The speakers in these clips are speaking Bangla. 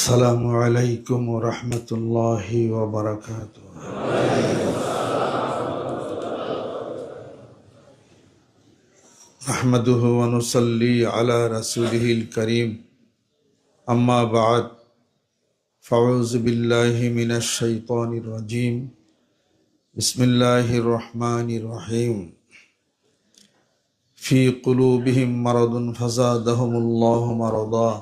السلام عليكم ورحمة الله وبركاته. نحمده ونصلي على رسوله الكريم. أما بعد فأعوذ بالله من الشيطان الرجيم. بسم الله الرحمن الرحيم. في قلوبهم مرض فزادهم الله مرضا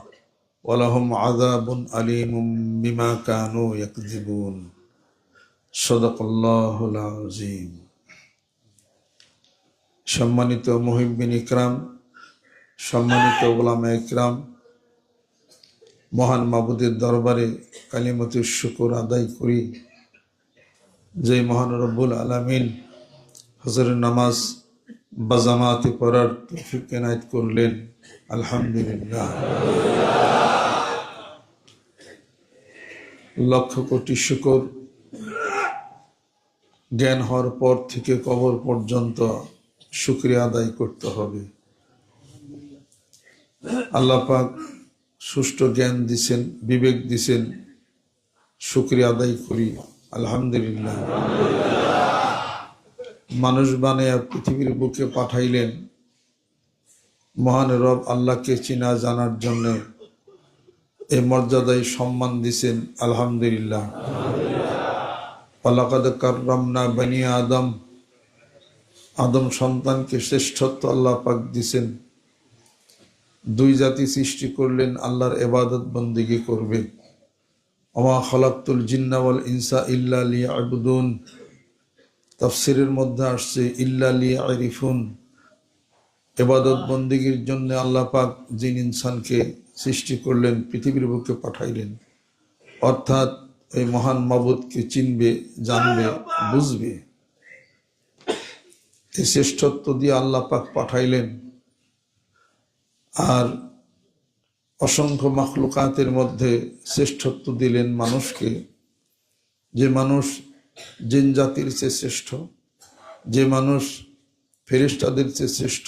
ওয়ালাহুম আযাবুন আলীমুম বিমা কানু ইয়াকযিবুন। সাদাকাল্লাহুল আযীম। সম্মানিত মুহিব্বিন ইকরাম, সম্মানিত উলামা ইকরাম, মহান মাবুদের দরবারে কালিমাতুশ শুকর আদায় করি যে মহান রব্বুল আলামিন ফজরের নামাজ বাজামাতে পড়ার তৌফিক এনায়েত করলেন। আলহামদুলিল্লাহ। লক্ষ কোটি শুকর। জ্ঞান হওয়ার পর থেকে কবর পর্যন্ত শুকরিয়া আদায় করতে হবে। আল্লাহ পাক সুষ্ঠু জ্ঞান দিছেন, বিবেক দিছেন, শুকরিয়া আদায় করি আলহামদুলিল্লাহ। মানুষ বানায়া পৃথিবীর বুকে পাঠাইলেন মহান রব আল্লাহকে চিনা জানার জন্য। এই মর্যাদায় সম্মান দিছেন আলহামদুলিল্লাহ। ওয়ালাকাদ কাররামনা বনি আদম, আদম সন্তানকে শ্রেষ্ঠত্ব আল্লাহ পাক দিছেন। দুই জাতি সৃষ্টি করলেন আল্লাহর ইবাদত বন্দেগী করবে। ওমা খালাকতুল জিন্না ওয়াল ইনসা ইল্লা লিয়াবুদুন। তাফসীরের মধ্যে আসছে ইল্লা লিয়ারিফুন। ইবাদত বন্দেগীর জন্য আল্লাহ পাক জিন ইনসানকে সৃষ্টি করলেন, পৃথিবীর বুকে পাঠাইলেন। অর্থাৎ এই মহান মাবুদকে চিনবে, জানবে, বুঝবে। এই শ্রেষ্ঠত্ব দিয়ে আল্লাহ পাক পাঠাইলেন। আর অসংখ্য মাখলুকাতের মধ্যে শ্রেষ্ঠত্ব দিলেন মানুষকে। যে মানুষ জিন জাতির চেয়ে শ্রেষ্ঠ, যে মানুষ ফেরেশতাদের চেয়ে শ্রেষ্ঠ,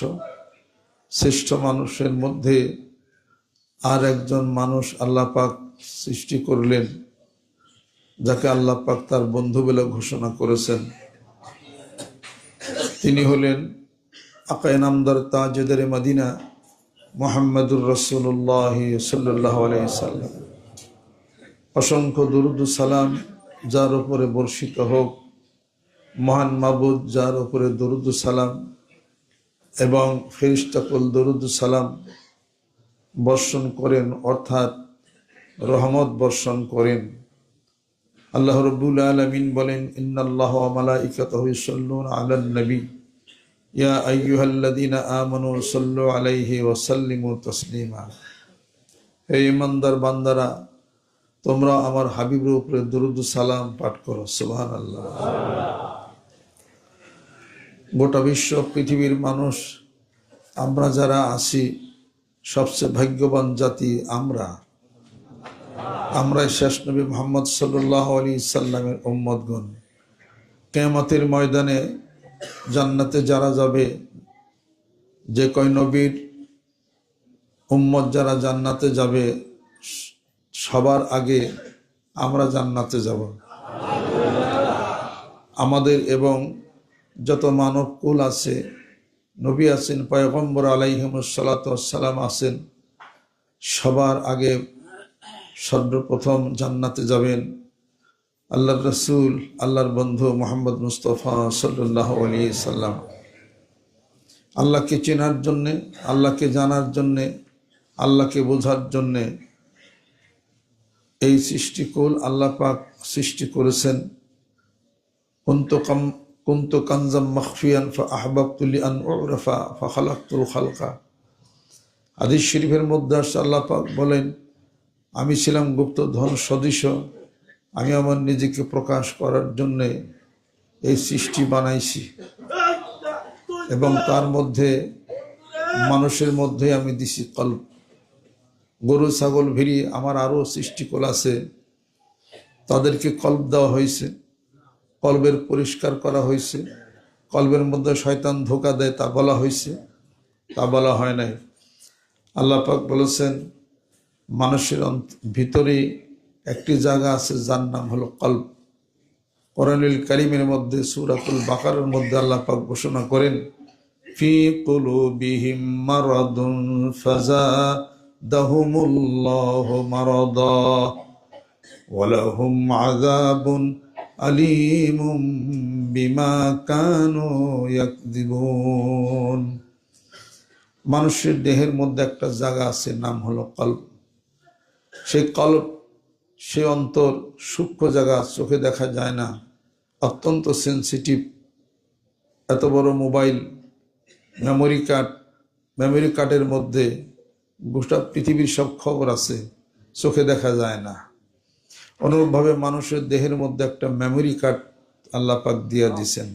শ্রেষ্ঠ মানুষের মধ্যে আর একজন মানুষ আল্লাহ পাক সৃষ্টি করলেন, যাকে আল্লাহ পাক তার বন্ধু বলে ঘোষণা করেছেন। তিনি হলেন আকায়ে নামদার তাজেদার মদিনা মুহাম্মদুর রাসূলুল্লাহ সাল্লাল্লাহু আলাইহি সাল্লাম। অসংখ্য দুরূদ ও সালাম যার উপরে বর্ষিত হোক। মহান মাবুদ যার উপরে দুরূদ ও সালাম এবং ফেরেশতাকুল দুরূদ ও সালাম বর্ষণ করেন, অর্থাৎ রহমত বর্ষণ করেন। আল্লাহ রাব্বুল আলামিন বলেন, ইন্নাল্লাহা ওয়া মালাইকাতাহু ইউসাল্লুনা আলান নবী ইয়া আইয়ুহাল্লাযীনা আমানু সাল্লু আলাইহি ওয়া সাল্লিমু তাসলিমা। হে ঈমানদার বান্দারা, তোমরা আমার হাবিবের উপরে দুরূদ ও সালাম পাঠ করো। সুবহানাল্লাহ। গোটা বিশ্ব পৃথিবীর মানুষ, আমরা যারা আছি সবচেয়ে ভাগ্যবান জাতি আমরা শেষ নবী মুহাম্মদ সাল্লাল্লাহু আলাইহি সাল্লামের উম্মতগণ। কিয়ামতের ময়দানে জান্নাতে যারা যাবে, যে কয় নবীর উম্মত যারা জান্নাতে যাবে, সবার আগে আমরা জান্নাতে যাব। আমাদের এবং যত মানব কুল আছে, নবী আছেন, পয়গম্বর আলাইহিমুস সালাতু ওয়াস সালাম আছেন, সবার আগে সর্বপ্রথম জান্নাতে যাবেন আল্লাহর রাসূল, আল্লাহর বন্ধু মুহাম্মদ মুস্তাফা সাল্লাল্লাহু আলাইহি সাল্লাম। আল্লাহকে চেনার জন্যে, আল্লাহকে জানার জন্যে, আল্লাহকে বোঝার জন্যে এই সৃষ্টিকুল আল্লাহ পাক সৃষ্টি করেছেন। কুনতু কানজাম মাখফিয়ান ফাআহবাবতু লিআন উরাফা ফাখালাকতুল খালকা। হাদিস শরীফের মধ্যে আসছে, আল্লাহ পাক বলেন, আমি ছিলাম গুপ্ত ধন সদৃশ, আমি আমার নিজেকে প্রকাশ করার জন্যে এই সৃষ্টি বানাইছি এবং তার মধ্যে মানুষের মধ্যে আমি দিছি কল্ব। গরু ছাগল ভিড়ি আমার আরও সৃষ্টিকুল আছে, তাদেরকে কল্ব দেওয়া হয়েছে, কলবের পরিষ্কার করা হয়েছে। কলবের মধ্যে শয়তান ধোঁকা দেয় তা বলা হয়েছে, তা বলা হয় নাই। আল্লাহ পাক বলেছেন, মানুষের ভিতরে একটি জায়গা আছে যার নাম হলো কলব। কোরআনুল কারীমের মধ্যে সূরাতুল বাকারার মধ্যে আল্লাহ পাক ঘোষণা করেন, ফি কুলুবিহিম মারাদুন ফাযাদাহুমুল্লাহু মারাদা ওয়ালাহুম আযাবুন আলীমুম বিমা কানু ইয়াকযিবুন। মানুষের দেহের মধ্যে একটা জায়গা আছে, নাম হলো কলব। সেই কলব, সে অন্তর সূক্ষ্ম জায়গা, চোখে দেখা যায় না, অত্যন্ত সেন্সিটিভ। এত বড় মোবাইল, মেমোরি কার্ডের মধ্যে গোটা পৃথিবীর সব খবর আছে, চোখে দেখা যায় না। অনুরূপভাবে মানুষের দেহের মধ্যে একটা মেমোরি কার্ড আল্লাহ পাক দিয়া দিয়েছেন,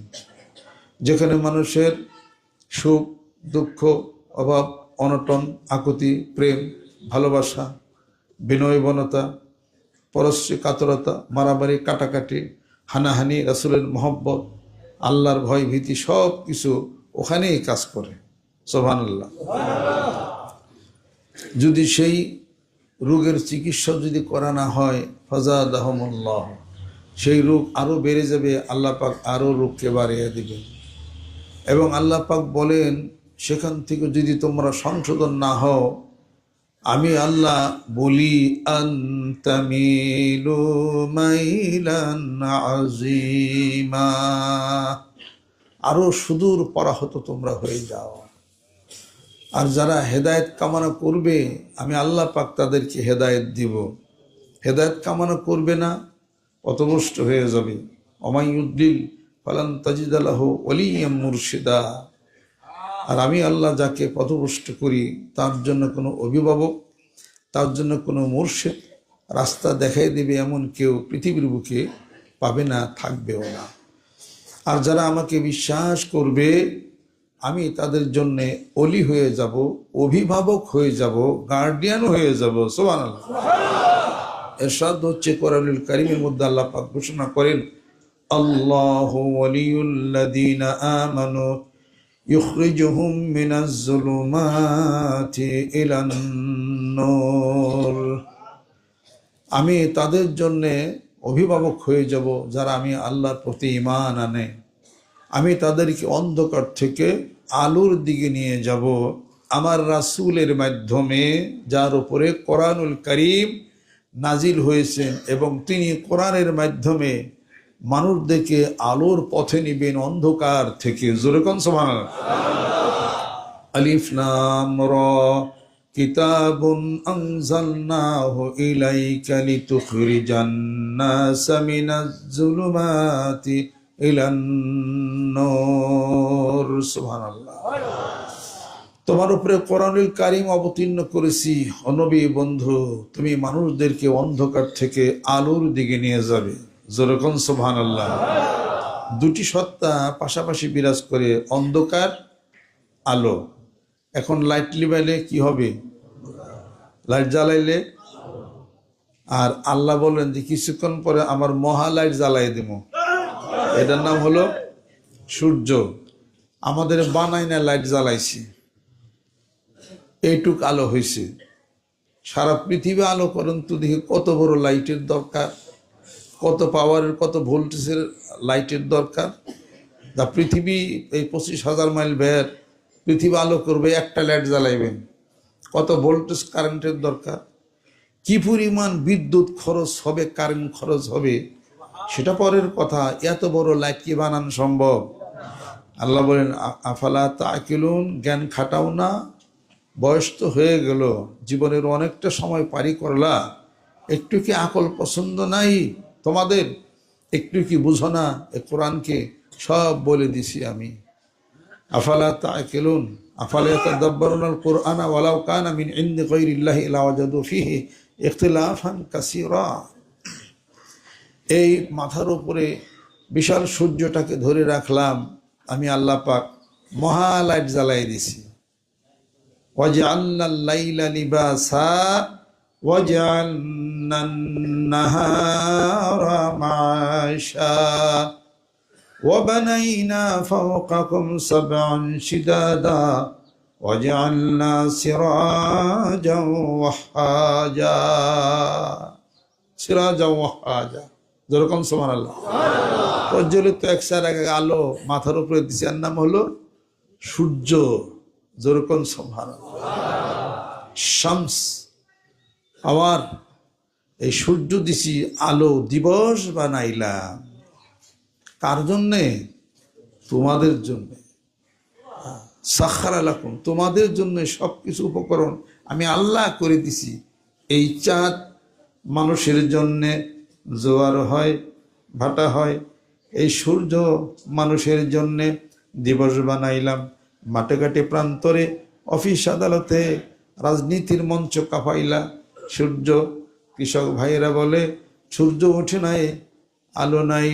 যেখানে মানুষের সুখ, দুঃখ, অভাব, অনটন, আকুতি, প্রেম, ভালোবাসা, বিনয়বনতা, পরশ্রী কাতরতা, মারামারি, কাটাকাটি, হানাহানি, রাসূলের মহব্বত, আল্লাহর ভয় ভীতি, সব কিছু ওখানেই কাজ করে। সুবহানাল্লাহ। যদি সেই রোগের চিকিৎসা যদি করা না হয়, ফাযাদাহুমুল্লাহ, সেই রোগ আরো বেড়ে যাবে, আল্লাহ পাক আরো রোগকে বাড়িয়ে দিবেন। এবং আল্লাহ পাক বলেন, সেখান থেকে যদি তোমরা সংশোধন না হও, আমি আল্লাহ বলি, আনতামিলু মাইলান আযীমা, আরো সুদূর পরাহত তোমরা হয়ে যাও। আর যারা হেদায়েত কামনা করবে, আমি আল্লাহ পাক তাদেরকে হেদায়েত দিব। হেদায়েত কামনা করবে না, পথভ্রষ্ট হয়ে যাবে। ওমাই ইউদ্দিল ফালান তাজিদা লাহু ওয়ালিয়্যাম মুরশিদা। আর আমি আল্লাহ যাকে পথভ্রষ্ট করি, তার জন্য কোনো অভিভাবক, তার জন্য কোনো মুর্শিদ, রাস্তা দেখাই দেবে এমন কেউ পৃথিবীর বুকে পাবে না, থাকবেও না। আর যারা আমাকে বিশ্বাস করবে, আমি তাদের জন্যে অলি হয়ে যাব, অভিভাবক হয়ে যাব, গার্ডিয়ান হয়ে যাব। সুবহানাল্লাহ। এরশাদ হচ্ছে কোরআনুল কারীমের মধ্যে আল্লাহ পাক ঘোষণা করেন, আল্লাহু ওয়ালিয়ুল্লাযীনা আমানু ইখরিজুহুম মিনাজ যুলুমাতি ইলান নূর। আমি তাদের জন্যে অভিভাবক হয়ে যাব যারা আমি আল্লাহর প্রতি ঈমান আনে। আমি তাদেরকে অন্ধকার থেকে আলোর দিকে নিয়ে যাব আমার রাসূলের মাধ্যমে, যার উপরে কোরআনুল কারীম নাজিল হয়েছেন, এবং তিনি কোরআনের মাধ্যমে মানুষদেরকে আলোর পথে নিবেন অন্ধকার থেকে। জোরে কোন সুবহানাল্লাহ। আলিফ লাম রা কিতাবুন আনজালনাহু ইলাইকা লিতুখরিজান নাসা মিনাজ যুলুমাতি ইলান নূর। সুবহানাল্লাহ। তোমার উপরে কোরআনুল কারীম অবতীর্ণ করেছি, ও নবী বন্ধু, তুমি মানুষদেরকে অন্ধকার থেকে আলোর দিকে নিয়ে যাবে। যেরকম সুবহানাল্লাহ। দুটি সত্তা পাশাপাশি বিরাজ করে, অন্ধকার, আলো। এখন লাইট লিবাইলে কি হবে? লাইট জ্বালাইলে, আর আল্লাহ বলেন যে কিছুক্ষণ পরে আমার মহা লাইট জ্বালাই দেব, এটার নাম হলো সূর্য। আমাদের বানাই না লাইট জ্বালাইছি, এইটুক আলো হয়েছে। সারা পৃথিবী আলো করেন তো দেখি কত বড় লাইটের দরকার, কত পাওয়ারের, কত ভোল্টেজের লাইটের দরকার। যা পৃথিবী এই 25,000 মাইল বের পৃথিবী আলো করবে, একটা লাইট জ্বালাইবেন, কত ভোল্টেজ কারেন্টের দরকার, কি পরিমাণ বিদ্যুৎ খরচ হবে, কারেন্ট খরচ হবে, সেটা পরের কথা। এত বড় লাইট কি বানানো সম্ভব? আল্লাহ বলেন, আফালা তাকিলুন, জ্ঞান খাটাও না? বয়স তো হয়ে গেল, জীবনের অনেকটা সময় পারি করলা, একটু কি আকল পছন্দ নাই তোমাদের? একটু কি বুঝো না? এ কোরআনকে সব বলে দিছি আমি। আফালা তাকিলুন আফালা ইয়াতাদাব্বারুনাল কুরআনা ওয়ালাউ কানা মিন ইনদি গায়রিল্লাহি লাওয়াজাদু ফীহি ইখতিলাফান কাসীরা। এই মাথার উপরে বিশাল সূর্যটাকে ধরে রাখলাম আমি আল্লাহ পাক, মহা লাইট জ্বালাই দিছি। ওয়াজআলনাল লাইলা লিবাসা ওয়াজআলনান নাহারা মাআশা ওয়াবানাইনা ফাওকাকুম সাবআন শিদাদা ওয়াজআলনা সিরাজাও ওয়াহাজা। সিরাজাও ওয়াহাজা, যেরকম সুবহানাল্লাহ। প্রজ্বলিত এক আলো মাথার উপরে দিছে, এর নাম হলো সূর্য, যেরকম সুবহানাল্লাহ। শামস, আবার এই সূর্য দিছি আলো, দিবস বানাইলাম কার জন্যে? তোমাদের জন্য। সাখারা লাকুম, তোমাদের জন্য সবকিছু উপকরণ আমি আল্লাহ করে দিছি। এই চাঁদ মানুষের জন্যে জোয়ার হয়, ভাটা হয়। এই সূর্য মানুষের জন্যে দিবস বানাইলাম। মাঠে ঘাটে প্রান্তরে, অফিস আদালতে, রাজনীতির মঞ্চ কাঁপাইলা সূর্য। কৃষক ভাইয়েরা বলে সূর্য ওঠে নাই, আলো নাই,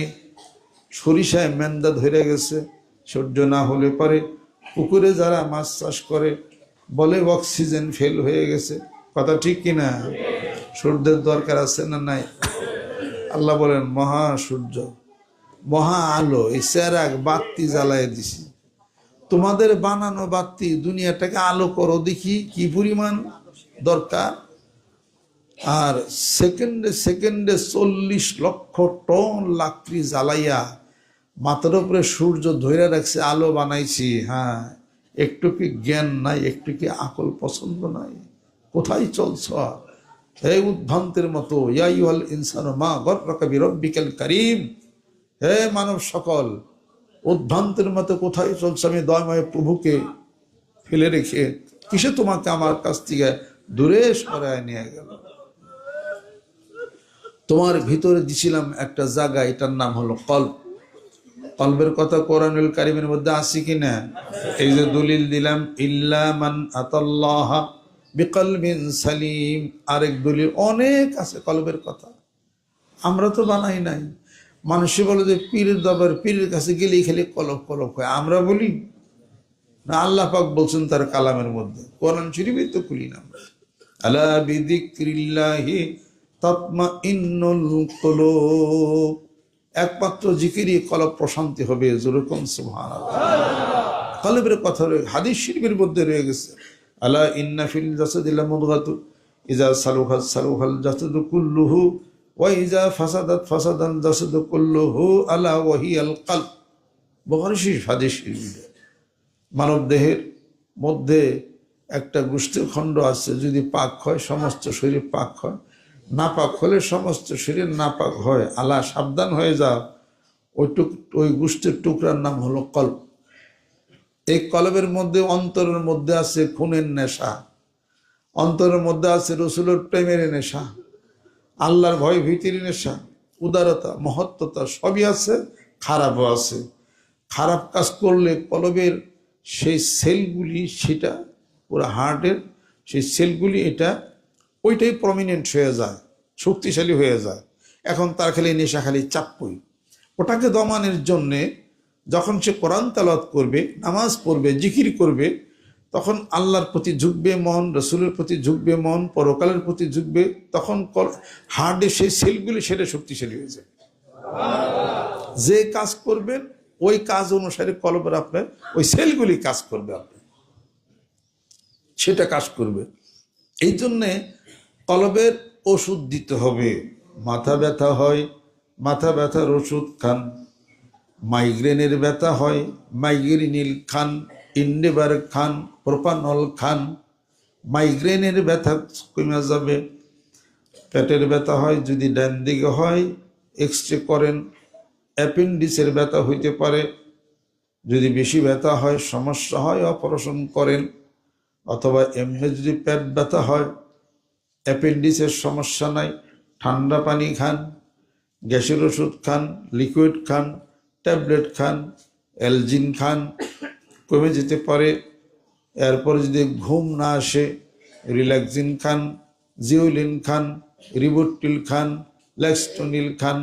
সরিষায় মেন্দা ধরে গেছে। সূর্য না হলে পরে পুকুরে যারা মাছ চাষ করে বলে অক্সিজেন ফেল হয়ে গেছে। কথা ঠিক কিনা? সূর্যের দরকার আছে না নাই? আল্লাহ বলেন মহা সূর্য, মহা আলো, এই চেরাগ বাতি জ্বালায় দিছি। তোমাদের বানানো বাতি দুনিয়াটাকে আলো করো দেখি কি পরিমাণ দরকার। আর সেকেন্ডে সেকেন্ডে 40 লক্ষ টন লাকড়ি জ্বালাইয়া মাথার উপরে সূর্য ধরে রাখছে, আলো বানাইছি। হ্যাঁ, একটু কি জ্ঞান নাই, একটু কি আকল পছন্দ নাই? কোথায় চলছ হে উদ্ভ্রান্তের মতো? ইয়া আইয়ুহাল ইনসানু মা গররাকা বিরব্বিকাল কারীম, হে মানব সকল, উদ্ভ্রান্তের মতো কোথায় চলছ? আমি দয়াময় প্রভুকে ফেলে রেখে কিসে তোমাকে আমার কাছ থেকে দূরে সরায় নিয়ে গেল? তোমার ভিতরে দিছিলাম একটা জায়গা, এটার নাম হলো কলব। কলবের কথা কোরআনুল কারীমের মধ্যে আছে কিনা? এই যে দলিল দিলাম, ইল্লা মান আতাল্লাহ বিকলবিন সালিম। আরেক দলিল অনেক আছে কলবের কথা, আমরা তো বানাই নাই। মানুষে বলে যে পীরের দরবার, পীরের কাছে গেলেই খালি কলব কলব হয়। আমরা বলি না, আল্লাহ পাক বলছেন তার কালামের মধ্যে, কোরআন শরীফই তো খুলি না। আলা বিযিকরিল্লাহি তাতমাইন্নুল কুলুব, একমাত্র জিকিরই কলব প্রশান্তি হবে। যেরকম সুবহানাল্লাহ। কলবের কথা হাদিস শরীফের মধ্যে রয়ে গেছে, আলা ইন্না ফিল জাসাদি লামুদগাতু ইযা সালুহাত সালুহাল জাসাদু কুল্লুহু ওয়া ইযা ফাসাদাত ফাসাদাল জাসাদু কুল্লুহু আলা ওয়া হিয়াল কলব। বুখারী শরীফ হাদিস শরীফ। মানব দেহের মধ্যে একটা গোষ্ঠীর খণ্ড আছে, যদি পাক হয় সমস্ত শরীর পাক হয়, নাপাক হলে সমস্ত শরীর নাপাক হয়। আল্লাহ সাবধান হয়ে যাও। ওই গোষ্ঠীর টুকরার নাম হলো কলব। এই কলবের মধ্যে, অন্তরের মধ্যে আছে খুনের নেশা, অন্তরের মধ্যে আছে রসুলের প্রেমের নেশা, আল্লাহর ভয় ভীতির নেশা, উদারতা, মহত্বতা সবই আছে, খারাপও আছে। খারাপ কাজ করলে কলবের সেই সেলগুলি, সেটা পুরো হার্টের সেই সেলগুলি, ওইটাই প্রমিনেন্ট হয়ে যায়, শক্তিশালী হয়ে যায়। এখন তার খালি নেশা, খালি চাপ্পই। ওটাকে দমানোর জন্যে যখন সে কোরআন তেলাওয়াত করবে, নামাজ পড়বে, জিকির করবে, তখন আল্লাহর প্রতি ঝুঁকবে মন, রসুলের প্রতি ঝুঁকবে মন, পরকালের প্রতি ঝুঁকবে। তখন হার্টে সেই সেলগুলি সেটা শক্তিশালী হয়ে যায়। যে কাজ করবেন ওই কাজ অনুসারে কলবের আপনার ওই সেলগুলি কাজ করবে, আপনি সেটা কাজ করবে। এই জন্যে কলবের ওষুধ দিতে হবে। মাথা ব্যথা হয়, মাথা ব্যথার ওষুধ খান। মাইগ্রেনের ব্যথা হয়, মাইগ্রেনিল খান, ইন্ডেভার খান, প্রোপানল খান। মাইগ্রেনের ব্যথা কমে যাবে। পেটের ব্যথা হয়, যদি ডান দিকে হয় এক্সরে করেন। অ্যাপেন্ডিক্সের ব্যথা হইতে পারে, যদি বেশি ব্যথা হয়, সমস্যা হয়, অপারেশন করেন। অথবা এমনি যদি পেট ব্যথা হয়, অ্যাপেন্ডিক্সের সমস্যা নাই, ঠান্ডা পানি খান, গ্যাসের ওষুধ খান, লিকুইড খান, ট্যাবলেট খান, এলজিন খান, কমে যেতে পারে। এরপরে যদি ঘুম না আসে, রিল্যাক্সিন খান, জিওলিন খান, রিবোট্টিল খান, ল্যাক্সটোনিল খান,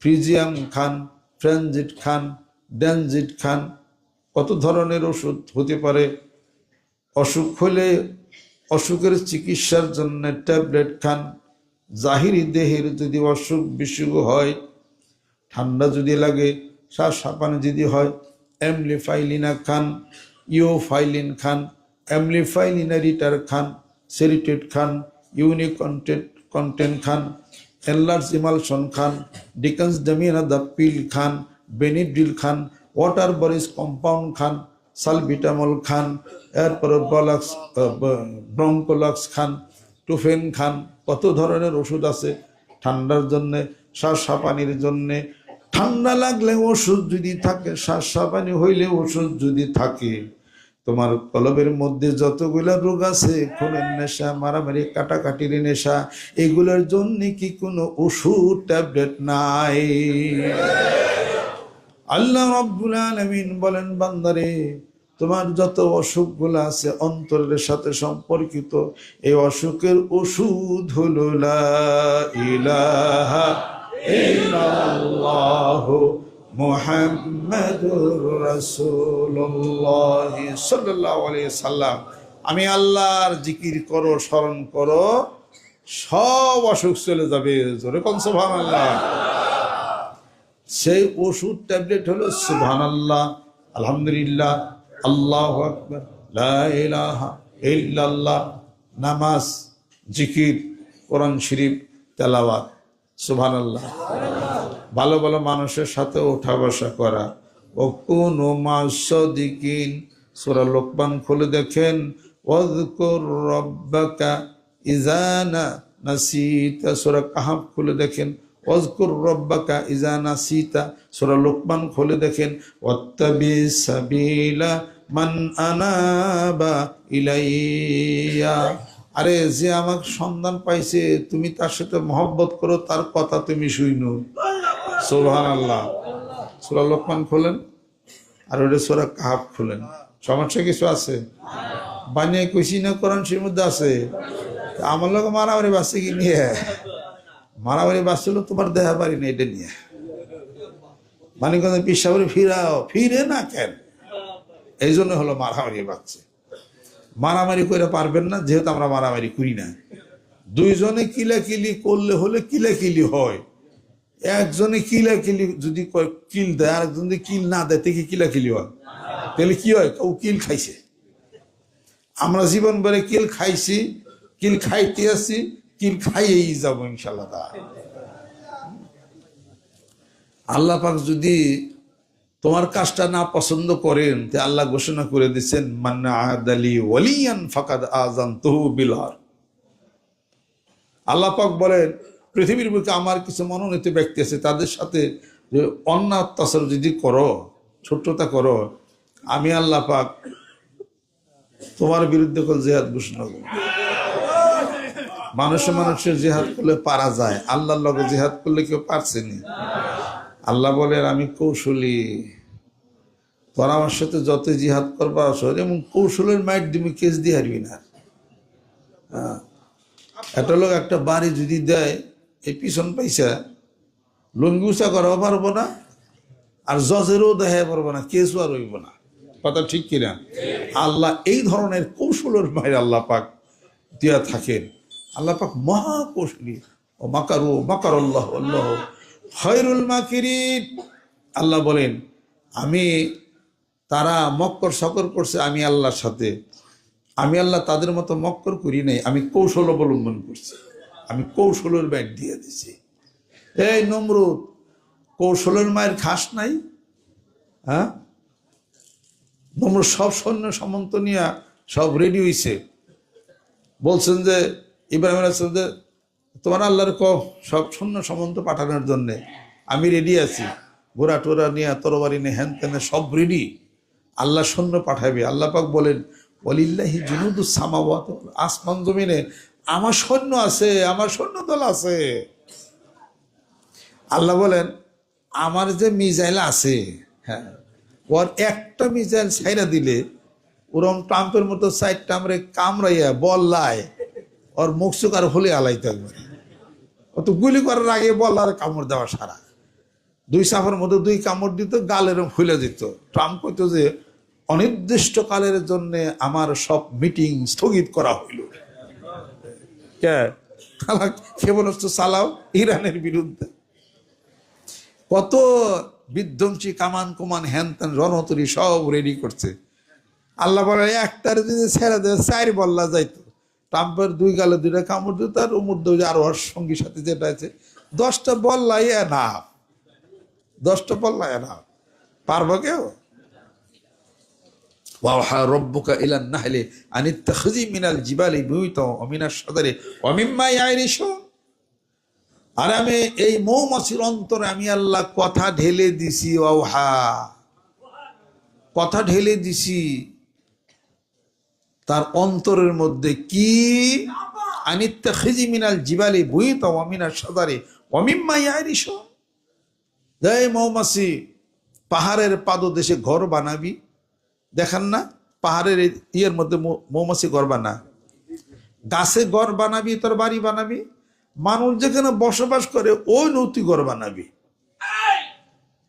ফ্রিজিয়াম খান, ফ্রেনজিট খান, ড্যানজিট খান। কত ধরনের ওষুধ হতে পারে। অসুখ হলে অসুখের চিকিৎসার জন্য ট্যাবলেট খান। জাহিরি দেহের যদি অসুখ বিসুখ হয়, ঠান্ডা যদি লাগে, শ্বাস হাঁপানি যদি হয়, এমলিফাইলিনা খান, ইওফাইলিন খান, অ্যামলিফাইল ইনারিটার খান, সেরিটেট খান, ইউনিক কন্টেন্ট খান, এনলার্জ ইমালশন খান, ডিকন্স ডেমিনা দ্য পিল খান, বেনিড্রিল খান, ওয়াটার বরিস কম্পাউন্ড খান, সালবিটামল খান, এরপরে ব্রঙ্কোলাক্স খান, টুফেন খান। কত ধরনের ওষুধ আছে ঠান্ডার জন্যে, শ্বাসহাপানির জন্যে। ঠান্ডা লাগলে ওষুধ যদি থাকে, শ্বাসহাপানি হইলে ওষুধ যদি থাকে, তোমার কলবের মধ্যে যতগুলা রোগ আছে, খুনের নেশা, মারামারি, কাটাকাটির নেশা, এগুলোর জন্য কি কোনো ওষুধ ট্যাবলেট নাই? আল্লাহ রাব্বুল আলামিন বলেন, বান্দারে তোমার যত অসুখগুলো আছে অন্তরের সাথে সম্পর্কিত, এই অসুখের ওষুধ হলো লা ইলাহা ইল্লাল্লাহু মুহাম্মাদুর রাসূলুল্লাহ সাল্লাল্লাহু আলাইহি সাল্লাম। আমি আল্লাহর জিকির করো, স্মরণ করো, সব অসুখ চলে যাবে। জোরে কোন সুবহানাল্লাহ। সেই ওষুধ ট্যাবলেট হলো সুবহানাল্লাহ, আলহামদুলিল্লাহ, আল্লাহু আকবার, লা ইলাহা ইল্লাল্লাহ, নামাজ, জিকির, কোরআন শরীফ তেলাওয়াত, সুবহানাল্লাহ। ভালো ভালো মানুষের সাথে ওঠা বসা করা। ও কোন মাসদিকিন, সূরা লোকমান খুলে দেখেন, ওয়াজকুর রাব্বাকা ইযা নাসিতা, সূরা কাহফ খুলে দেখেন, ওয়াজকুর রাব্বাকা ইযা নাসিতা, সূরা লোকমান খুলে দেখেন, ওয়াত্তাবি সাবিলা মান আনাবা ইলাইয়া। আরে যে আমার সন্ধান পাইছে, তুমি তার সাথে মহব্বত করো, তার কথা তুমি শুইনো। সুবহানাল্লাহ। সূরা লোকমান খুলেন আর ওটা সূরা কাহফ খুলেন। সমস্যা কিছু আছে? বানিয়ে কইছি না কোরআন শরীফের মধ্যে আছে। আমার লোক মারামারি বাঁচছে কি নিয়ে? মারামারি বাঁচছিল তোমার দেহা পারি না এটা নিয়ে। মানে কথা পিসাবরে ফিরাও, ফিরে না কেন? এই জন্য হলো মারামারি বাঁচছে। মারামারি করে পারবেন না, যেহেতু আমরা মারামারি করি না। দুইজনে কিলাকিলি করলে হলে কিলাকিলি হয়। একজনে কিলাকিলি যদি কিল দেয়, আরেকজন যদি কিল না দেয়, দেখি কিলাকিলি হয়। তাহলে কি হয়? ও কিল খাইছে। আমরা জীবন ভরে কিল খাইছি, কিল খাইতে আসি, কিল খাইয়েই যাবো ইনশাল্লাহ। আল্লাহ পাক যদি তোমার কাজটা না পছন্দ করেন, তে আল্লাহ ঘোষণা করে দিচ্ছেন, মান্না আদালি ওয়ালিয়ান ফাকাদ আযানতুহু বিল হারব। আল্লাহ পাক বলেন, পৃথিবীর বুকে আমার কিছু মনোনীত ব্যক্তি আছে, তাদের সাথে যে অন্যায় অত্যাচার যদি করো, ছোট্টতা করো, আমি আল্লাহ পাক তোমার বিরুদ্ধে কোন জিহাদ ঘোষণা করব। মানুষের জিহাদ করলে পারা যায়, আল্লাহর লগে জিহাদ করলে কেউ পারছেনি। আল্লাহ বলেন, আমি কৌশলী, তোরা আমার সাথে যত জিহাদ করবা এবং কৌশলের মাইট দিবি, কেস দিয়ে হারবি না। একটা লোক একটা বাড়ি যদি দেয়, এই পিছন পয়সা লুঙ্গি উঁচা করাও পারবো না, আর জজেরও দেখাই পারবো না, কেসও আর হইব না। কথা ঠিক কিনা? আল্লাহ এই ধরনের কৌশলের মায়ের আল্লাহ পাক দিয়া থাকেন। আল্লাহ পাক মহাকৌশলী। ও মাকারু মাকারাল্লাহু আল্লাহু খায়রুল মাকিরিন। আল্লাহ বলেন, আমি তারা মক্কর সকর করছে আমি আল্লাহর সাথে, আমি আল্লাহ তাদের মতো মক্কর করি নাই, আমি কৌশল অবলম্বন করছি, আমি কৌশলের ব্যাগ দিয়ে দিছি। এই নমরুদ, কৌশলের মায়ের খাস নাই? হ্যাঁ, নমরুদ সব সৈন্য সামন্ত নিয়ে সব রেডি হয়েছে, বলছেন যে ইব্রাহিম আলাইহিস সালাম যে তোমার আল্লাহর সব সৈন্য সামন্ত পাঠানোর জন্যে আমি রেডি আছি, ঘোড়া টোরা নিয়ে, তরবারি নিয়ে, হ্যান ত্যানে সব রেডি, আল্লাহ সৈন্য পাঠাবে। আল্লাহ পাক বলেন, ওয়ালিল্লাহি জুনুদুস সামাওয়াতি, আসমান জমিনে আমার সৈন্য আছে, আমার সৈন্য দল আছে। আল্লাহ বলেন, আমার যে মিসাইল আছে, হ্যাঁ, ওর একটা মিসাইল ছাইরা দিলে ওরম ট্রাম্পের মতো সাইডটা আমরা কামড়াইয়া বল্লায় ওর মুখ চোখ আর হলে আলাই থাকবে। ও তো গুলি করার আগে বল্লার কামড় দেওয়া সারা, দুই সাফের মধ্যে দুই কামড় দিত, গাল এরম ফুলে দিত। ট্রাম্প কইতো যে অনির্দিষ্ট কালের জন্য আমার সব মিটিং স্থগিত করা হইল। ক্ষেপণাস্ত্র চালাও ইরানের বিরুদ্ধে, কত বিধ্বংসী কামান কুমান হ্যান ত্যান রণতরী সব রেডি করছে। আল্লাহ বলে একটার যদি ছেড়ে দেয় 4 বল্লা যাইতো, ট্রাম্পের 2 গালে 2টা কামড় দিত, আর উমর দৌড়ে আর ওর সঙ্গী সাথে যেটা আছে 10টা বল্লাই না, 10টা বল্লাই না, পারবো কেউ? ওয়াহা রব্বুকা ইলান নাহলি আনিত্তাখিযি মিনাল জিবালি বুয়ুতান ওয়া মিনাশ শাজারি ওয়া মিম্মা ইয়াইরিশুন। আর আমি এই মৌমাছির অন্তরে আমি আল্লাহ কথা ঢেলে দিছি, ওয়াহা কথা ঢেলে দিছি তার অন্তরের মধ্যে। কি? আনিত্তাখিযি মিনাল জিবালি বুয়ুতান ওয়া মিনাশ শাজারি ওয়া মিম্মা ইয়াইরিশুন। এই মৌমাছি পাহাড়ের পাদদেশে ঘর বানাবি, দেখেন না পাহাড়ের ইয়ের মধ্যে মৌমাছি ঘর বানা, গাছে ঘর বানাবি, তোর বাড়ি বানাবি, মানুষ যেখানে বসবাস করে ওই নতুন ঘর বানাবি।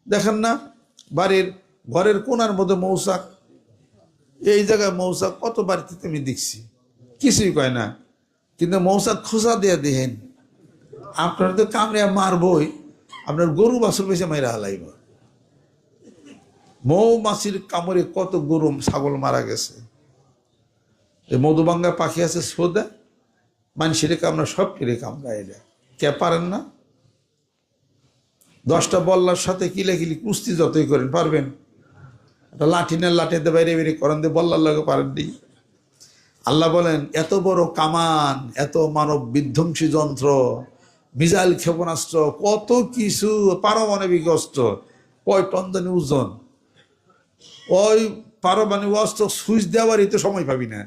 দেখেন না বাড়ির ঘরের কোনার মধ্যে মৌচাক, এই জায়গায় মৌচাক কত বাড়িতে তুমি দেখছি, কিছুই কয় না, কিন্তু মৌচাক খোঁজা দিয়ে দেখেন, আপনার তো কামড়িয়া মারবই, আপনার গরু বাছুর বেশি মাইরা হালাইব। মৌমাছির কামড়ে কত গরু ছাগল মারা গেছে। এই মধুবাঙ্গা পাখি আছে সোদা, মানুষের কামড়া সব কেড়ে কামড়ায়, এটা কে পারেন না? 10টা বল্লার সাথে কিলাকিলি কুস্তি যতই করেন পারবেন? একটা লাঠিনের লাঠিতে বাইরে বেরিয়ে করেন দিয়ে বল্লার লাগে পারেন নি। আল্লাহ বলেন এত বড় কামান, এত মানব বিধ্বংসী যন্ত্র, মিসাইল ক্ষেপণাস্ত্র, কত কিছু, পারমাণবিক অস্ত্র, কয় টন জানি ওজন, ওই পারমাণবিক অস্ত্র সুইচ দেওয়ারই তো সময় পাবি না,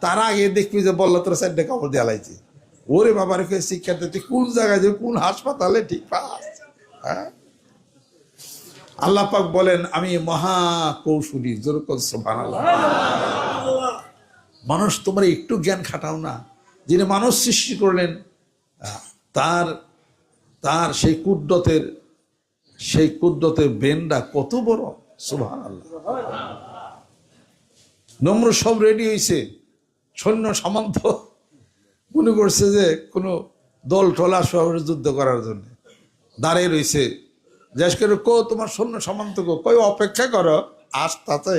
তার আগে দেখবি যে বললা তোর 4টা কাপড় দেওয়া লাগছে। ওরে বাবার শিক্ষা দিতে কোন জায়গায় যে কোন হাসপাতালে ঠিক পাস। হ্যাঁ, আল্লাহ পাক বলেন আমি মহা কৌশলী। জোর করে সুবহানাল্লাহ। মানুষ তোমরা একটু জ্ঞান খাটাও না, যিনি মানুষ সৃষ্টি করলেন তার তার সেই কুদ্রতের ব্রেনটা কত বড়। সুবহানাল্লাহ। নম্র সব রেডি হয়েছে, সৈন্য সামন্ত মনে করছে যে কোনো দল টলা সব যুদ্ধ করার জন্য দাঁড়িয়ে রয়েছে। জিজ্ঞেস করে কো তোমার সৈন্য সামন্ত কই অপেক্ষা করো আসতে।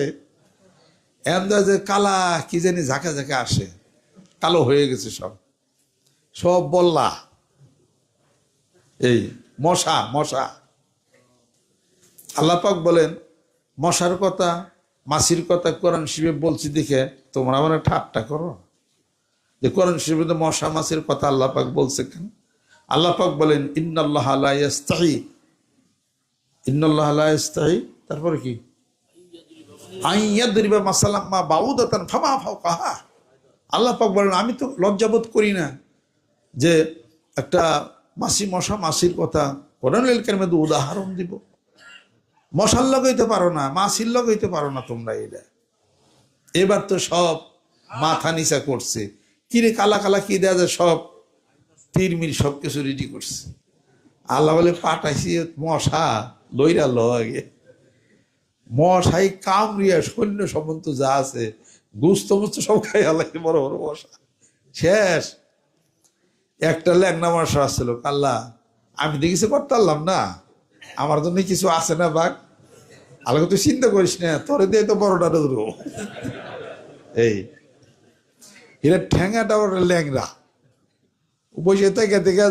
যে কালা কি জানি ঝাঁকে ঝাঁকে আসে, কালো হয়ে গেছে সব, সব বল্লা, এই মশা মশা। আল্লাহ পাক বলেন মশার কথা মাছির কথা কোরআন শরীফে বলছি দেখে তোমরা মানে ঠাট্টা করো যে কোরআন শরীফে মশা মাছির কথা আল্লাহ পাক বলছে কেন? আল্লাহ পাক বলেন ইন্নাল্লাহা লা ইস্তাহি, ইন্নাল্লাহা লা ইস্তাহি, তারপরে কি আইয়াদরিবা মাসালাম মা বাউদাতান ফামা ফাওকাহা। আল্লাহ পাক বলেন আমি তো লজ্জাবোধ করি না যে একটা মশা মাছির কথা কোরআনুল কারীমে উদাহরণ দিব। মশার লাগাইতে পারো না, মাছির লাগাইতে পারো না তোমরা। এটা এবার তো সব মাথা নিচা করছে, কিরে কালা কালা কি দেয়া যায়, সব তিরমির সব কিছু রেডি করছে। আল্লাহ বলে পাঠাইছি মশা লইরা লগে, মশাই কামড়িয়া সৈন্য সম্বন্ধ যা আছে গুস্ত মুস্ত সব খাই আল্লাহ, বড় বড় মশা শেষ। একটা ল্যাংনা মশা আসছিল, আল্লাহ আমি তো কিছু করতে পারলাম না, আমার জন্য কিছু আছে না বাঘ? আল্লাহ তুই চিন্তা করিস না, তোরে দিয়ে তো বড়টা ধরবো। এই এরা ঠ্যাঙাটা ওর ল্যাংরা বসে থেকে দেখে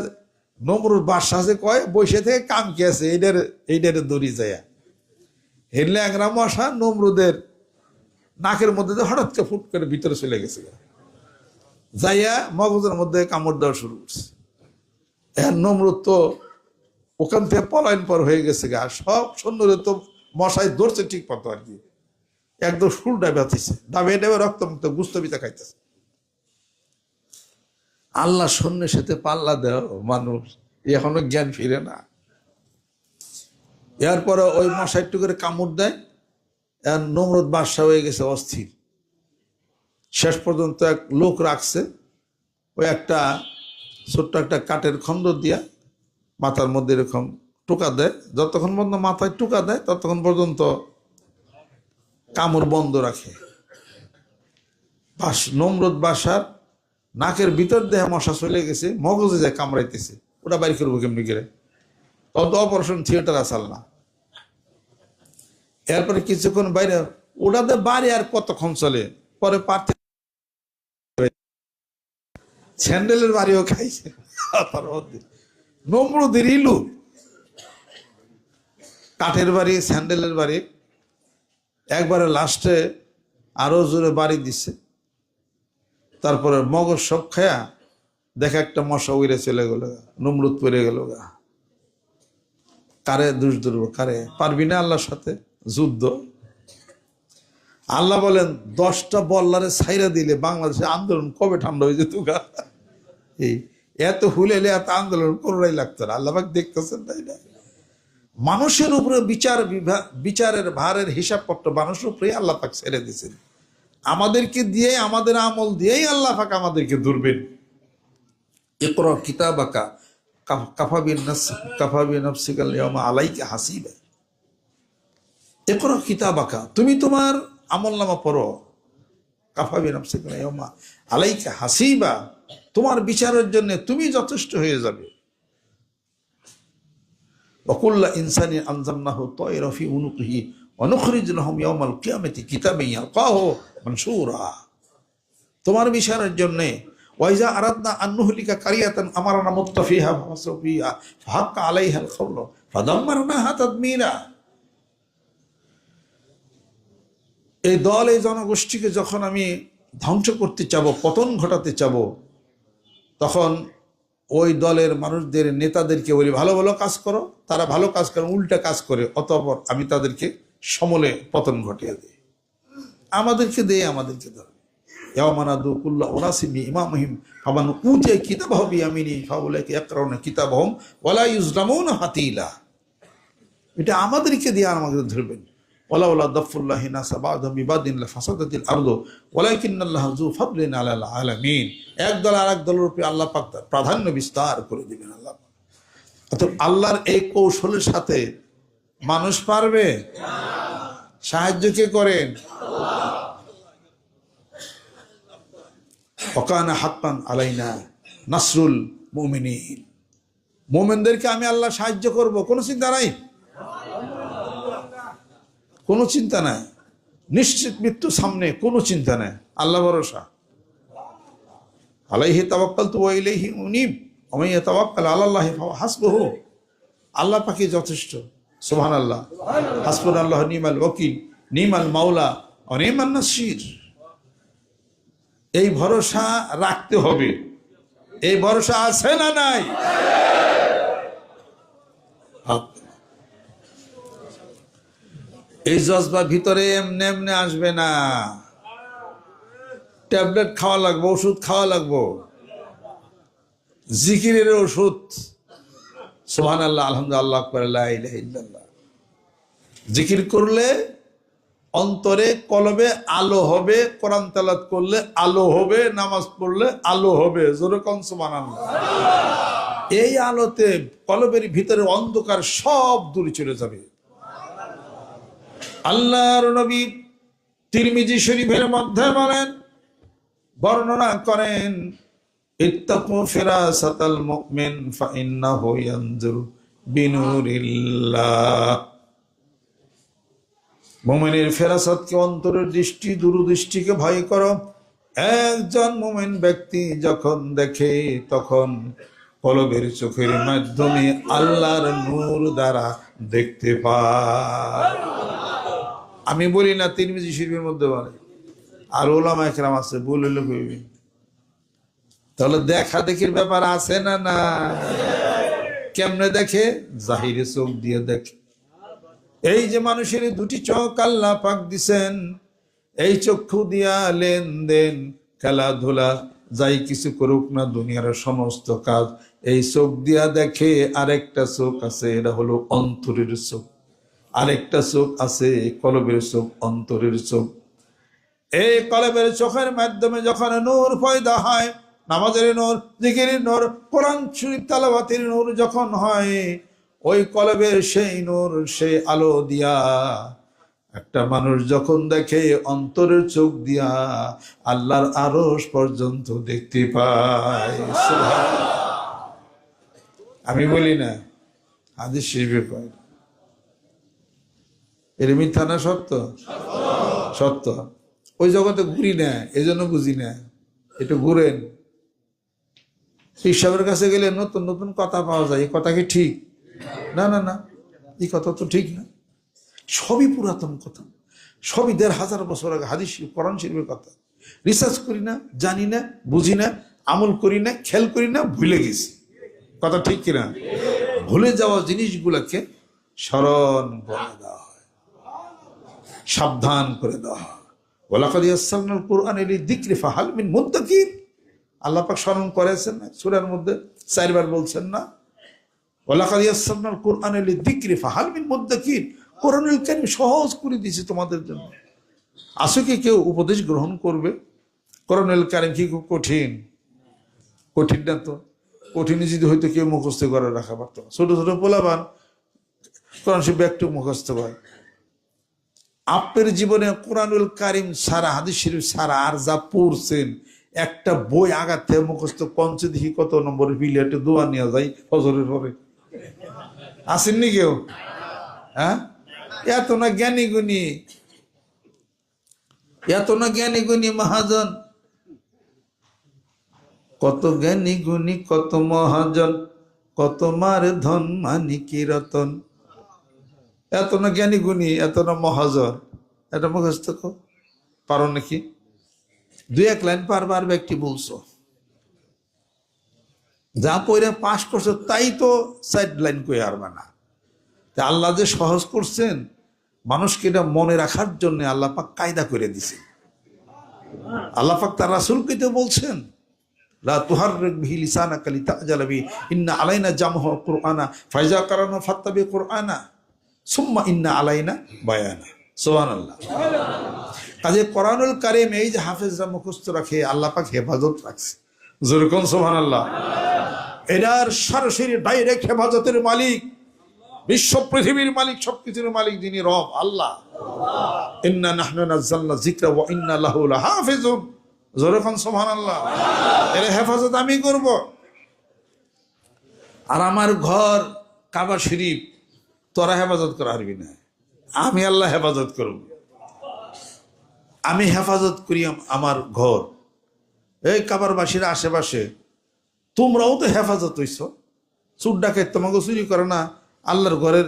নমরুর বাসা আছে কয় বসে থেকে কাম কি আছে এইটারে দড়ি যায়। এই ল্যাংরা মশা নমরুদের নাকের মধ্যে হঠাৎ করে ফুট করে ভিতরে চলে গেছে, যাইয়া মগজের মধ্যে কামড় দেওয়া শুরু করছে। এখন নমরুদ তো ওখান থেকে পলায়ন পর হয়ে গেছে গা, সব সৈন্যরে তো মশাই ধরছে ঠিক মতো আর কি, একদম সুর ডাবে ডাবে রক্ত মুক্ত গুস্ত বিতা খাইতেছে। আল্লাহ সৈন্যের সাথে পাল্লা দেও মানুষ এখনো জ্ঞান ফিরে না। এরপরে ওই মশা একটু করে কামড় দেয়, নমরুদ বাদশা হয়ে গেছে অস্থির। শেষ পর্যন্ত এক লোক রাখছে, ওই একটা ছোট্ট একটা কাঠের খণ্ড দিয়া মাথার মধ্যে এরকম টোকা দেয়, যতক্ষণ পর্যন্ত মাথায় টোকা দেয় ততক্ষণ পর্যন্ত কামড় বন্ধ রাখে। নমরুদ বাদশার নাকের ভিতর দেহে মশা চলে গেছে, মগজে যায় কামড়াইতেছে, ওটা বাইর করবো কেমনি করে? তত অপারেশন থিয়েটার আসাল না। এরপরে কিছুক্ষণ বাইরে ওটাতে বাড়ি আর কতক্ষণ চলে, পরে পার্থ স্যান্ডেলের বাড়িও খাইছে। নমরুদের ইলু, কাঠের বাড়ি, স্যান্ডেলের বাড়ি, একবারে লাস্টে আরো জোরে বাড়ি দিছে। তারপরে মগজ সব খায়া দেখা একটা মশা উড়ে চলে গেল, নমরুদ পড়ে গেল গা। কারে দোষ ধরব, কারে? পারবি না আল্লাহর সাথে যুদ্ধ। আল্লাহ বলেন 10টা বল্লারে ছাইরা দিলে বাংলাদেশে আন্দোলন কবে ঠান্ডা হয়ে যেত গা। এই এত হুলেলে এত আন্দোলন করাই লাগতো না। আল্লাহ পাক দেখতেছেন, তাই না? মানুষের উপরে বিচারের ভারের হিসাবপত্র মানুষের উপরে আল্লাহ পাক ছেড়ে দিয়েছেন। আমাদেরকে দিয়ে, আমাদের আমল দিয়েই আল্লাহ পাক আমাদেরকে ধরবেন। ইকরা কিতাবাকা কাফা বিনাফসিকা আল-ইয়াওমা আলাইকা হাসিবা। ইকরা কিতাবাকা, তুমি তোমার আমলনামা পড়ো। কাফা বিনাফসিকা আল-ইয়াওমা আলাইকা হাসিবা, তোমার বিচারের জন্য তুমি যথেষ্ট হয়ে যাবে। ওয়াকুল্লা ইনসানি আনজামনাহু তায়রা ফি উনুকিহি ওয়া নুখরিজ লাহুম ইয়াওমাল কিয়ামাতি কিতাবান ইয়ালকাহু মানশুরা, তোমার বিচারের জন্য। ওয়াইজা আরাদনা আন নুহলিকা কারিয়াতান আমারনা মুত্তাফিহা ফাসাফিহা ফাহাক্কা আলাইহাল কাওলু ফাদাম্মারনাহা তাদমীরা। এই দল, এই জনগোষ্ঠীকে যখন আমি ধ্বংস করতে চাবো, পতন ঘটাতে চাবো, তখন ওই দলের মানুষদের, নেতাদেরকে বলি ভালো ভালো কাজ করো। তারা ভালো কাজ করে, উল্টা কাজ করে, অতঃপর আমি তাদেরকে সমলে পতন ঘটিয়ে দিই। আমাদেরকে দিয়ে আমাদেরকে ধরে। ইয়াওমানাদু কুল্লা উনাসিম বিইমামিহিম ফামান উতিয়া কিতাবাহু বিয়ামিনিহি ফাউলাইকা ইয়াকরাউনা কিতাবাহুম ওয়ালা ইউজলামুনা ফাতিলা। এটা আমাদেরকে দিয়ে আমাদের ধরবেন। ওয়ালাউলা দাফুল্লাহি নাসা বা'দাহুম বিবাদিন লাফাসাদাতিল আরদু ওয়ালাকিন্নাল্লাহা যু ফাদলিন আলাল আলামিন। এক দল আর এক দলের উপরে আল্লাহ পাক প্রাধান্য বিস্তার করে দিবেন আল্লাহ। অর্থাৎ আল্লাহর এই কৌশলের সাথে মানুষ পারবে? সাহায্য কে করেন? ওয়াকানা হাক্কান আলাইনা নাসরুল মুমিনিন। মুমিনদেরকে আমি আল্লাহ সাহায্য করব, কোনো চিন্তা নাই, কোনো চিন্তা নাই। নিশ্চিত মৃত্যু সামনে, কোনো চিন্তা নাই, আল্লাহ ভরসা। আলাইহি তাওয়াক্কালতু ওয়া ইলাইহি উনীব ওয়া মান ইয়াতাওয়াক্কাল আলাল্লাহি ফাহুয়া হাসবুহু। আল্লাহ পাকই যথেষ্ট। সুবহানাল্লাহ। হাসবুনাল্লাহু নিমাল ওয়াকিল, নিমাল মাওলা ওয়া নিমান নাসির। এই ভরসা রাখতে হবে। এই ভরসা আছে না নাই? এই জজবা ভিতরে এমনি এমনি আসবে না। ট্যাবলেট খাওয়া লাগবে, ওষুধ খাওয়া লাগবে, জিকিরের ওষুধ। সুবহানাল্লাহ, আলহামদুলিল্লাহ, লা ইলাহা ইল্লাল্লাহ। জিকির করলে অন্তরে, কলবে আলো হবে। কোরআন তেলাওয়াত করলে আলো হবে। নামাজ পড়লে আলো হবে। জোরে কোন সুবহানাল্লাহ। এই আলোতে কলবের ভিতরে অন্ধকার সব দূরে চলে যাবে। আল্লাহর নবী তিরমিজি শরীফের মধ্যে বলেন, বর্ণনা করেন, ইত্তাকু ফিরাসাতাল মুমিন ফাইন্নাহু ইয়ানজুরু বিনুরিল্লাহ। মুমিনের ফেরাসাতকে, অন্তরের দৃষ্টি, দূরদৃষ্টিকে ভয় করো। একজন মুমিন ব্যক্তি যখন দেখে, তখন কলবের চোখের মাধ্যমে আল্লাহর নূর দ্বারা দেখতে পায়। আমি বলি না, তিরমিজি শরীফের মধ্যে বলে, আর ওলামা একরাম আছে, বললে কইবি। তাহলে দেখা দেখির ব্যাপার আছে না না? কেমনে দেখে? জাহিরে চোখ দিয়ে দেখে। এই যে মানুষের দুটি চোখ আল্লাহ পাক দিছেন, এই চক্ষু দিয়া লেনদেন, খেলাধুলা, যাই কিছু করুক না দুনিয়ার সমস্ত কাজ এই চোখ দিয়া দেখে। আরেকটা চোখ আছে, এটা হলো অন্তরের চোখ। আরেকটা চোখ আছে কলবের চোখ, অন্তরের চোখ। এই কলবের চোখের মাধ্যমে যখন নূর পয়দা হয়, নামাজের নূর, জিকিরের নূর, কোরআন শরীফ তেলাওয়াতের নূর যখন হয়, ওই কলবের সেই নূর, সেই আলো দিয়া একটা মানুষ যখন দেখে, অন্তরের চোখ দিয়া আল্লাহর আরশ পর্যন্ত দেখতে পায়। আমি বলি না, হাদিস শরীফে পাই। এর মিথ্যা না সত্য? সত্য। ওই জগতে ঘুরি না, এই জন্য বুঝি না। একটু ঘুরেন, ঈশ্বরের কাছে গেলে নতুন নতুন কথা পাওয়া যায়। এই কথা কি ঠিক? না না না, এই কথা তো ঠিক না। সবই পুরাতন কথা, সবই ১৫০০ বছর আগে হাদিস কোরআন শরীফের কথা। রিসার্চ করি না, জানি না, বুঝি না, আমল করি না, খেয়াল করি না, ভুলে গেছি। কথা ঠিক কিনা? ভুলে যাওয়া জিনিসগুলোকে স্মরণ করে দেওয়া হয়, সাবধান করে দেওয়া হয়। ওয়ালাকাদ ইয়াসসারনাল কুরআনা লিযিকরি ফাহাল মিন মুদ্দাকির। আল্লাহ পাক স্মরণ করেছেন না সূরার মধ্যে ৪ বার বলছেন না? ওয়ালাকাদ ইয়াসসারনাল কুরআনা লিযিকরি ফাহাল মিন মুদ্দাকির। কোরআনুল কারীম সহজ করে দিয়েছি তোমাদের জন্য। আছে কি কেউ উপদেশ গ্রহণ করবে? কোরআনুল কারীম কি খুব কঠিন? কঠিন না তো। কঠিন যদি হয়তো কেউ মুখস্থ করে রাখা পারত। ছোট ছোট পোলাপান কোরআন শরীফ একটু মুখস্থ করে। আপনার জীবনে কোরআনুল কারীম সারা, হাদিস শরীফ সারা আর যা পড়ছেন, একটা বই আঘাত থেকে মুখস্থ পঞ্চে দেখি কত নম্বর বিলে একটু দোয়া নিয়ে যায় ফজরের পরে। আসেননি কেউ? হ্যাঁ, এত না জ্ঞানী গুণী, এত না জ্ঞানী গুণী মহাজন। কত জ্ঞানী গুণী, কত মহাজন, কত মার ধন মানিকি রতন। এত না জ্ঞানী গুণী, এত না মহাজন, এটা মুখস্থ পারো নাকি? ২-১ লাইন পারবার ব্যক্তি বলছো, যা পড়ে পাস করছো তাই তো ৪ লাইন কই পারবা না। আল্লাহ যে সহজ করছেন, মানুষকে এটা মনে রাখার জন্য আল্লাহ পাক কায়দা করে দিছে। আল্লাহ পাক তার রাসূলকে তো বলছেন, লা তুহাররিক বিহি লিসানাকা লিতা'জালা বিহি ইন্না আলাইনা জামহু কুরআনা ফাইজা কারানা ফাত্তাবি কুরআনা সুম্মা ইন্না আলাইনা বায়ানা। সুবহানাল্লাহ। কাজে কোরআনুল কারীম এই যে হাফেজরা মুখস্থ রাখে, আল্লাহ পাক হেফাজত রাখছে। জোরে কোন সুবহানাল্লাহ। এটার সরাসরি ডাইরেক্ট হেফাজতের মালিক, বিশ্ব পৃথিবীর মালিক, সবকিছুর মালিক যিনি রব আল্লাহ। ইন্না নাহনু নাযালনা যিকরা ওয়া ইন্না লাহু লাহাফিজুন। জোরে কোন সুবহানাল্লাহ। এর হেফাজত আমি করব। আর আমার ঘর কাবা শরীফ তোরা হেফাজত করা পারবি না, আমি আল্লাহ হেফাজত করব। আমি হেফাজত করি আমার ঘর। এই কাবারবাসীর আশেপাশে তোমরাও তো হেফাজত হইছ। চুর ডাকাত তোমাকে চুরি করে না, আল্লাহর ঘরের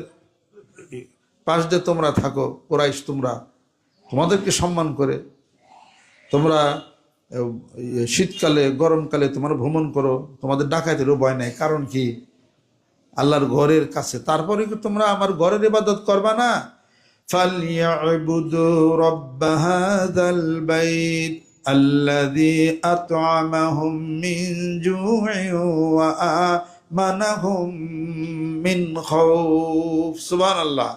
পাশ দিয়ে তোমরা থাকো। কুরাইশ তোমরা, তোমাদেরকে সম্মান করে। তোমরা শীতকালে গরমকালে তোমরা ভ্রমণ করো, তোমাদের ডাকাতেরও ভয় নাই। কারণ কি? আল্লাহর ঘরের কাছে। তারপরে কি তোমরা আমার ঘরের ইবাদত করবা না? ফালইয়াবুদু রাব্ব হাযাল বাইত আল্লাযী আত'আমাহুম মিন জু'ইন ওয়া আমানাহুম মিন খাউফ। সুবহানাল্লাহ।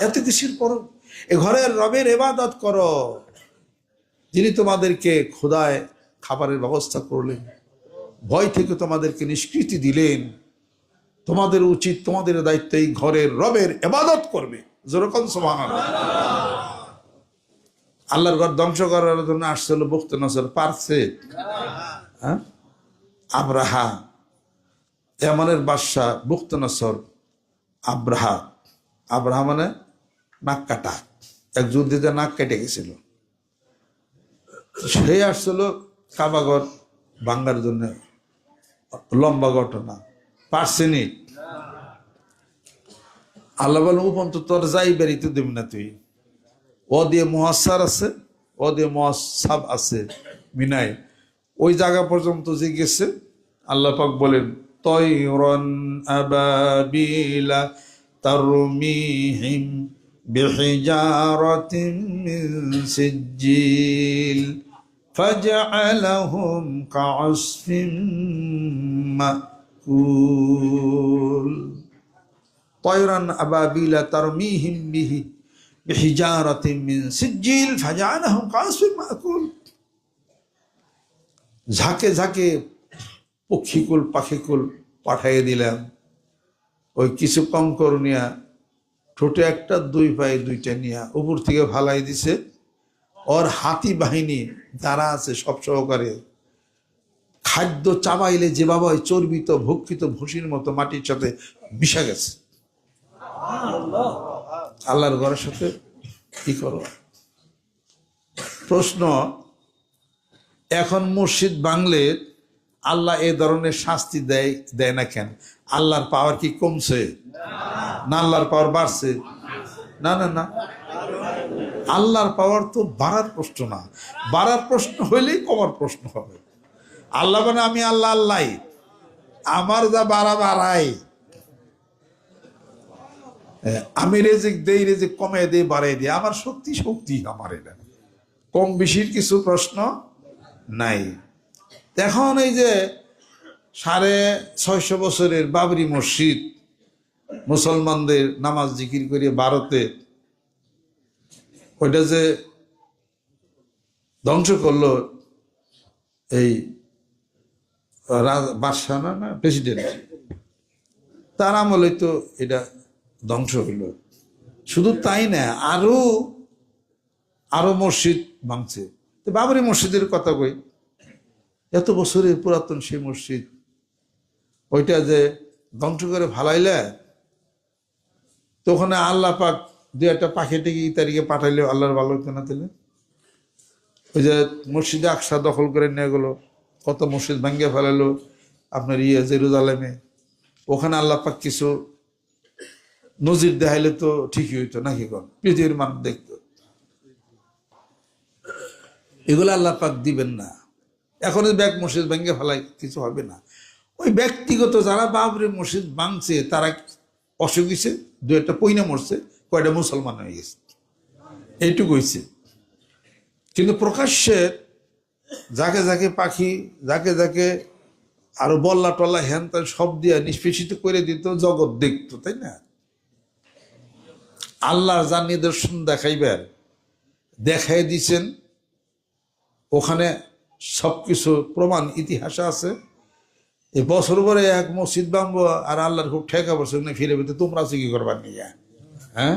এত কিছুর পর এ ঘরের রবের ইবাদত করো, যিনি তোমাদেরকে খোদায় খাবারের ব্যবস্থা করলেন, ভয় থেকে তোমাদেরকে নিষ্কৃতি দিলেন। তোমাদের উচিত, তোমাদের দায়িত্ব এই ঘরের রবের ইবাদত করবে। যেরকম সুবহানাল্লাহ। আল্লাহর ঘর ধ্বংস করার জন্য আসছিল বুখতে নসর, পারছে? হ্যাঁ, আব্রাহা ইয়ামানের বাদশা বুখতে নসর। আব্রাহা, আব্রাহা মানে নাক কাটা, এক যুদ্ধে নাক কেটে গেছিল। সে আসছিল কাবাঘর ভাঙ্গার জন্য। লম্বা ঘটনা, পারছেনি। আল্লাহ বলেন, উপন্ত তোর যাই বেরিতে দেব না তুই। ও দিয়ে মুহাসার আছে, ও দিয়ে মুহাসাব আছে মিনায়। ওই জায়গা পর্যন্ত যে গেছে, আল্লাহ পাক বলেন তয়রন আবাবিলা তারমিহিম বিহিজারাতিন মিন সিজ্জিল ফাজআলাহুম কাআসফিন মাকুল। তয়রান আবাবিলা তারমিহিম বিহিজারাতিন মিন সিজ্জিল ফাজআলাহুম কাআসফিন মাকুল। ঝাঁকে ঝাঁকে পক্ষীকুল পাখিকুল পাঠিয়ে দিলাম। ওই কিছু কঙ্কর নিয়া, ঠোঁটে একটা, দুই পায়ে দুইটা নিয়া উপর থেকে ফালাই দিছে। ওর হাতি বাহিনী যারা আছে সব সহকারে খাদ্য চাবাইলে যেভাবে চর্বিত ভক্ষিত ভুসির মতো মাটির সাথে মিশা গেছে। আল্লাহর ঘরের সাথে কি করো? প্রশ্ন, এখন মসজিদ ভাঙলে আল্লাহ এই ধরনের শাস্তি দেয় দেয় না কেন? আল্লাহর পাওয়ার কি কমছে? না আল্লাহর পাওয়ার বাড়ছে? না না না, আল্লাহর পাওয়ার তো বাড়ার প্রশ্ন না, বাড়ার প্রশ্ন হইলেই কমার প্রশ্ন হবে। আল্লাহ মানে আমি আল্লাহ আল্লাহ, আমার যা বাড়া বাড়াই, আমি রেজিক দেই, রেজিক কমে দিই, বাড়াই দিই, আমার শক্তি শক্তি আমার, এটা কম বেশির কিছু প্রশ্ন নাই। এখন এই যে 650 বছরের বাবরি মসজিদ মুসলমানদের নামাজ জিকির করে ভারতে, ওইটা যে ধ্বংস করলো এই বাদশাহ না প্রেসিডেন্ট, তার আমলে তো এটা ধ্বংস হইল। শুধু তাই না, আরো মসজিদ ভাঙছে। তো বাবরি মসজিদের কথা কই, এত বছরের পুরাতন সেই মসজিদ, ওইটা যে ধ্বংস করে ফালাইলে, তো ওখানে আল্লাহ পাক দু একটা পাখি টেকে তারিখে পাঠাইলে আল্লাহর ভালো হতো না? তাহলে ওই যে মসজিদে আকসা দখল করে নিয়ে গেলো, কত মসজিদ ভাঙ্গে ফেলালো আপনার জেরুজালেমে, ওখানে আল্লাহ পাক কিছু নজির দেখাইলে তো ঠিকই হইতো নাকি? কোন পৃথিবীর মানুষ দেখতো, এগুলো আল্লাহ পাক দিবেন না। এখন ব্যাগ মসজিদ ভাঙ্গে ফেলাই কিছু হবে না। ওই ব্যক্তিগত যারা বাবরি মসজিদ ভাঙছে তারা অসুখ হয়েছে, দু একটা পইনা মরছে, কয়টা মুসলমান হয়ে গেছে, এইটুকু হয়েছে। কিন্তু প্রকাশ্যে যাকে যাকে পাখি, যাকে যাকে আরো বল্লা টল্লা হ্যান ত্যান সব দিয়া নিষ্পেষিত করে দিত, জগৎ দেখতো, তাই না? আল্লাহ যা নিদর্শন দেখাইবেন দেখাই দিছেন, ওখানে সবকিছু প্রমাণ ইতিহাসে আছে। এই বছর পরে এক মসজিদ ভাঙবো আর আল্লাহর খুব ঠেকা বসে ফিরে পেতে, তোমরা আছে কি করবার নিয়ে? হ্যাঁ,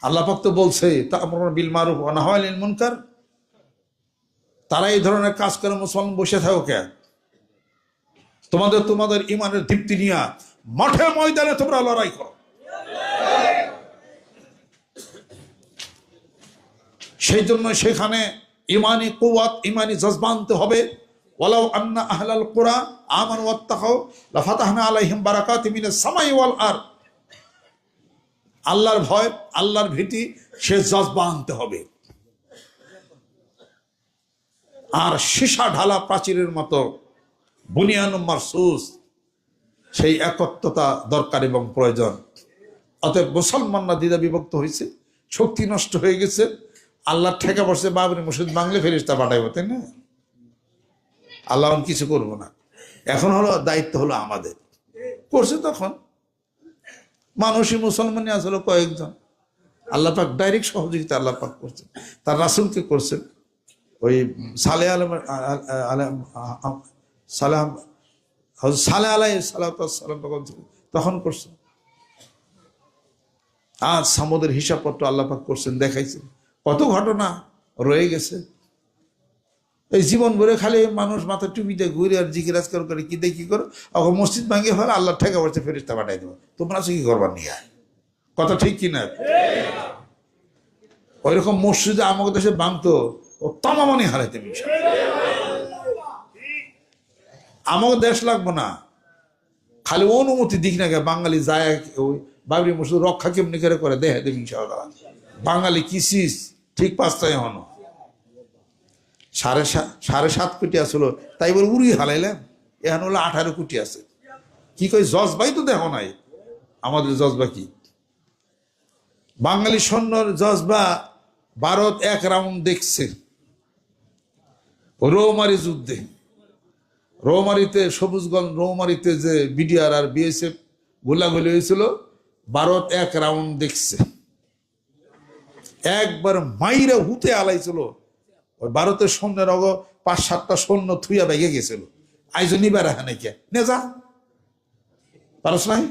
আল্লাহ পাক তো বলছে তা'মুরুনা বিল মারুফ ওয়া নাহাউনা আনিল মুনকার। তারা এই ধরনের কাজ করে, মুসলমান বসে থাকো কেন? তোমাদের ইমানের দীপ্তি নিয়ে মাঠে ময়দানে তোমরা লড়াই করো। সেই জন্য সেখানে ইমানি কুওয়াত, ইমানি জজবা আনতে হবে। ওয়ালাউ আন্না আহলাল কুরা আমানু ওয়াত্তাকাউ লাফাতাহনা আলাইহিম বারাকাতিম মিনাস সামাই ওয়াল আরদ। আল্লাহর ভয়, আল্লাহর ভীতি, সে জজবা আনতে হবে। আর সীসা ঢালা প্রাচীরের মতো বুনিয়ান মারসুস, সেই একত্বতা দরকার এবং প্রয়োজন। অতএব মুসলমানরা দ্বিধা বিভক্ত হয়েছে, শক্তি নষ্ট হয়ে গেছে, আল্লাহ ঠেকা পড়ছে, বাবরি মসজিদ ভাঙলে ফেরেশতা পাঠাইব, তাই না? আল্লাহ কিছু করবো না। এখন হলো দায়িত্ব হলো আমাদের, করছে তখন মানুষই মুসলমানই আসলে কয়েকজন, আল্লাহ পাক ডাইরেক্ট সহযোগিতা আল্লাহ পাক করছেন, তার রাসূলকে করছেন। ওই সালেহ আলাইহিস সালাম তখন করছেন। আজ সামুদের হিসাবপত্র আল্লাহ পাক করছেন, দেখাইছেন, কত ঘটনা রয়ে গেছে। এই জীবন ভরে খালি মানুষ মাথা টুপিতে ঘুরে আর জিজ্ঞাসা করে কি দেখি করো, এখন মসজিদ ভাঙিয়ে ফেলে আল্লাহ ঠেকা পড়ছে, ফেরেশতা পাঠাই দেবো, তোমরা কি করবার নিয়ে? কথা ঠিক কিনা? ওই রকম মসজিদে আমাকে দেশে ভাঙতো, ও তামামনি হারাইতে মিশা। আমাকে দেশ লাগবো না, খালি অনুমতি দিক না, বাঙালি যায় ওই বাবরি মসজিদ রক্ষা কেমনি করে দেখে দেবে ইনশাআল্লাহ। বাঙালি কিসিস ঠিক 5টায় হন 7.5 কোটি আসলো, তাই বলে উড়ি হালাইলাম, এখন হলো 18 কোটি আছে। কি কই জজবাই তো দেখো নাই, আমাদের জজবা কি? বাঙালি সৈন্যর জজবা ভারত 1 রাউন্ড দেখছে রৌমারি যুদ্ধে। রৌমারিতে, সবুজগঞ্জ রৌমারিতে যে বিডিআর আর বিএসএফ গোলাগুলি হয়েছিল, ভারত 1 রাউন্ড দেখছে, একবার মাইরা হুতে আলাইছিল। ওই ভারতের সৈন্যের 5-7টা সৈন্য থুইয়া ভেঙে গেছিল। আইজো নিবার এখানে কে নে যা পারস নাই।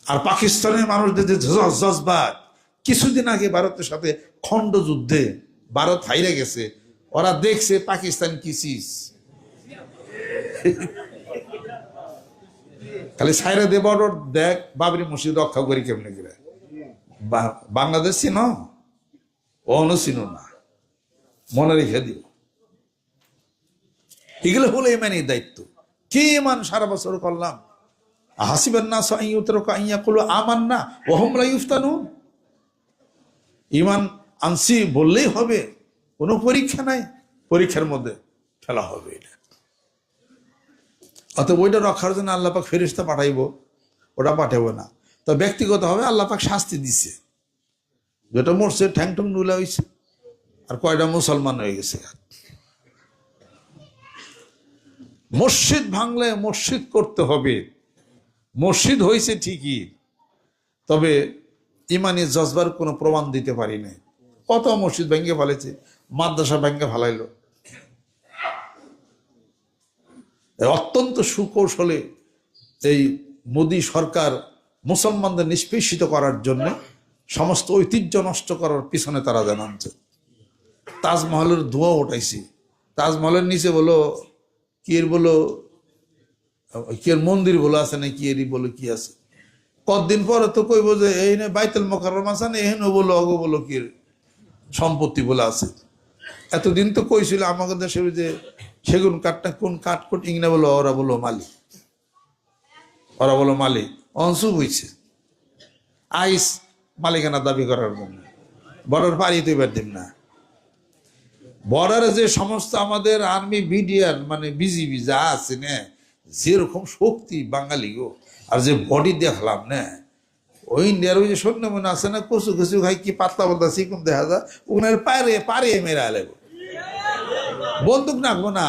আর পাকিস্তানের মানুষদের যে জজবা, কিছুদিন আগে ভারতের সাথে খন্ড যুদ্ধে ভারত হাইরে গেছে, ওরা দেখছে পাকিস্তান কিসিস, খালি সাইরা দে বড় দেখ বাবরি মসজিদ রক্ষা করি কেমনে করে। বাংলাদেশ চিনো? অন্য চিনো না। মনে রেখে দিও। এগুলো হলো ইমানের দায়িত্ব। কি ইমান সারা বছর করলাম? হাসিবান নাস আন ইউতরাকু আন ইয়াকুলু আমান্না ওয়া হুম লা ইফতানুন। ইমান আনছি বললেই হবে, কোনো পরীক্ষা নাই, পরীক্ষার মধ্যে ফেলা হবে এটা। অতএব ওইটা রক্ষার জন্য আল্লাহ পাক ফেরেশতা পাঠাইবো, ওটা পাঠাবো না। তো ব্যক্তিগত হবে আল্লাহ পাক শাস্তি দিছে, যেটা মরছে ঠ্যাং টুং নুলা হয়েছে, আর কয়টা মুসলমান হয়ে গেছে। মসজিদ ভাঙলে মসজিদ করতে হবে, মসজিদ হয়েছে ঠিকই, তবে ইমানি জজবার কোনো প্রমাণ দিতে পারি নাই। কত মসজিদ ভেঙে ফেলেছে, মাদ্রাসা ভেঙে ফেলাইলো। অত্যন্ত সুকৌশলে এই মোদী সরকার মুসলমানদের নিষ্পেষিত করার জন্য সমস্ত ঐতিহ্য নষ্ট করার পিছনে তারা জানাচ্ছে। তাজমহলের ধোঁয়া উঠাইছি, তাজমহলের নিচে বলো কি এর বলো কি এর মন্দির বলো আছে না, কি এরই বলো কি আছে। কতদিন পরে তো কইব যে এই না বাইতুল মোকাররম আছে না, এহেন বলো অগো বলো কি সম্পত্তি বলে আছে। এতদিন তো কইছিল আমাদের দেশে যে সেগুন কাঠটা কোন কাঠ কোট ইংনা বলো, ওরা বলো মালিক, ওরা বলো মালিক। অংশু হইছে আইস মালিকানা দাবি করার জন্য বর্ডার পাড়ি তো এবার দিন না। বর্ডারে যে সমস্ত আমাদের আর্মি বিডিআর মানে বিজিবি যা আছে না, যেরকম শক্তি বাঙালি গো, আর যে বডি দেখলাম না, ওই ইন্ডিয়ার ওই যে সৈন্য মনে আছে না, কচু কচু খাই কি পাতলা পাতলা চিকুন দেখা যায়, ওনার পারে মেরা আলেব, বন্দুক নাকবো না,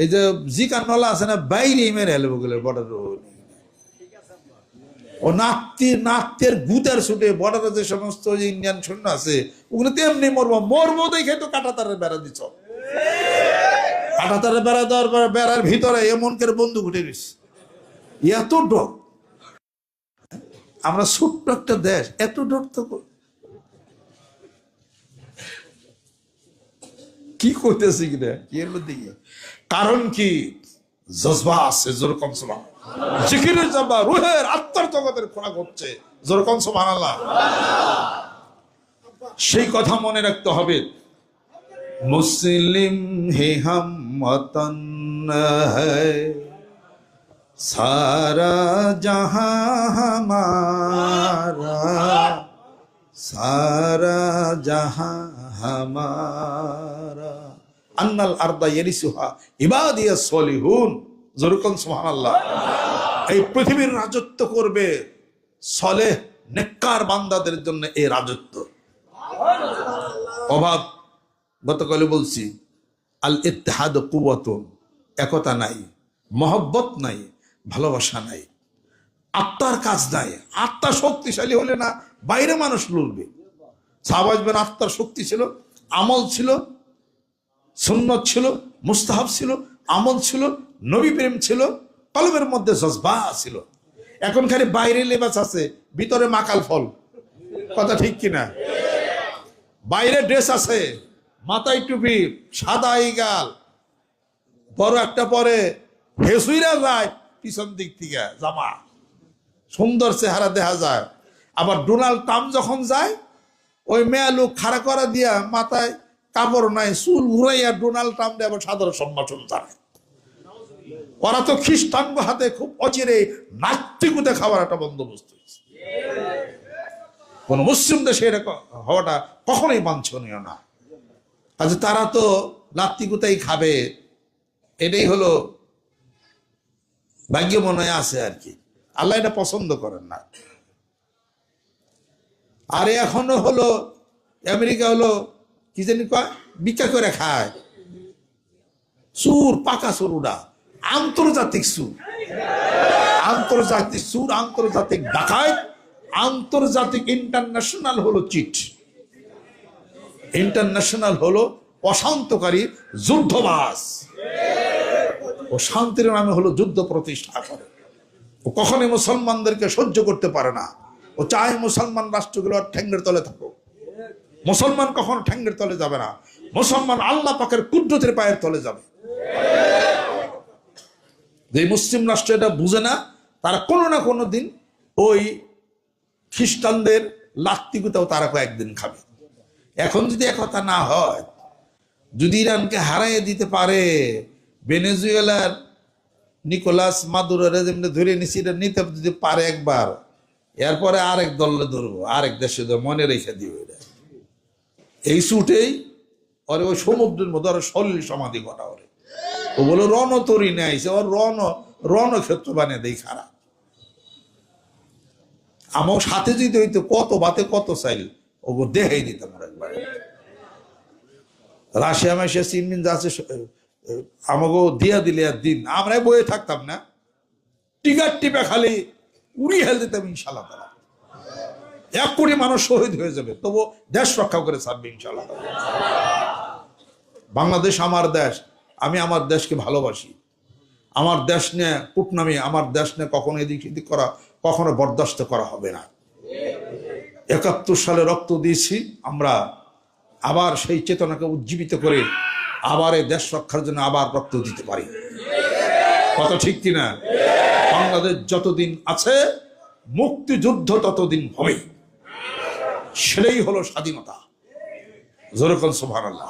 এই যে জিকার নলা আছে না, বাইরে মেরে আলেব গেলে বর্ডার। ও নাত্যের গুতার ছুটে বর্ডারে যে সমস্ত ইন্ডিয়ান সৈন্য আছে ওগুলো তেমনি মরবো দেখে তো কাঁটাতারের বেড়া দিচ্ছ। কাঁটাতারের বেড়া দেওয়ার পর বেড়ার ভিতরে এমন করে বন্দুক উঠে গেছে, এত ডর। আমরা ছোট্ট একটা দেশ, এত ডর তো কি করতেছি কিনা কি এর মধ্যে। কারণ কি? জজবা আছে, যেরকম জিকিরের জজবা রুহের আত্মার জগতের খোরাক হচ্ছে, যেরকম সুবহানাল্লাহ। সেই কথা মনে রাখতে হবে। মুসলিম হে হাম ওয়াতন হ্যায়, সারা জাহাं হামারা, সারা জাহাं হামারা, আন্নাল আরদা ইয়ারিসুহা ইবাদিয়াস সলিহুন, যেরকম সুবহানাল্লাহ। এই পৃথিবীর রাজত্ব করবে সলেহ নেককার বান্দাদের জন্য এই রাজত্ব। অভাব গতকালে বলছি, আল ইত্তেহাদ কুওয়াতুন, একতা নাই, মহব্বত নাই, ভালোবাসা নাই, আত্মার কাজ নাই। আত্মা শক্তিশালী হলে না বাইরে মানুষ লড়বে। সাহাবাজবেন আত্মার শক্তি ছিল, আমল ছিল, সুন্নত ছিল, মুস্তাহাব ছিল, আমল ছিল, নবী প্রেম ছিল, কলবের মধ্যে জজবা ছিল। এখন খালি বাইরে লেবাস আছে, ভিতরে মাকাল ফল। কথা ঠিক কিনা? বাইরে ড্রেস আছে, মাথায় টুপি, সাদা গাল, বড় একটা পরে হেসুইরা যায় পিছন দিক থেকে জামা, সুন্দর চেহারা দেখা যায়। আবার ডোনাল্ড ট্রাম্প যখন যায়, ওই মেয়া লোক খাড়া করা দিয়া মাথায় কাপড় নাই, চুল ঘুরাইয়া ডোনাল্ড ট্রাম্প আবার সাধারণ সম্ভাষণ জানায়। ওরা তো খ্রিস্টান হাতে খুব অচিরে নাস্তিকতা খাওয়ার একটা বন্দোবস্ত হয়েছে। কোন মুসলিম দেশে এরকম হওয়াটা কখনোই বাঞ্ছনীয় না। আচ্ছা, তারা তো নাস্তিকতাই খাবে, এটাই হলো ভাগ্য মনে আছে আর কি। আল্লাহ এটা পছন্দ করেন না। আর এখনো হলো আমেরিকা হলো কি জানি কয়, ভিক্ষা করে খায়, সুর, পাকা সুর, উড়া আন্তর্জাতিক সুর, আন্তর্জাতিক সুর, আন্তর্জাতিক ডাকাত, আন্তর্জাতিক ইন্টারন্যাশনাল হলো চিট, ইন্টারন্যাশনাল হলো অশান্তকারী যুদ্ধবাজ। ও শান্তির নামে হলো যুদ্ধ প্রতিষ্ঠা করে। ও কখনোই মুসলমানদেরকে সহ্য করতে পারে না। ও চায় মুসলমান রাষ্ট্রগুলো ঠ্যাঙ্গের তলে থাকুক। মুসলমান কখনো ঠ্যাঙ্গের তলে যাবে না, মুসলমান আল্লাহ পাকের কুদরতের পায়ের তলে যাবে। যে মুসলিম রাষ্ট্র এটা বুঝে না, তারা কোনো না কোনো দিন ওই খ্রিস্টানদের লাত্তিগুতাও তারা কয়েকদিন খাবে। এখন যদি একথা না হয়, যদি ইরানকে হারাইয়ে দিতে পারে, ভেনেজুয়েলার নিকোলাস মাদুরোরে যেমনি ধরে নিছি, এটা নিতে যদি পারে একবার, এরপরে আরেক দলে ধরবো, আরেক দেশে মনে রেখে দিবে। এটা এই ছুটেই ওরে ওই সমুদ্রের মধ্যে ওরা শরীর সমাধি করা ওরে, ও বলে রণতরী নেয়ছে, ওর রণক্ষেত্র বানিয়ে দেয় খারাপ। আমার সাথে যদি হইতো কত বাতে কত চাইল ও দেখাই দিতাম একবার। রাশিয়া মাসিয়া চিনমিন যা আছে আমাকে দিয়া দিলে আর দিন, আমরাই বয়ে থাকতাম না, টিকার টিপে খালি উড়ি হেল দিতাম ইনশাল্লাহ তারা। 1 কোটি মানুষ শহীদ হয়ে যাবে, তবু দেশ রক্ষা করে ছাড়বে ইনশাল্লাহ। বাংলাদেশ আমার দেশ, আমি আমার দেশকে ভালোবাসি। আমার দেশ নিয়ে কূটনামি, আমার দেশ নিয়ে কখনো এদিক সেদিক করা কখনো বরদাস্ত করা হবে না। 71 সালে রক্ত দিয়েছি আমরা, আবার সেই চেতনাকে উজ্জীবিত করে আবার এই দেশ রক্ষার জন্য আবার রক্ত দিতে পারি। কথা ঠিক কিনা? বাংলাদেশ যতদিন আছে মুক্তিযুদ্ধ ততদিন হবে, সেটাই হলো স্বাধীনতা। যেরকম সুবহানাল্লাহ।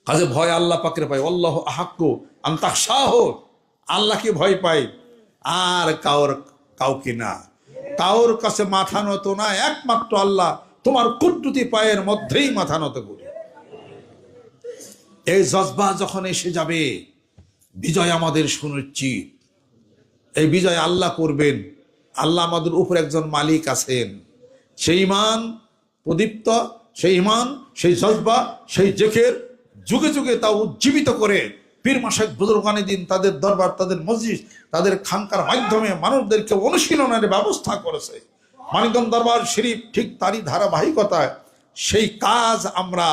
কাজে ভয় আল্লাহ পাকের পাই, আল্লাহু আহাক্কু আন তাখশাহু, আল্লাহকে ভয় পাই আর কাউকে না। কাউর কাছে মাথা নত না, একমাত্র আল্লাহ তোমার কুদরতি পায়ের মধ্যেই মাথা নত করি। এই জজবা যখন এসে যাবে, বিজয় আমাদের সুনিশ্চিত। এই বিজয় আল্লাহ করবেন। আল্লাহ আমাদের উপর একজন মালিক আছেন। সেই ঈমান প্রদীপ্ত, সেই ঈমান, সেই জজবা, সেই জেকের যুগে যুগে তা উজ্জীবিত করে পীর মাশায়েখ বুজুর্গানে দিন তাদের দরবার, তাদের মসজিদ, তাদের খানকার মাধ্যমে মানুষদেরকে অনুশীলনের ব্যবস্থা করেছে। মানিকগঞ্জ দরবার শরীফ ঠিক তারই ধারাবাহিকতায় সেই কাজ আমরা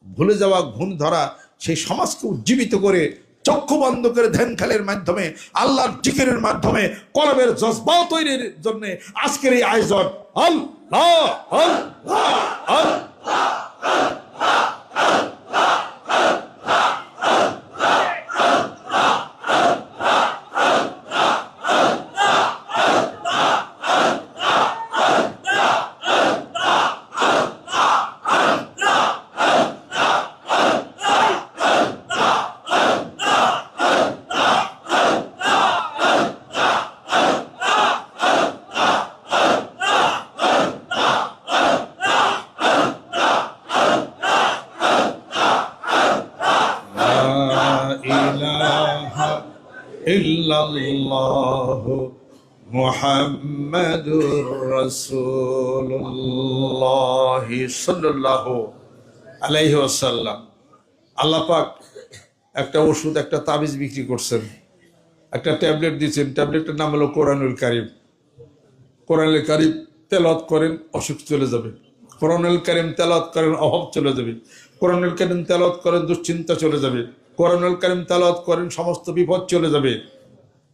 ভুলে যাওয়া, ঘুম ধরা সেই সমাজকে উজ্জীবিত করে চক্ষু বন্ধ করে ধ্যান খেলের মাধ্যমে, আল্লাহর জিকিরের মাধ্যমে কলবের জজবা তৈরির জন্য আজকের এই আয়োজন। আল্লাহ আল্লাহ আল্লাহ। ইল্লাল্লাহু মুহাম্মাদুর রাসূলুল্লাহ সাল্লাল্লাহু আলাইহি ওয়াসাল্লাম। আল্লাহ পাক একটা ওষুধ, একটা তাবিজ বিক্রি করছেন, একটা ট্যাবলেট দিয়েছেন। ট্যাবলেটের নাম হলো কোরআনুল কারীম। কোরআনুল কারীম তেলাওয়াত করেন, অসুখ চলে যাবে। কোরআনুল কারীম তেলাওয়াত করেন, অভাব চলে যাবে। কোরআনুল কারীম তেলাওয়াত করেন, দুশ্চিন্তা চলে যাবে। কোরআনুল কারীম তেলাওয়াত করেন, সমস্ত বিপদ চলে যাবে।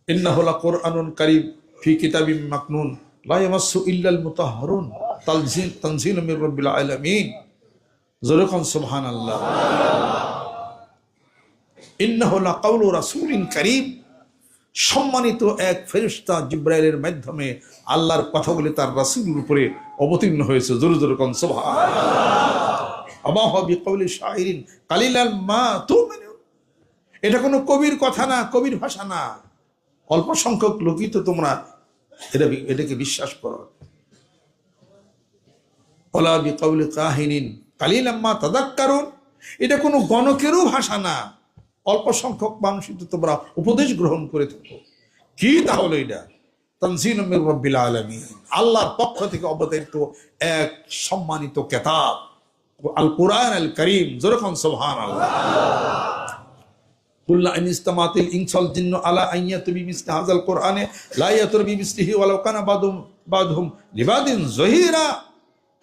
ইন্নাহু লাকুরআনুন কারীম ফি কিতাবিম মাকনুন লা ইয়ামাসসু ইল্লাল মুতাহহারুন তানজিলুম মির রাব্বিল আলামিন। যেরকম সুবহানাল্লাহ। ইন্নাহু লাকাউলু রাসূলিন কারীম, সম্মানিত এক ফেরেশতা জিবরাইলের মাধ্যমে আল্লাহর কথাগুলি তার রাসূলের উপরে অবতীর্ণ হয়েছে। জোরে জোরে কোন সুবহানাল্লাহ। আমা হুয়া বিকাউলি শাইরিন কালিলাল মা তুমিনুন। এটা কোনো কবির কথা না, কবির ভাষা না, অল্প সংখ্যক লোকই তো তোমরা এটাকে বিশ্বাস করো। ওয়ালা বিকাউলি কাহিনিন কালিলাম মা তাযাক্কারুন। এটা কোনো গণকেরও ভাষা না, অল্প সংখ্যক মানুষই তো তোমরা উপদেশ গ্রহণ করে থাকো। কি তাহলে এটা? তানজিলুম মির রাব্বিল আলামিন, আল্লাহর পক্ষ থেকে অবতীর্ণ এক সম্মানিত কিতাব আল কুরআন আল কারীম। যেরকম সুবহানাল্লাহ। কুল্লা ইন ইসতামাতিল ইনসাল জিন্নু আলা আইয়াতু বিমিসলি হাযাল কুরআনে লা ইয়াতুর বিমিসলিহি ওয়ালাউ কানা বাদহুম লিবাদিন যহিরা।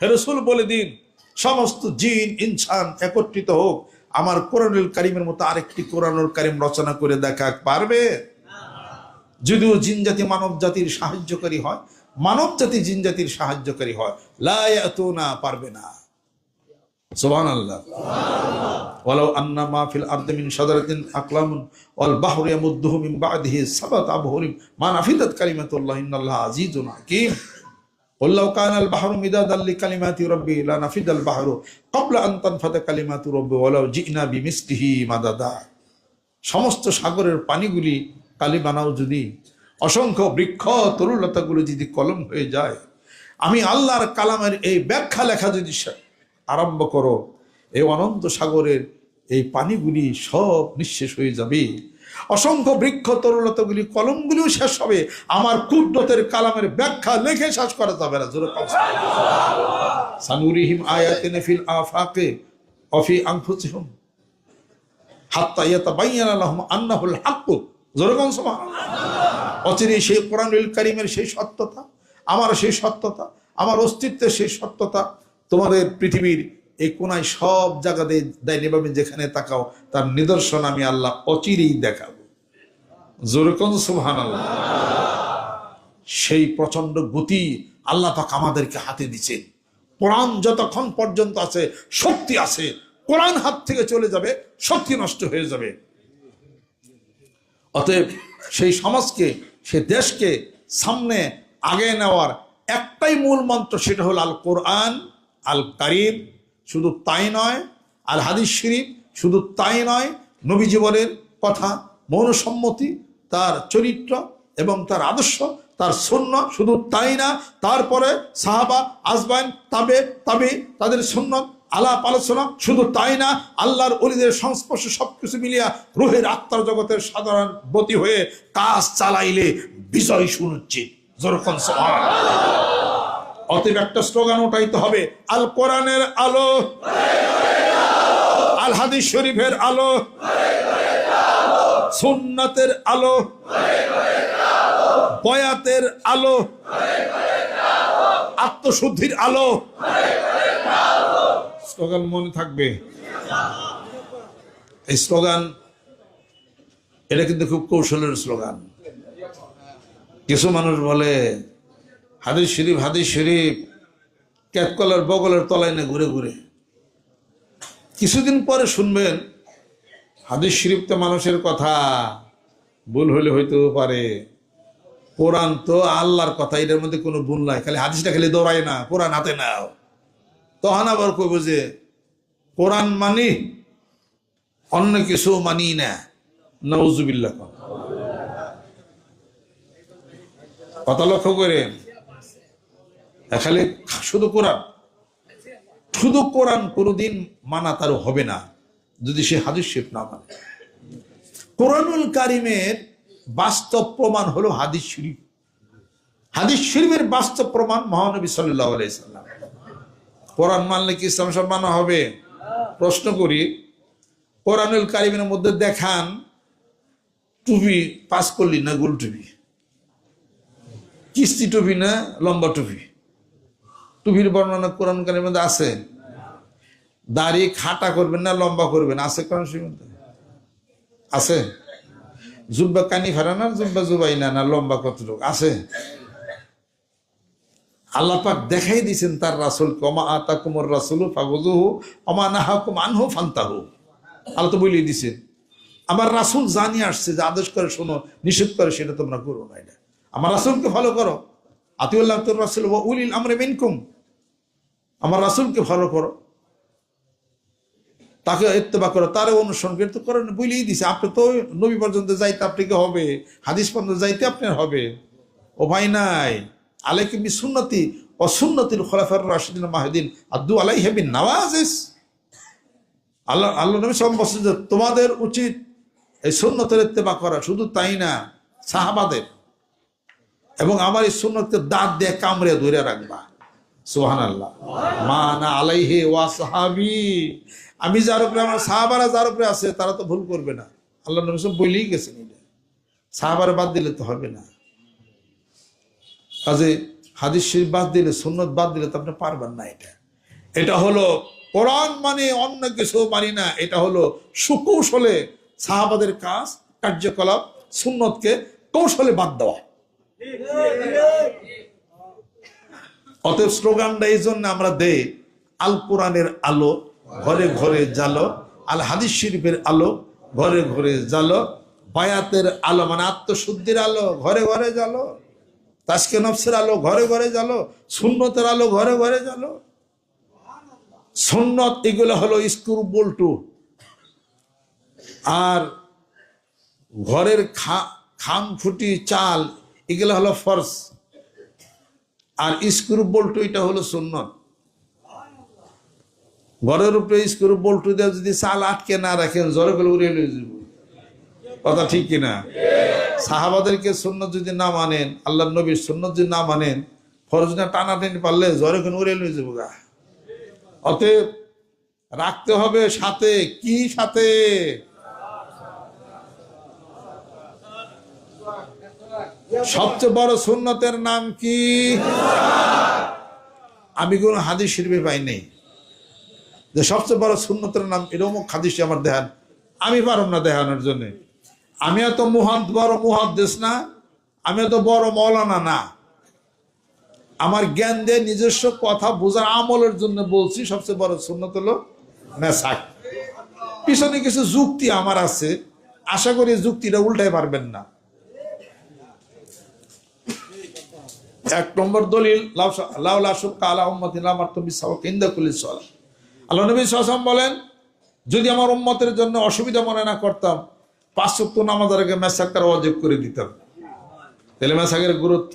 হে রাসূল বলে দিন, সমস্ত জিন ইনসান একত্রিত হোক, আমার কোরআনুল কারীমের মতো আরেকটি কোরআনুল কারীম রচনা করে দেখা পারবে? যদিও জিন জাতি মানব জাতির সাহায্যকারী হয়, মানব জাতি জিন জাতির সাহায্যকারী হয়, লা ইয়াতুনা, পারবে না। সুবহানাল্লাহ। ওয়ালাউ আন্না মা ফিল আরদি মিন শাজারাতিন আকলামুন ওয়াল বাহরু ইয়ামুদ্দুহু মিন বা'দিহি সাবাত আবহুরিন মা নাফিদাত কালিমাতুল্লাহ ইন্নাল্লাহা আজিজুন হাকীম। আল্লাহ কানাল বাহরু মিদাদাল লিকালিমাতি রাব্বি লা নাফিদাল বাহরু ক্বাবলা আন তানফাদা কালিমাতু রাব্বি ওয়ালাউ জিনা বিমিসলিহি মাদাদা। সমস্ত সাগরের পানিগুলি কালি বানাও যদি, অসংখ্য বৃক্ষ তরুলতাগুলো যদি কলম হয়ে যায়, আমি আল্লাহর কালামের এই ব্যাখ্যা লেখা যদি আরম্ভ করো, এই অনন্ত সাগরের এই পানিগুলি সব নিঃশেষ হয়ে যাবে, অসংখ্য বৃক্ষ তরুলতাগুলি কলমগুলিও শেষ হবে, আমার কুদরতের কালামের ব্যাখ্যা লিখে শেষ করা যাবে না। সানুরিহিম আয়াতিনা ফিল আফাকি ওয়া ফি আনফুসিহিম হাত্তা ইয়াতাবায়্যানা লাহুম আন্নাহুল হক। জোরকন সুবহানাল্লাহ। অচিরে সেই কোরআনুল কারীমের সেই সত্যতা, আমার সেই সত্যতা, আমার অস্তিত্বের সেই সত্যতা তোমাদের পৃথিবীর এই কোনায় সব জায়গাতে দেয়নিভাবে যেখানে তাকাও তার নিদর্শন আমি আল্লাহ অচিরেই দেখাবো। জোরকন সুবহানাল্লাহ। সেই প্রচন্ড গতি আল্লাহ পাক আমাদেরকে হাতে দিচ্ছেন। কোরআন যতক্ষণ পর্যন্ত আছে, শক্তি আছে, কোরআন হাত থেকে চলে যাবে, শক্তি নষ্ট হয়ে যাবে। অতএব সেই সমাজকে, সেই দেশকে সামনে আগে নেওয়ার একটাই মূল মন্ত্র, সেটা হলো আল কোরআন আল কারীম। শুধু তাই নয়, আল হাদিস শরীফ। শুধু তাই নয়, নবী জীবনের কথা, মৌনসম্মতি, তার চরিত্র এবং তার আদর্শ, তার সুন্নাত। শুধু তাই না, তারপরে সাহাবা, আজবাইন, তাবে তাদের সুন্নাত, আলাপ আলোচনা। শুধু তাই না, আল্লাহর ওলিদের সংস্পর্শ, সবকিছু মিলিয়া রুহের আত্মার জগতের সাধারণ ব্রতী হয়ে কাজ চালাইলে বিজয় সুনিশ্চিত। যেরকম অতএব একটা স্লোগান উঠাইতে হবে, আল কোরআনের আলো, আল হাদিস শরীফের আলো, সুন্নাতের আলো, বয়াতের আলো, আত্মশুদ্ধির আলো। স্লোগান মনে থাকবে। এই স্লোগান, এটা কিন্তু খুব কৌশলের স্লোগান। কিছু মানুষ বলে হাদিস শরীফ, হাদিস শরীফ, ক্যাতকলার বগলের তলায় না ঘুরে ঘুরে। কিছুদিন পরে শুনবেন হাদিস শরীফ তো মানুষের কথা, ভুল হলে হইতেও পারে। কোরআন তো আল্লাহর কথা, এটার মধ্যে কোনো ভুল নাই, খালি হাদিসটা খালি দৌড়ায় না, কোরআন হাতে নাও। তখন আবার কইব যে কোরআন মানি, অন্য কিছু মানি না। নাউজুবিল্লাহ। কথা লক্ষ্য করে, খালি শুধু কোরআন, শুধু কোরআন কোনোদিন মানা তার হবে না যদি সে হাদিস শরীফ না মানে। কোরআনুল কারীমের বাস্তব প্রমাণ হলো হাদিস শরীফ। হাদিস শরীফের বাস্তব প্রমাণ মহানবী সাল্লাল্লাহু আলাইহি সাল্লাম। কোরআন মানলে কি ইসলাম সব মানা হবে? প্রশ্ন করি, কোরআনুল কারীমের মধ্যে দেখান টুপি পাস করলি না গোল টুপি, কিস্তি টুপি না লম্বা টুপি? টুপির বর্ণনা কোরআন কারীমের মধ্যে আছে? দাড়ি খাটা করবেন না লম্বা করবেন আছে কোরআন শরীফের মধ্যে? আছে? জুব্বা কানি ফারা না জুব্বা জুবাই না লম্বা কতটুকু আছে? আল্লাহ পাক দেখাই দিয়েছেন তার রাসূলকে, ওমা আতাকুমুর রাসূলু ফাখুযুহু ওমা নাহাকুম আনহু ফান্তাহু। আল্লাহ তো বলেই দিয়েছেন, আমার রাসূল জানিয়ে আসছে যে আদেশ করে শোনো, নিষেধ করে সেটা তোমরা করো না। এটা আমার রাসূলকে ফলো করো। আতিউল্লাহ রাসূল ওয়া উলিল আমরি মিনকুম। আমার রাসূলকে ফলো করো, তাকে ইত্তেবা করো, তারে অনুসরণ করতে করেন বলেই দিছে। আপনি তো নবী পর্যন্ত যাইতে আপনাকে হবে, হাদিস পর্যন্ত যাইতে আপনার হবে। ও ভাই নাই, আলাইকুম বিসুন্নতি ওয়া সুন্নাতিল খুলাফার রাশিদিন মাহদিন আদু আলাইহা বিন নওয়াজিস। আল্লাহ নবী সাল্লাল্লাহু আলাইহি ওয়াসাল্লাম বলেন তোমাদের উচিত এই সুন্নতের ইত্তেবা করা। শুধু তাই না, সাহাবাদের এবং আমার এই সুন্নতকে দাঁত দিয়ে কামড়ে ধরে রাখবা। সুবহানাল্লাহ। মানা আলাইহি ওয়া সাহাবী, আমি যার উপরে, আমার সাহাবারা যার উপরে আছে তারা তো ভুল করবে না। আল্লাহ নবী সব বলেই গেছেন, এটা সাহাবারা বাদ দিলে তো হবে না। কাজে হাদিস শরীফ বাদ দিলে, সুন্নত বাদ দিলে তো আপনি পারবেন না। এটা হলো কোরআন মানে অন্য কিছু মানি না। এটা হলো সুকৌশলে সাহাবাদের কাজ, কার্যকলাপ, সুন্নতকে কৌশলে বাদ দেওয়া। অতএব স্লোগানটা এই জন্য আমরা দেই, আল কোরআনের আলো ঘরে ঘরে জালো, আল হাদিস শরীফের আলো ঘরে ঘরে জালো, বায়াতের আলো মানে আত্মশুদ্ধির আলো ঘরে ঘরে জালো। তাজকে নফসের আলো ঘরে ঘরে জ্বালো, সুন্নতের আলো ঘরে ঘরে জ্বালো। সুন্নত এগুলো হলো স্ক্রু বল্টু, আর ঘরের খাম খুঁটি চাল এগুলো হলো ফরজ, আর স্ক্রু বল্টু এটা হলো সুন্নত। ঘরের উপরে স্ক্রু বল্টু দিয়ে যদি চাল আটকে না রাখেন জোরে করে উড়িয়ে নিয়ে যাবো, কথা ঠিক কিনা? সাহাবাদেরকে সুন্নত যদি না মানেন, আল্লাহ নবীর সুন্নত যদি না মানেন, ফরজ না টানাটানি পারলে জোরে করে উড়িয়ে নিয়ে যাবো গা। অতএব রাখতে হবে সাথে, কি সাথে? সবচেয়ে বড় সুন্নতের নাম কি? আমি কোন হাদিস শরীফে পাই নাই যে সবচেয়ে বড় সুন্নতের নাম এরকম হাদিস আমার দেখান। আমি পারব না দেখানোর জন্য। আমি এত বড় মুহাদ্দিস না, আমি এত বড় মৌলানা না। আমার জ্ঞান দিয়ে নিজস্ব কথা বোঝার আমলের জন্য বলছি সবচেয়ে বড় সুন্নত হলো মেসাক। পিছনে কিছু যুক্তি আমার আছে, আশা করি যুক্তিটা উল্টাই পারবেন না। এক নম্বর দলিল, আল্লাহ নবী সাল্লাল্লাহু আলাইহি ওয়াসাল্লাম বলেন, যদি আমার উম্মতের জন্য অসুবিধা মনে না করতাম, 5 ওয়াক্ত নামাজের আগে মেসাক করা ওয়াজিব করে দিতাম। তাহলে মেসাকের গুরুত্ব।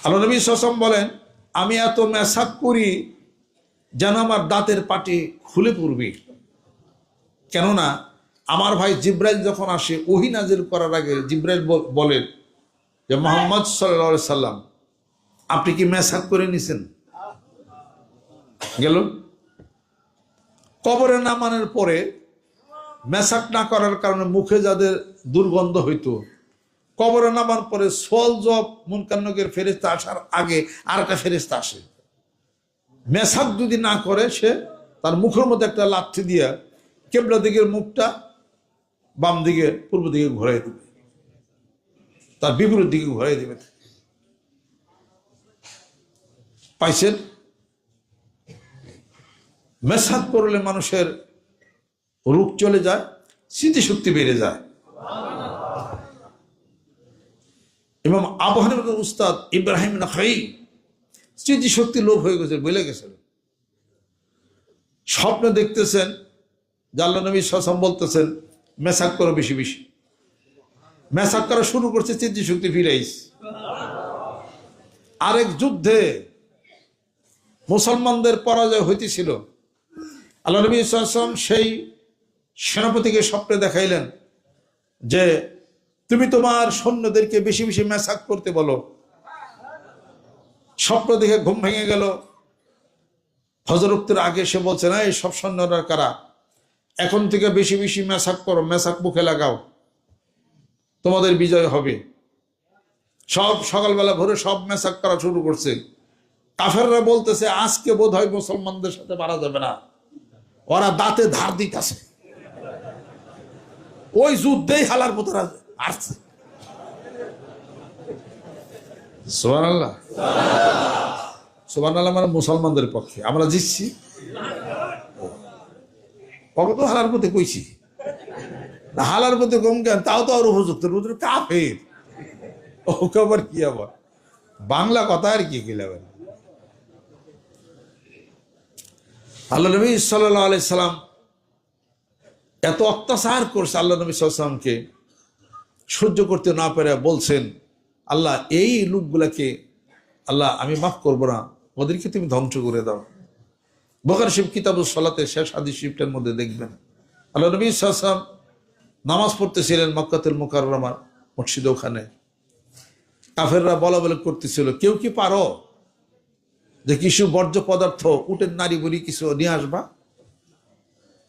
আল্লাহ নবী সাল্লাল্লাহু আলাইহি ওয়াসাল্লাম বলেন, আমি এত মেসাক করি যেন আমার দাঁতের পাটি খুলে পড়বে। কেননা আমার ভাই জিব্রাইল যখন আসে ওহী নাজিল করার আগে জিব্রাইল বলেন যে মুহাম্মদ সাল্লাল্লাহু আলাইহি সাল্লাম আপনি কি মেসাক করে নিছেন? গেল। কবরে নামানোর পরে মেসাক না করার কারণে মুখে যাদের দুর্গন্ধ হইতো, কবরে নামার পরে সোয়াল জবাব মুনকার নাকির ফেরেশতা আসার আগে আর একটা ফেরেশতা আসে। মেসাক যদি না করে সে তার মুখের মধ্যে একটা লাথি দিয়া কিবলা দিকের মুখটা বাম দিকে পূর্ব দিকে ঘুরাই দিবে, তার বিপরীত দিকে ঘুরাই দিবে। পাইছেন? মেসাক করলে মানুষের রূপ চলে যায়, স্মৃতিশক্তি বেড়ে যায়। ইমাম আবু হানিফার উস্তাদ ইব্রাহিম নাখাই স্মৃতিশক্তি লোপ হয়ে গেছে, বলে গেছিল। স্বপ্ন দেখতেছেন যে আল্লাহ নবী সাল্লাল্লাহু আলাইহি ওয়াসাল্লাম বলতেছেন মেসাক করো বেশি বেশি। মেসাক করা শুরু করছে, স্মৃতিশক্তি ফিরাইস। আরেক যুদ্ধে মুসলমানদের পরাজয় হইতেছিল, আল্লাহ নবী সাল্লাল্লাহু আলাইহি ওয়াসাল্লাম সেই সেনাপতিকে স্বপ্নে দেখাইলেন যে তুমি তোমার সৈন্যদেরকে বেশি বেশি মেসাক করতে বলো। স্বপ্ন দেখে ঘুম ভেঙে গেল। ফজর উঠতে আগে সে বলছে, না এই সব সৈন্যরা কারা, এখন থেকে বেশি বেশি মেসাক করো, মেসাক মুখে লাগাও, তোমাদের বিজয় হবে। সব সকালবেলা ভোরে সব মেসাক করা শুরু করছে। কাফেররা বলতেছে আজকে বোধ হয় মুসলমানদের সাথে পারা যাবে না, ওরা দাঁতে ধার দিতেছে। ওই যুদ্ধেই হালার পুতরা আসছে। সুবহানাল্লাহ, সুবহানাল্লাহ। মানে মুসলমানদের পক্ষে আমরা জিতছি, কত হালার পথে কইছি না, হালার পথে কম কেন, তাও তো আর উপযুক্ত কাফের। ওকে আবার কি, আবার বাংলা কথা আর কি গেলাম। আল্লাহ নবী সাল্লাল্লাহু আলাইহি সাল্লাম এত অত্যাচার করছে, আল্লাহ নবী সাল্লাল্লাহু আলাইহি সাল্লামকে সহ্য করতে না পেরে বলছেন, আল্লাহ এই লোকগুলাকে আল্লাহ আমি মাফ করবো না, ওদেরকে তুমি ধ্বংস করে দাও। বুখারী শরীফ কিতাবুস সালাতের শেষ হাদিস শরীফটার মধ্যে দেখবেন আল্লাহ নবী সাল্লাল্লাহু আলাইহি সাল্লাম নামাজ পড়তেছিলেন মক্কাতুল মুকাররমার মসজিদে। ওখানে কাফেররা বলা বলে করতেছিল, কেউ কি পারো যে কিছু বর্জ্য পদার্থ, উটের নারী বুড়ি কিছু নিয়ে আসবা?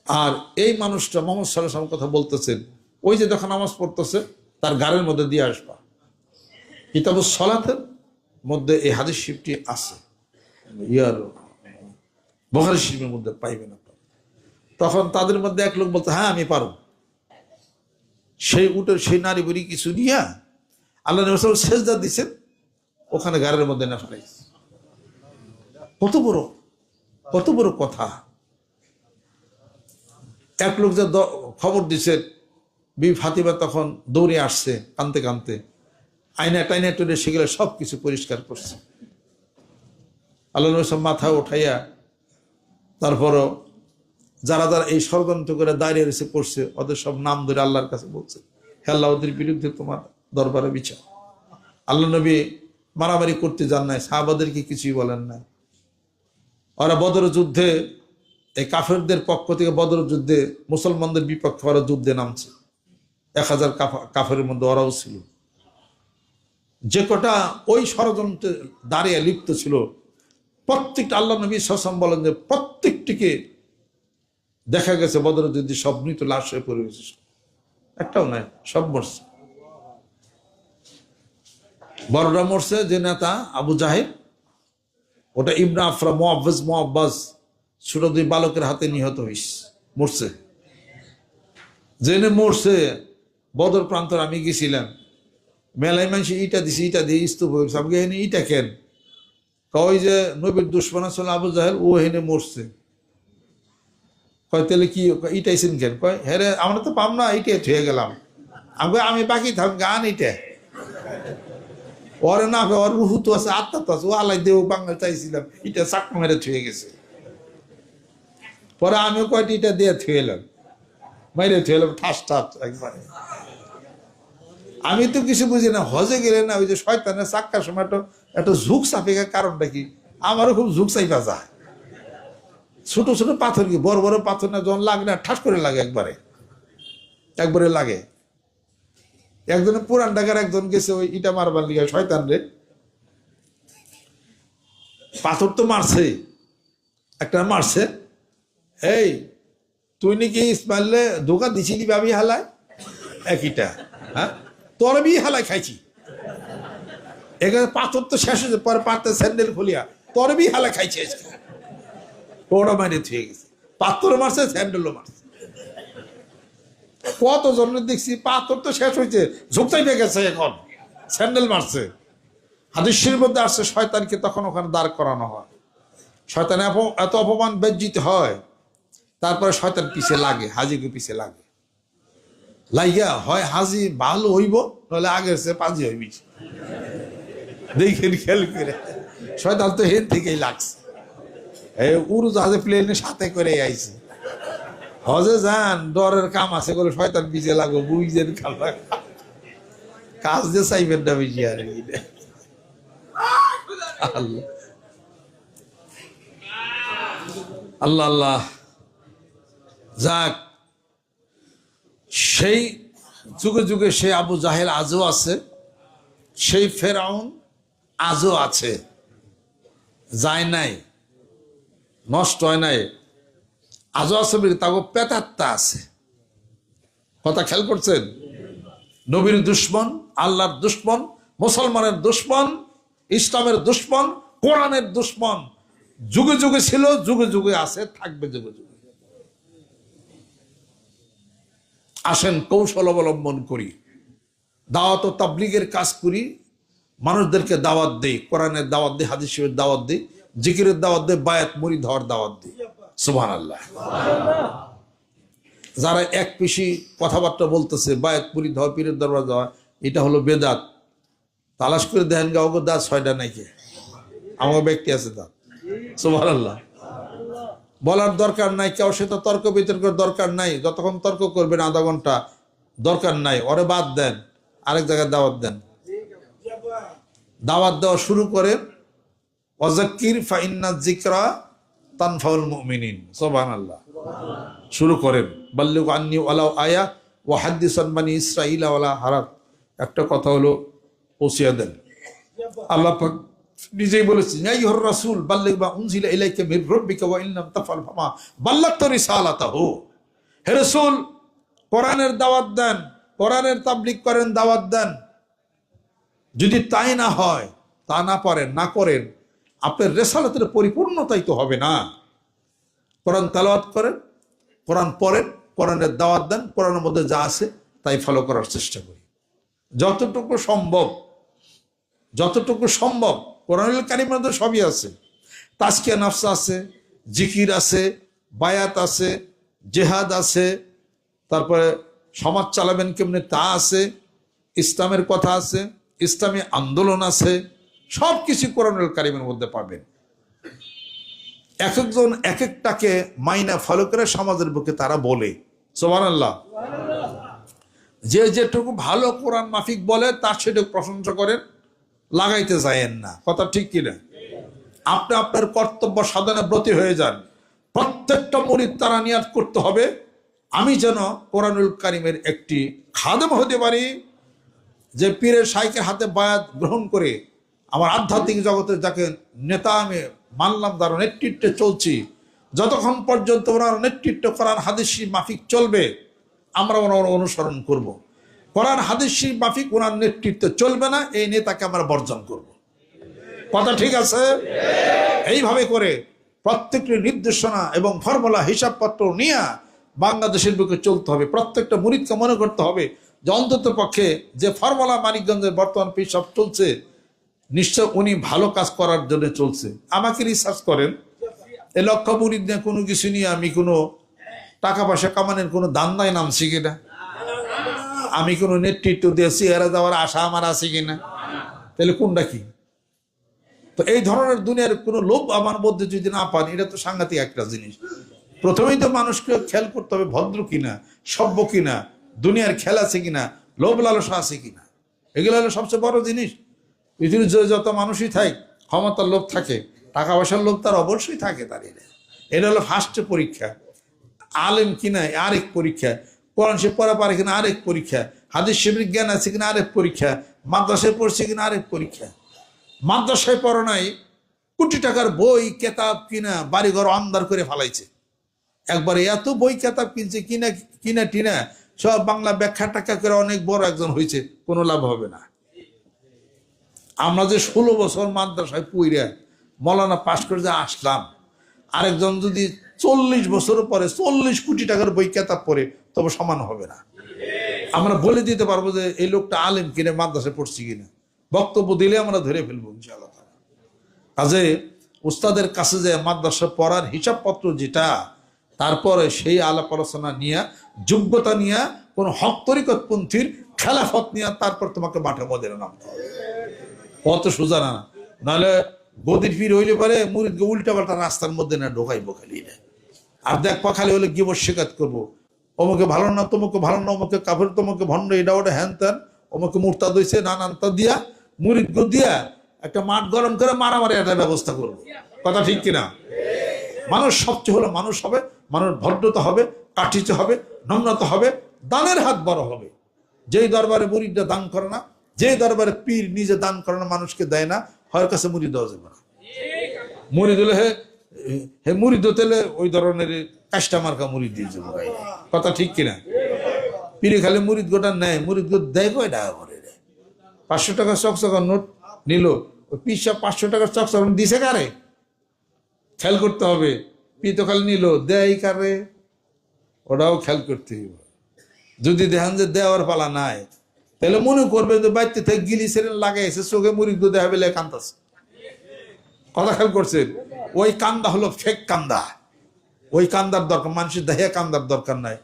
আর এই মানুষটা মুহাম্মদ সাল্লাল্লাহু আলাইহি ওয়াসাল্লাম কথা বলতেছেন, ওই যে দেখো নামাজ পড়তেছে তার গাড়ির মধ্যে দিয়ে আসবা। কিতাবুস সালাতের মধ্যে এই হাদিস শরীফটি আছে, বুখারী শরীফের মধ্যে পাইবেন আপনারা। তখন তাদের মধ্যে এক লোক বলতে, হ্যাঁ আমি পারো। সেই উটের সেই নারী বুড়ি কিছু নিয়ে আল্লাহ নবী সাল্লাল্লাহু আলাইহি ওয়াসাল্লাম সেজদা দিছেন, ওখানে গাড়ির মধ্যে না ফেলাইছে। কত বড় কথা। এক লোক যে খবর দিছে বিবি ফাতিমা তখন দৌড়ে আসছে কানতে কানতে, আয়না টাইনা টুনে সেগুলো সব কিছু পরিষ্কার করছে। আল্লাহ নবী সব মাথা উঠাইয়া তারপরও যারা যারা এই ষড়যন্ত্র করে দাঁড়িয়ে রয়েছে করছে ওদের সব নাম ধরে আল্লাহর কাছে বলছে, হে আল্লাহ, ওদের বিরুদ্ধে তোমার দরবারে বিচার। আল্লাহ নবী মারামারি করতে যান নাই, সাহাবাদেরকে কিছুই বলেন নাই। ওরা বদর যুদ্ধে এই কাফেরদের পক্ষ থেকে বদর যুদ্ধে মুসলমানদের বিপক্ষে ওরা যুদ্ধে নামছে, 1000 কাফের মধ্যে ওরাও ছিল। যে কটা ওই ষড়যন্ত্রে দাঁড়িয়ে লিপ্ত ছিল প্রত্যেকটা, আল্লাহ নবী সাল্লাল্লাহু আলাইহি ওয়াসাল্লাম বলেন যে প্রত্যেকটিকে দেখা গেছে বদর যুদ্ধে সব মৃত লাশ হয়ে পড়ে গেছে, একটাও নাই, সব মরছে। বড়রা মরছে, যে নেতা আবু জাহেল, ওটা ইবনে আফরা মুআব্বাজ ছোট 2 বালকের হাতে নিহত হইছে, মরছে। জেনে মরছে বদর প্রান্তর আমি গেছিলাম, মেলায় মানুষ ইটা দিছে, ইটা দিয়ে স্তূপ হয়েছে। আমি হেনে ইটা কেন? কয় যে নবীর দুশ্মন আসলে আবু জাহেল, ও হেনে মরছে। কয় তাহলে কি ইটাইছেন কেন? কয় হ্যাঁ রে, আমরা তো পাম না, ইটাই থুয়ে গেলাম। আমি বাকি থাক গান ইটা ওরে না, ওর রুহু তো আছে, আত্মা তো আছে, ও আলাই দেও বাংলা চাইছিলাম, ইটা চাক মেরে থুয়ে গেছে। পরে আমিও কয়টি ইটা দিয়ে থুয়ে এলাম, মাইরে থুয়ে এলাম ঠাস ঠাস একবারে। আমি তো কিছু বুঝি না, হজে গেলে না ওই যে শয়তানের চাক্কার সময় একটা ঝুঁক চাপে, কারণটা কি? আমারও খুব ঝুঁক চাইপা যায়। ছোট ছোট পাথর, কি বড় বড় পাথর না, যখন লাগে না ঠাস করে লাগে, একবারে লাগে। একজনে পুরান ঢাকার একজন গেছে ওই ইটা মারবার লিগে, শয়তান রে পাথর তো মারছে, একটা মারছে, এই তুই নাকি ইসমাইলে ধোকা দিছিলি ভাবি হালায় একইটা, হ্যাঁ তোর বি হালায় খাইছি। এখানে পাথর তো শেষ হয়েছে, পরে পাতে স্যান্ডেল খুলিয়া তোর বি হালা খাইছে, ওরা মাইনে থুয়ে গেছে। পাথর মারছে, স্যান্ডেলও মারছে। কত জনের দেখছি পাথর তো শেষ হয়েছে, ঝুঁকতাই পেয়ে গেছে, এখন স্যান্ডেল মারছে। হাদিসের মধ্যে আসছে শয়তানকে তখন ওখানে দাঁড় করানো হয়, শয়তান এত অপমান বেজ্জিত হয়, তারপরে শয়তান পিছে লাগে, হাজিকে পিছে লাগে, লাইগা হয় হাজি ভালো হইব, নাহলে আগের সে পাজি হইবি। দেখেন খেয়াল করে, শয়তান তো হেন থেকেই লাগছে। এই উড়োজাহাজে প্লেনে সাথে করে আইছে, হজে যান ডরের কাম আছে বলে শয়তান পিছে লাগো, বুঝছেন কাজ যে চাইবেন না বেশি। আর আল্লাহ আল্লাহ, যাক, সেই যুগে যুগে সেই আবু জাহেল আজও আছে, সেই ফেরাউন আজও আছে, যায় নাই, নষ্ট হয় নাই, আজও আছে, তাকে পেতাত্তা আছে। কথা খেয়াল করছেন? নবীর দুশ্মন, আল্লাহর দুশ্মন, মুসলমানের দুশ্মন, ইসলামের দুশ্মন, কোরআনের দুশ্মন যুগে যুগে ছিল, যুগে যুগে আছে, থাকবে যুগে যুগে। আসেন কৌশল অবলম্বন করি, দাওয়াত ও তাবলীগের কাজ করি, মানুষদেরকে দাওয়াত দেই, কোরআনের দাওয়াত দেই, হাদিসের দাওয়াত দেই, জিকিরের দাওয়াত দেই, বায়াত মুরিদ হওয়ার দাওয়াত দেই। সুবহানাল্লাহ। যারা এক পিসি কথাবার্তা বলতেছে, বায়াত মুরিদ হওয়া, পীরের দরবার যাওয়া, এটা হলো বেদাত। তালাশ করে দেখেন গাওকে দাঁত 6টা নাকি, আমার ব্যক্তি আছে দাঁত। সুবহানাল্লাহ। বলার দরকার নাই, কেউ সে তো তর্ক বিতর্কের দরকার নাই, যতক্ষণ তর্ক করবেন আধা ঘন্টা দরকার নাই, ওরে বাদ দেন, আরেক জায়গায় দাওয়াত দেন। দাওয়াত দেওয়া শুরু করে, ওয়াযাক্কির ফাইন্না যিকরা তানফাউল মুমিনিন। সুবহানাল্লাহ। শুরু করেন, বাল্লিগু আন্নী ওয়ালাউ আয়া ওয়া হাদ্দিসান বানি ইসরাঈলা ওয়ালা হারাজ। একটা কথা হলো পৌঁছিয়ে দেন। আল্লাহ পাক নিজেই বলেছেন, ইয়া আইয়ুহার রাসূল বাল্লিগ মা উনজিলা ইলাইকা মির রাব্বিকা ওয়া ইন লাম তাফআল ফামা বাল্লাগতা রিসালাতাহু। হে রাসূল, কোরআনের দাওয়াত দেন, কোরআনের তাবলীগ করেন, দাওয়াত দেন। যদি তাই না হয়, তা না পারেন, না করেন, আপনার রিসালাতের পরিপূর্ণতাই তো হবে না। কোরআন তেলাওয়াত করেন, কোরআন পড়েন, কোরআনের দাওয়াত দেন, কোরআনের মধ্যে যা আছে তাই ফলো করার চেষ্টা করি যতটুকু সম্ভব, যতটুকু সম্ভব। কোরআনুল কারীমের মধ্যে সবই আছে, তাজকিয়া নফস আছে, জিকির আছে, বায়াত আছে, জেহাদ আছে, তারপরে সমাজ চালাবেন কেমনে তা আছে, ইসলামের কথা আছে, ইসলামী আন্দোলন আছে, সব কিছু কোরআনুল কারীমের মধ্যে পাবেন। এক একজন এক একটাকে মাইনা ফলো করে সমাজের বুকে তারা বলে সুবহানাল্লাহ। যে যেটুকু ভালো কোরআন মাফিক বলে তার সেটুকু প্রশংসা করেন, লাগাইতে যায়েন না। কথা ঠিক কিনা? আপনি আপনার কর্তব্য সাধনে ব্রতী হয়ে যান। প্রত্যেকটা মুরিদ তারা নিয়াত করতে হবে, আমি যেন কোরআনুল কারীমের একটি খাদেম হতে পারি, যে পীরের শাইখের হাতে বায়াত গ্রহণ করে আমার আধ্যাত্মিক জগতের যাকে নেতা আমি মানলাম, তার নেতৃত্বে চলছি, যতক্ষণ পর্যন্ত ওনার নেতৃত্ব কোরআন হাদিস মাফিক চলবে আমরা ওনার অনুসরণ করব। কোরআন হাদিস মাফিক ওনার নেতৃত্বে চলবে না, এই নেতাকে আমরা বর্জন করব। কথা ঠিক আছে? এইভাবে করে প্রত্যেকটি নির্দেশনা এবং ফর্মুলা হিসাবপত্র নিয়ে বাংলাদেশের বুকে চলতে হবে। প্রত্যেকটা মুরিদকে মনে করতে হবে যে অন্তত পক্ষে যে ফর্মুলা মানিকগঞ্জের বর্তমান পেশাব চলছে, নিশ্চয় উনি ভালো কাজ করার জন্য চলছে। আমাকে রিসার্চ করেন, এ লক্ষ্য মুরিদ নিয়ে কোনো কিছু নিয়ে আমি কোনো টাকা পয়সা কামানোর কোনো দান্দায় নামছি কিনা, আমি কোনো নেতৃত্ব দিয়েছি এরা যাওয়ার আশা আমার আছে কিনা, তাহলে কোনটা কি? তো এই ধরনের দুনিয়ার কোনো লোভ আমার মধ্যে যদি না পান, এটা তো সাংঘাতিক একটা জিনিস। প্রথমেই তো মানুষকে খেয়াল করতে হবে ভদ্র কিনা, সভ্য কিনা, দুনিয়ার খেয়াল আছে কিনা, লোভ লালসা আছে কিনা। এগুলো হলো সবচেয়ে বড় জিনিস। পৃথিবীর যত মানুষই থাকে, ক্ষমতার লোভ থাকে, টাকা পয়সার লোভ তার অবশ্যই থাকে। তার এটা হলো ফার্স্ট পরীক্ষা। আলেম কিনা আরেক পরীক্ষা, কোরআন শরীফ পড়া পারে কিনা আরেক পরীক্ষা, হাদিস শরীফের জ্ঞান আছে কিনা আরেক পরীক্ষা, মাদ্রাসায় পড়ছে কিনা আরেক পরীক্ষা। মাদ্রাসায় পড়া নাই, কোটি টাকার বই কেতাব কিনা বাড়িঘর আন্দার করে ফেলাইছে, একবারে এত বই কেতাব কিনছে কিনা কিনা টিনা সব বাংলা ব্যাখ্যা টাকা করে অনেক বড় একজন হয়েছে, কোনো লাভ হবে না। আমরা যে 16 বছর মাদ্রাসায় পড়ে মৌলানা পাশ করে যে আসলাম, আরেকজন যদি 40 বছর পরে 40 কোটি টাকার বই কেতাব পড়ে, তবে সমান হবে না। আমরা বলে দিতে পারবো যে এই লোকটা আলেম কিনা, মাদ্রাসায় পড়ছি কিনা, বক্তব্য দিলে আমরা ধরে ফেলবো ইনশাআল্লাহ। কাজে উস্তাদের কাছে যে মাদ্রাসা পড়ার হিসাবপত্র যেটা, তারপরে সেই আলাপ আলোচনা নিয়ে, যোগ্যতা নিয়ে, কোন হক তরিকত পন্থীর খেলাফত নিয়ে তারপর তোমাকে মাঠে ময়দানে নামতে হবে। কত সোজা না, নাহলে গদির পীর হইলে পারে মুরিদকে উল্টা পাল্টা রাস্তার মধ্যে না ঢোকাইবো খালি। আর দেখবা খালি হলে গিয়ে শিকাত করবো, অমুকে ভালো না, তোমাকে ভালো না, অমুকে কাফের, তোমাকে ভণ্ড, এটা ওটা হ্যান ত্যান, অমুকে মুরতাদ হইছে, নানানতা দিয়া মুরিদকে দিয়া একটা মাঠ গরম করে মারামারি একটা ব্যবস্থা করবো। কথা ঠিক কিনা? মানুষ সবচেয়ে হলো মানুষ হবে, মানুষ ভদ্রতা হবে, কাঠিতে হবে, নম্রতা হবে, দানের হাত বড় হবে। যেই দরবারে মুরিদরা দান করে না, যে দরবারে পীর নিজে দান করে না, মানুষকে দেয় না, হয় কাছে মুরিদ দেওয়া যাবে না। মুরিদ হলে হে মুরিদ হতে ওই ধরনের কাষ্টা মার্কা মুরিদ দিয়ে যাবো। কথা ঠিক কিনা? পীরে খালি মুরিদ গোটা নেয়, মুরিদ গোট দেয় কয় টাকা করে, 500 টাকার চকচকা নোট নিল, ওই পিসা 500 টাকার চকচকা দিছে কারে খেয়াল করতে হবে। পি তো খালি নিল, দেয় কারে ওটাও খেয়াল করতে হবে। যদি দেখেন যে দেওয়ার পালা নাই, তাহলে মনে করবে যে বাড়িতে থেকে গ্লিসারিন লাগাইছে, চোখে মুরিদ দেখা বেলে কান্দাছে। কথা খেয়াল করছেন? ওই কান্দা হলো ফেক কান্দা, ওই কান্দার দরকার, মানুষের দেহে কান্দার দরকার নাই।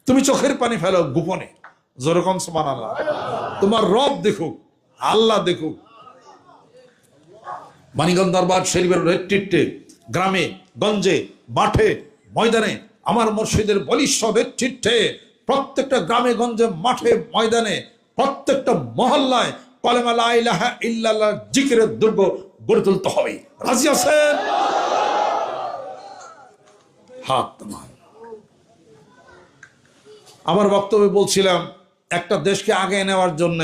তুমি চোখের পানি ফেলো গোপনে, যেরকম সুবহানাল্লাহ, তোমার রব দেখুক, আল্লাহ দেখুক। মানিকগঞ্জ দরবার শরীফের নেতৃত্বে গ্রামে গঞ্জে মাঠে ময়দানে আমার মুর্শিদের বলিষ্ঠ নেতৃত্বে প্রত্যেকটা গ্রামে গঞ্জে মাঠে ময়দানে প্রত্যেকটা মহল্লায় কলেমা লা ইলাহা ইল্লাল্লাহ জিকিরের দুর্গ গড়ে তুলতে হবে। রাজি আছেন? হাত নামান। আমার বক্তব্যে বলছিলাম, একটা দেশকে আগে নেওয়ার জন্য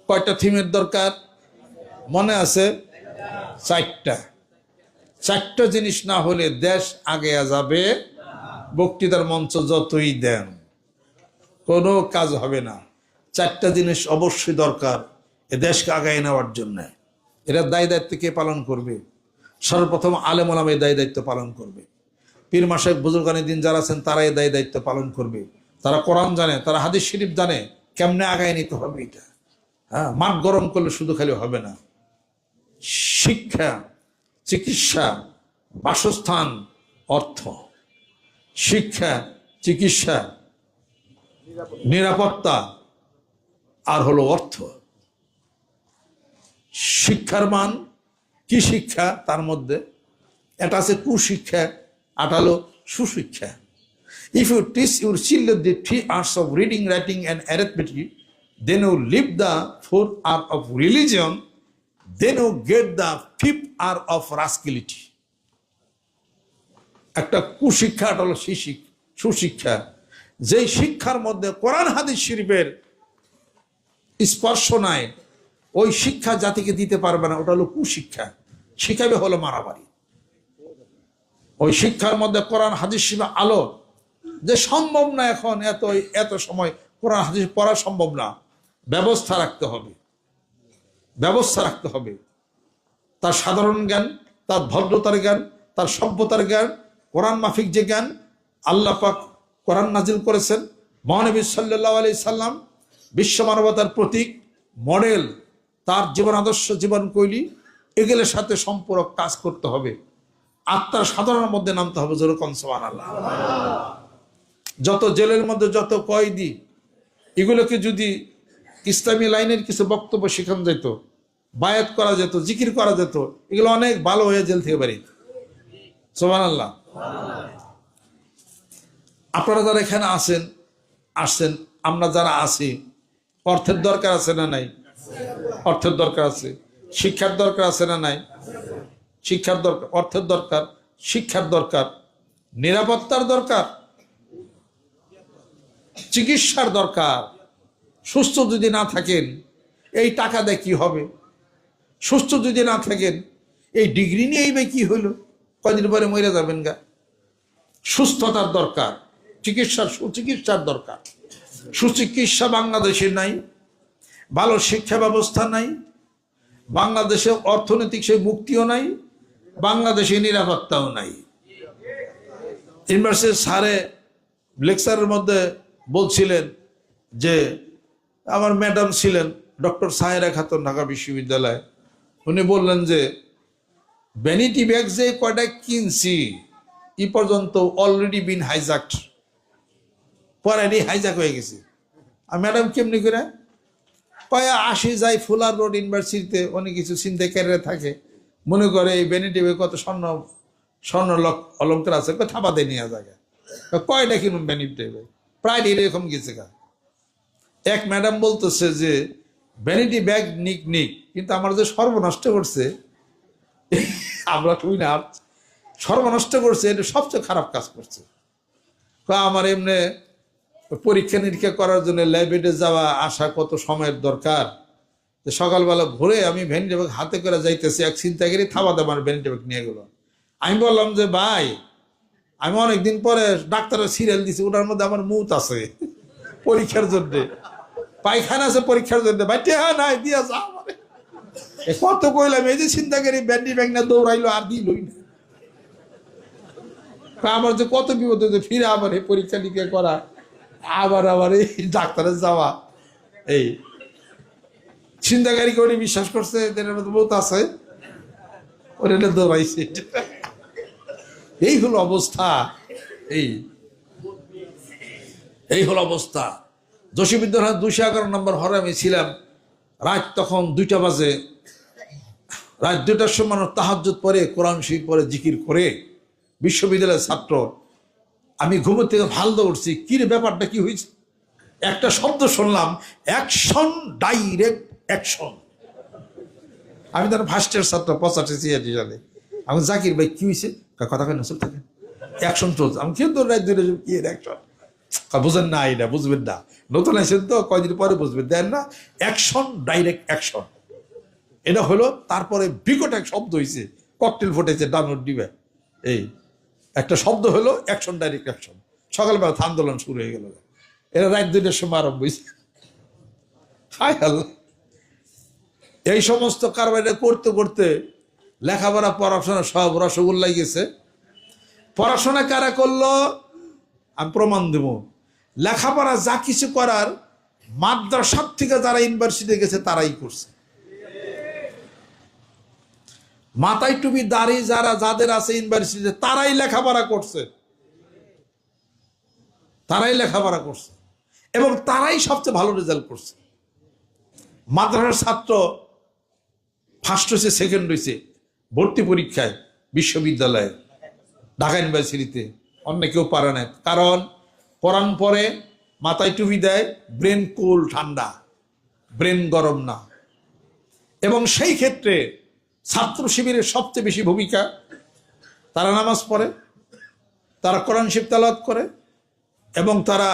কয়টা থিমের দরকার মনে আছে? 4টা জিনিস না হলে দেশ আগে যাবে। বক্তৃতার মঞ্চ যতই দেন কোনো কাজ হবে না। 4টা জিনিস অবশ্যই দরকার এ দেশকে আগায় নেওয়ার জন্য। এরা দায় দায়িত্ব কে পালন করবে? সর্বপ্রথম আলেম ওলামা এই দায় দায়িত্ব পালন করবে। পীর মাশায়েখ বুজুর্গানে দিন যারা আছেন তারা এই দায় দায়িত্ব পালন করবে। তারা কোরআন জানে, তারা হাদিস শরীফ জানে, কেমনে আগায় নিতে হবে এটা। হ্যাঁ, মাঠ গরম করলে শুধু খালি হবে না। শিক্ষা, চিকিৎসা, বাসস্থান, অর্থ, শিক্ষা, চিকিৎসা, নিরাপত্তা, আর হলো অর্থ। শিক্ষার মান কি? শিক্ষা, তার মধ্যে এটা আছে কুশিক্ষা, এটা হলো সুশিক্ষা। If you teach your children the 3 arts of reading, writing and arithmetic, then you leave the 4th art of religion, then you get the 5th art of rascality. একটা কুশিক্ষা, এটা হলো সুশিক্ষা। যেই শিক্ষার মধ্যে কোরআন হাদিস শরীফের স্পর্শ নাই, ওই শিক্ষা জাতিকে দিতে পারবে না, ওটা হলো কুশিক্ষা। শিখাবে হলো মারামারি। ওই শিক্ষার মধ্যে কোরআন হাদিস শরীফের আলো, যে সম্ভব না এখন এত সময় কোরআন হাদিস পড়া সম্ভব না, ব্যবস্থা রাখতে হবে, ব্যবস্থা রাখতে হবে। তার সাধারণ জ্ঞান, তার ভদ্রতার জ্ঞান, তার সভ্যতার জ্ঞান, কোরআন মাফিক যে জ্ঞান আল্লাহ পাক কোরআন নাজিল করেছেন, মহানবী সাল্লাল্লাহু আলাইহি সাল্লাম বিশ্ব মানবতার প্রতীক, মডেল, তার জীবন আদর্শ, জীবন কৈলি, এগুলোর সাথে সম্পূরক কাজ করতে হবে। আত্মার সাধারণের মধ্যে নামতে হবে, যেরকম সুবহানাল্লাহ। যত জেলের মধ্যে যত কয়েদি, এগুলোকে যদি ইসলামী লাইনের কিছু বক্তব্য শেখানো যেত, বায়াত করা যেত, জিকির করা যেত, এগুলো অনেক ভালো হয়ে জেল থেকে বেরিয়ে। সুবহানাল্লাহ। আপনারা যারা এখানে আসছেন, আমরা যারা আছি, অর্থের দরকার আছে না নাই? অর্থের দরকার আছে। শিক্ষার দরকার আছে না নাই? শিক্ষার দরকার, অর্থের দরকার, শিক্ষার দরকার, নিরাপত্তার দরকার, চিকিৎসার দরকার। সুস্থ যদি না থাকেন এই টাকা দিয়ে কি হবে? সুস্থ যদি না থাকেন এই ডিগ্রি নিয়েই বা কি হইল? কয়দিন পরে মরে যাবেন গা। সুস্থতার দরকার, সুচিকিৎসার দরকার। সুচিকিৎসা বাংলাদেশে নাই, ভালো শিক্ষা ব্যবস্থা নাই, বাংলাদেশে অর্থনৈতিক সেই মুক্তিও নাই, বাংলাদেশে নিরাপত্তাও নাই। ইউনিভার্সিটির স্যারে লেকচারের মধ্যে বলছিলেন যে, আমার ম্যাডাম ছিলেন ডক্টর সাহেরা খাতুন, ঢাকা বিশ্ববিদ্যালয়, উনি বললেন যে ভ্যানিটি ব্যাগ যে কয়টা কিনছি ই পর্যন্ত অলরেডি বিন হাইজাক্ট, পরে হাইজাক হয়ে গেছে। আর ম্যাডাম কেমনি করে কয়া আসি যাই ফুলার রোড ইউনিভার্সিটিতে, অনেক কিছু ছিনতাইকারীরা থাকে, মনে করে এই ভ্যানিটি ব্যাগ কত স্বর্ণ অলঙ্কার আছে, থাপাতে নিয়ে জায়গা কয়টা কিনুন ভ্যানিটি ব্যাগ, প্রায় এরকম গেছে গা। এক ম্যাডাম বলতেছে যে ভ্যানিটি ব্যাগ নিক, কিন্তু আমার যে সর্বনষ্ট করছে, আমরা তুই না সর্বনষ্ট করছে, এটা সবচেয়ে খারাপ কাজ করছে। আমার এমনি পরীক্ষা নিরীক্ষা করার জন্য ল্যাবরেটরি যাওয়া আসা কত সময়ের দরকার, সকালবেলা ভোরে আমি ভ্যানিটি ব্যাগ হাতে করে যাইতেছি, এক ছিনতাইকারী থাবাতে আমার ভ্যানিটি ব্যাগ নিয়ে গেল। আমি বললাম যে ভাই, আমি অনেকদিন পরে ডাক্তারের সিরিয়াল দিছি, ওটার মধ্যে আমার মুত আছে পরীক্ষার জন্য, পায়খানা আছে পরীক্ষার জন্য, ভাই টেহা নাই দিয়া যা। কত কইলাম, এই যে ছিনতাইকারী ভ্যানিটি ব্যাগ না দৌড়াইলো আর দিলই না। আমার যে কত বিপদ হয়েছে, ফিরে আবার এই পরীক্ষা নিরীক্ষা করা, আবার এই ডাক্তারের যাওয়া। এই ছিনতাইকারীকে উনি বিশ্বাস করছে এদের মধ্যে বহুত আছে, ওর এটা দৌড়াইছে। এই হলো অবস্থা, এই হলো অবস্থা। জসিমউদ্দৌলা 211 নম্বর হরে আমি ছিলাম, রাত তখন 2টা বাজে, রাত 2টার সময় তাহাজ্জুদ পরে, কোরআন শরীফ পরে, জিকির করে, বিশ্ববিদ্যালয়ের ছাত্র, আমি ঘুমের থেকে ভালদা উঠছি, কি রে ব্যাপারটা কি হয়েছে? একটা শব্দ শুনলাম, অ্যাকশন, ডাইরেক্ট অ্যাকশন। আমি তার ফার্স্ট ইয়ার ছাত্র, 85 সালে। আমি জাকির ভাই কি হয়েছে? কথা কেন চল থাকে, অ্যাকশন চলছে। আমি কিন্তু রাত 2টা কি অ্যাকশন, বুঝেন না, এটা বুঝবেন না, নতুন আসেন তো, কয়দিন পরে বুঝবেন, দেন না। অ্যাকশন, ডাইরেক্ট অ্যাকশন, এটা হলো। তারপরে বিকট এক শব্দ হয়েছে, ককটেল ফুটেছে ডানোর ডিবে, এই একটা শব্দ হলো অ্যাকশন, ডাইরেক্ট অ্যাকশন। সকালবেলা আন্দোলন শুরু হয়ে গেল, এরা রাত 2টার সময় আরম্ভ হয়েছে। হায় আল্লাহ, এই সমস্ত কারবারটা করতে করতে লেখাপড়া পড়াশোনা সব রসগোল্লাই গেছে। পড়াশোনা কারা করলো আমি প্রমাণ দেব। লেখাপড়া যা কিছু করার মাদ্রাসার থেকে যারা ইউনিভার্সিটি গেছে তারাই করছে। মাথায় টুপি দাড়ি যাদের আছে ইউনিভার্সিটিতে, তারাই লেখাপড়া করছে, তারাই লেখাপড়া করছে। এবং তারাই সবচেয়ে ভালো রেজাল্ট করছে। মাদ্রাসার ছাত্র ফার্স্ট হয়েছে, সেকেন্ড হয়েছে ভর্তি পরীক্ষায় বিশ্ববিদ্যালয়ে, ঢাকা ইউনিভার্সিটিতে, অন্য কেউ পারে না। কারণ কোরআন পড়ে, মাথায় টুপি দেয়, ব্রেন কুল, ঠান্ডা, ব্রেন গরম না। এবং সেই ক্ষেত্রে ছাত্র শিবিরের সবচেয়ে বেশি ভূমিকা, তারা নামাজ পড়ে, তারা কোরআন শরীফ তেলাওয়াত করে এবং তারা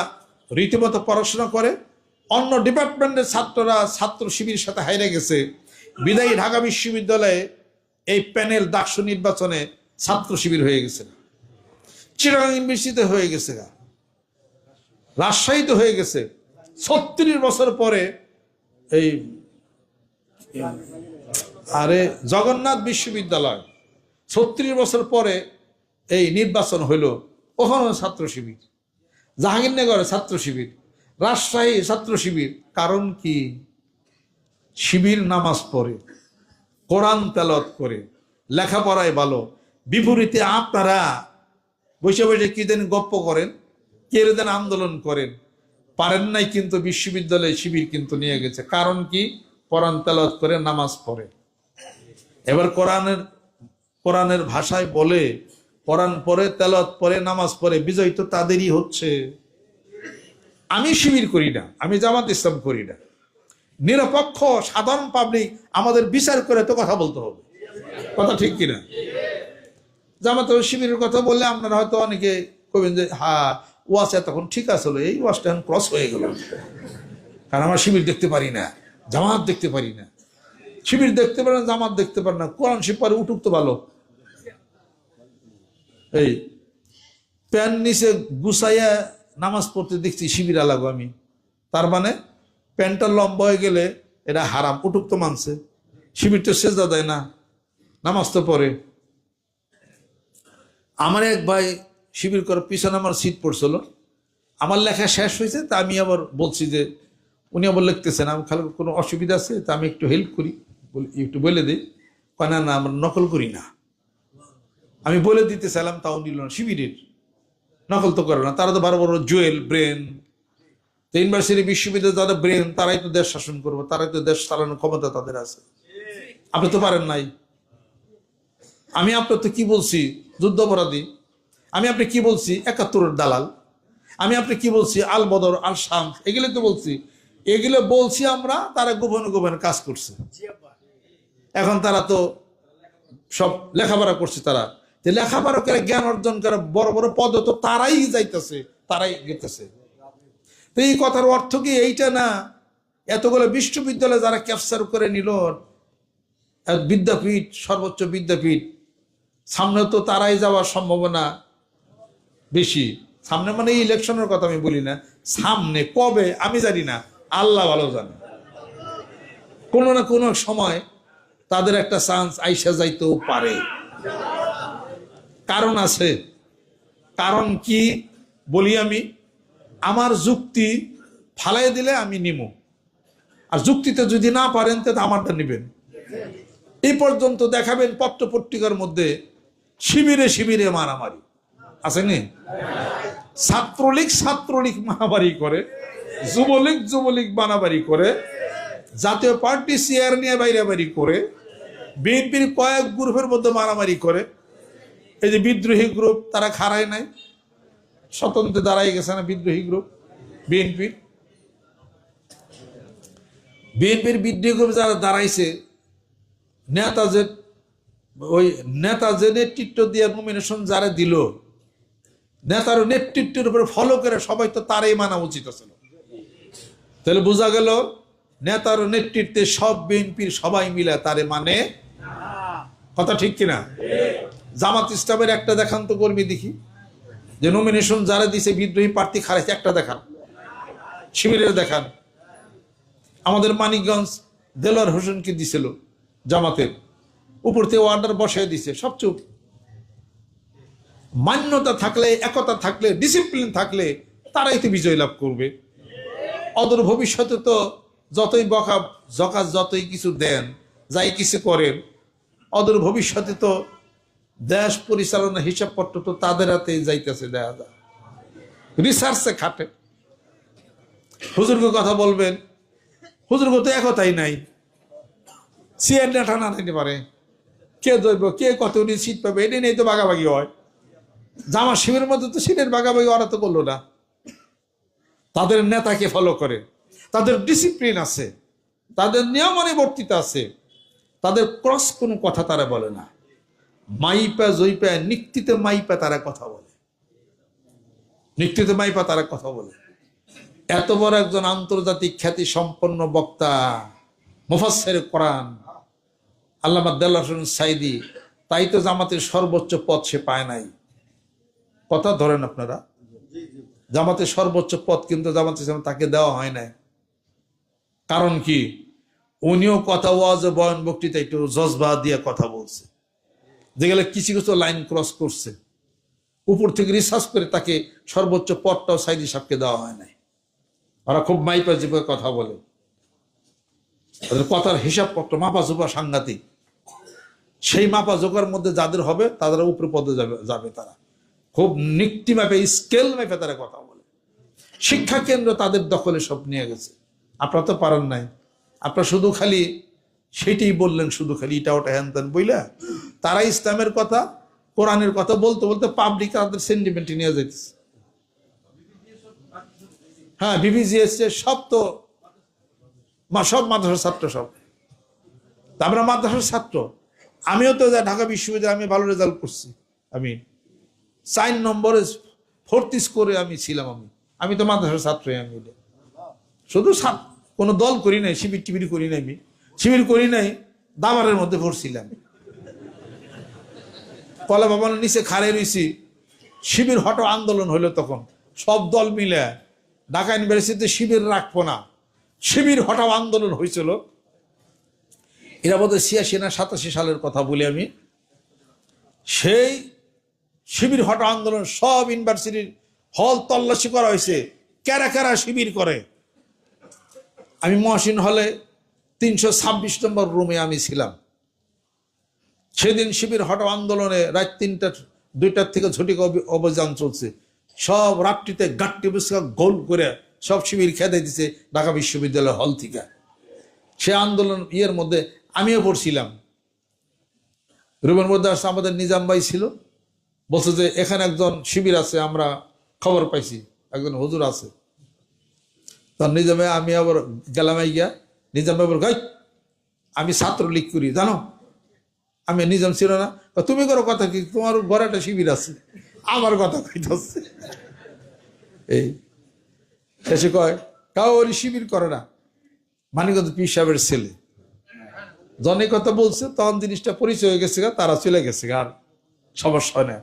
রীতিমতো পড়াশোনা করে। অন্য ডিপার্টমেন্টের ছাত্ররা ছাত্র শিবিরের সাথে হাইরে গেছে, বিদায়ী ঢাকা বিশ্ববিদ্যালয়ে এই প্যানেল ডাকসু নির্বাচনে ছাত্র শিবির হয়ে গেছে, চিটাগাং ইউনিভার্সিটিতে হয়ে গেছে, রাজশাহীতে হয়ে গেছে। 36 বছর পরে এই জগন্নাথ বিশ্ববিদ্যালয় 36 বছর পরে এই নির্বাচন হইল, ওখানে ছাত্র শিবির। জাহাঙ্গীরনগরে ছাত্র শিবির, রাজশাহী ছাত্র শিবির। কারণ কি? শিবির নামাজ পড়ে, কোরআন তেলাওয়াত করে, লেখাপড়ায় ভালো। বিপরীতে আপনারা বসে বসে কি দেন গপ্প করেন, কে দেন আন্দোলন করেন, পারেন নাই। কিন্তু বিশ্ববিদ্যালয়ে শিবির কিন্তু নিয়ে গেছে। কারণ কি? কোরআন তেলাওয়াত করে, নামাজ পড়ে। এবার কোরআনের ভাষায় বলে, কোরআন পড়ে, তেলাওয়াত পড়ে, নামাজ পড়ে, বিজয় তো তাদেরই হচ্ছে। আমি শিবির করি না, আমি জামাত ইসলাম করি না। নিরপেক্ষ সাধারণ পাবলিক আমাদের বিচার করে তো কথা বলতে হবে, কথা ঠিক কিনা? জামাত শিবিরের কথা বললে আপনারা হয়তো অনেকে কবেন যে হ্যাঁ ওয়াজ তখন ঠিক আসলো, এই ওয়াজটা এখন ক্রস হয়ে গেল, কারণ আমরা শিবির দেখতে পারি না, জামাত দেখতে পারি না। শিবির দেখতে পারে না, জামাত দেখতে পারে না, কোরআন শিব পারে, উঠুক তো ভালো। এই প্যান্ট নিচে গুছাইয়া নামাজ পড়তে দেখছি শিবির আলাগো আমি, তার মানে প্যান্টটা লম্বা হয়ে গেলে এটা হারাম, উঠুক তো মানছে। শিবির তো সেজদা দেয় না, নামাজ তো পড়ে। আমার এক ভাই শিবির করার পিছনে আমার সিট পড়ছিল, আমার লেখা শেষ হয়েছে, তা আমি আবার বলছি যে উনি আবার লিখতেছেন, আমি খালি কোনো অসুবিধা আছে তা আমি একটু হেল্প করি, একটু বলে দিই। না না, আমরা নকল করি না। আমি বলে দিতে চাইলাম, তাও নিল না। শিবিরের নকল তো করে না, তারা তো বড় বড় জুয়েল ব্রেন, তো ইউনিভার্সিটি বিশ্ববিদ্যালয় যারা ব্রেন, তারাই তো দেশ শাসন করবো, তারাই তো দেশ চালানোর ক্ষমতা তাদের আছে। আপনি তো পারেন নাই। আমি আপনার তো কি বলছি? যুদ্ধ অপরাধী। আমি আপনি কি বলছি? 71-এর দালাল। আমি আপনি কি বলছি? আল বদর, আল শামস, এগুলো তো বলছি। এগুলো বলছি আমরা, তারা গোপনে গোপনে কাজ করছে। এখন তারা তো সব লেখাপড়া করছে, তারা লেখাপড়া করে জ্ঞান অর্জন করে বড় বড় পদ, তো তারাই যাইতেছে, তারাই গেতেছে। তো এই কথার অর্থ কি এইটা না? এতগুলো বিশ্ববিদ্যালয় যারা ক্যাপচার করে নিল, বিদ্যাপীঠ, সর্বোচ্চ বিদ্যাপীঠ, সামনে তো তারাই যাওয়ার সম্ভাবনা বেশি। সামনে মানে ইলেকশনের কথা আমি বলি না, সামনে কবে আমি জানি না, আল্লাহ ভালো জানে। কোনো না কোনো সময় তাদের একটা চান্স আইসা যাইতেও পারে। কারণ আছে। কারণ কি বলি আমি? আমার যুক্তি ফালাই দিলে আমি নিব, আর যুক্তিতে যদি না পারেন তো আমারটা নেবেন। এই পর্যন্ত দেখাবেন পত্র পত্রিকার মধ্যে শিবিরে শিবিরে মারামারি আসেনি? ছাত্রলীগ মারামারি করে, যুবলীগ মারামারি করে, জাতীয় পার্টি চেয়ার নিয়ে বাইরাবাড়ি করে, বিএনপির কয়েক গ্রুপের মধ্যে মারামারি করে। এই যে বিদ্রোহী গ্রুপ, তারা খাড়ায় নাই, স্বতন্ত্র দাঁড়াই গেছে না বিদ্রোহী গ্রুপ। বিএনপির বিদ্রোহী গ্রুপ যারা দাঁড়াইছে, নেতা যে নেতৃত্ব দিয়ে নমিনেশন যারা দিল, নেতার নেতৃত্বের উপরে ফলো করে সবাই তো তারাই মানা উচিত ছিল। তাহলে বোঝা গেল নেতার নেতৃত্বে সব বিএনপির সবাই মিলে তারে মানে, কথা ঠিক কিনা? জামাত ইসলামের একটা দেখান তো কর্মী দেখি, যে নমিনেশন যারা দিছে বিদ্রোহী প্রার্থী খারাইছে, একটা দেখান। শিবিরের দেখান। আমাদের মানিকগঞ্জ দেলোয়ার হোসেনকে দিছিল জামাতের, উপর থেকে অর্ডার বসায় দিছে, সব চুপ। মান্যতা থাকলে, একতা থাকলে, ডিসিপ্লিন থাকলে তারাই তো বিজয় লাভ করবে। অদূর ভবিষ্যতে তো যতই জকাজ যতই কিছু দেন, যাই কিছু করেন, অদূর ভবিষ্যতে তো দেশ পরিচালনা হিসাবপত্র তো তাদের হাতে যাইতেছে, দেখা যায় রিসার্চে খাটে। হুজুরকে কথা বলবেন, হুজুরকে তো একতাই নাই, চেয়ার নেঠা না নিতে পারে, কে ধরবো কে কত সিট পাবে এটা নিয়ে তো ভাগাভাগি হয়। জামা শিবিরের মধ্যে তো সিটের ভাগাভাগি ওরা তো করলো না। তাদের নেতাকে ফলো করে, তাদের ডিসিপ্লিন আছে, তাদের নিয়মানুবর্তিত আছে, তাদের ক্রস কোনো কথা তারা বলে না। মাইপা জইপা নিক্তিতে মাইপা তারা কথা বলে, নিক্তিতে মাইপা তারা কথা বলে। এত বড় একজন আন্তর্জাতিক খ্যাতি সম্পন্ন বক্তা, মুফাসসির কোরআন আল্লামা দেলোয়ার হোসেন সাঈদী, তাই তো জামাতের সর্বোচ্চ পদ সে পায় নাই। কথা ধরেন আপনারা, জামাতের সর্বোচ্চ পদ কিন্তু জামাত ইসলাম তাকে দেওয়া হয় নাই। কারণ কি? উনিও কথা ওয়াজ বয়ান বক্তৃতা একটু জজবা দিয়ে কথা বলছে, যেগুলো কিছু কিছু লাইন ক্রস করছে, উপর থেকে রিসার্চ করে তাকে সর্বোচ্চ পদটাও সাঈদী সাহেবকে দেওয়া হয় নাই। ওরা খুব মাইপা জিপা কথা বলে, তাদের কথার হিসাব পত্র মাপা জোপা সাংঘাতিক। সেই মাপা জোকার মধ্যে যাদের হবে তাদের উপরে পদে যাবে তারা। খুব নিকটি মাপে, স্কেল মাপে তারা কথা বলে। শিক্ষা কেন্দ্র তাদের দখলে সব নিয়ে গেছে। আপনারা তো পারেন নাই, আপনারা শুধু খালি সেটাই বললেন, শুধু খালি এটা ওটা হ্যান ত্যান বইলা। তারা ইসলামের কথা কোরআনের কথা বলতে বলতে পাবলিক তাদের সেন্টিমেন্টে নিয়ে যাইতেছে। হ্যাঁ, বিবিজিএস সব তো সব মাদ্রাসার ছাত্র, সব আমরা মাদ্রাসার ছাত্র। আমিও তো ঢাকা বিশ্ববিদ্যালয়ে আমি ভালো রেজাল্ট করছি, আমি 4 নম্বরে 40 স্কোরে আমি ছিলাম। আমি তো মাদ্রাসার ছাত্রই। আমি শুধু কোনো দল করি নাই, শিবির টিবির করি নাই, আমি শিবির করি নাই, দামারের মধ্যে পড়ছিলাম। কলা ভবনের নিচে খাড়ে রয়েছি, শিবির হঠাৎ আন্দোলন হলো, তখন সব দল মিলে ঢাকা ইউনিভার্সিটিতে শিবির রাখবো না, শিবির হঠাৎ আন্দোলন হয়েছিল। এরা বোধ 86 না 87 সালের কথা বলি আমি। সেই শিবির হঠাৎ আন্দোলন, সব ইউনিভার্সিটির হল তল্লাশি করা হয়েছে, কারা কারা শিবির করে। আমি মহসিন হলে 326 নম্বর রুমে আমি ছিলাম। সেদিন শিবির হঠাৎ আন্দোলনে রাত 2টার থেকে ঝটিকা অভিযান চলছে। সব রাত্রিতে গাট্টি বুসকা গোল করে সব শিবির খেতে দিছে ঢাকা বিশ্ববিদ্যালয় হল থেকে। সে আন্দোলন মধ্যে আমিও পড়ছিলাম। রুমের মধ্যে আসছে আমাদের নিজাম ভাই ছিল, বলছে যে এখানে একজন শিবির আছে, আমরা খবর পাইছি একজন হুজুর আছে। তখন নিজামে আমি আবার গেলাম, গিয়া নিজাম ভাই বল, গাই আমি ছাত্রলীগ করি জানো। আমি নিজাম ছিল না, তুমি করো কথা কি, তোমার ঘরে একটা শিবির আছে, আমার কথা কইতেছে। এই শেষে কয় কাউরি শিবির করে না, মানিকগঞ্জ পীর সাহেবের ছেলে জনে কথা বলছে। তখন জিনিসটা পরিচয় হয়ে গেছে, তারা চলে গেছে, আর সমস্যা হয় না।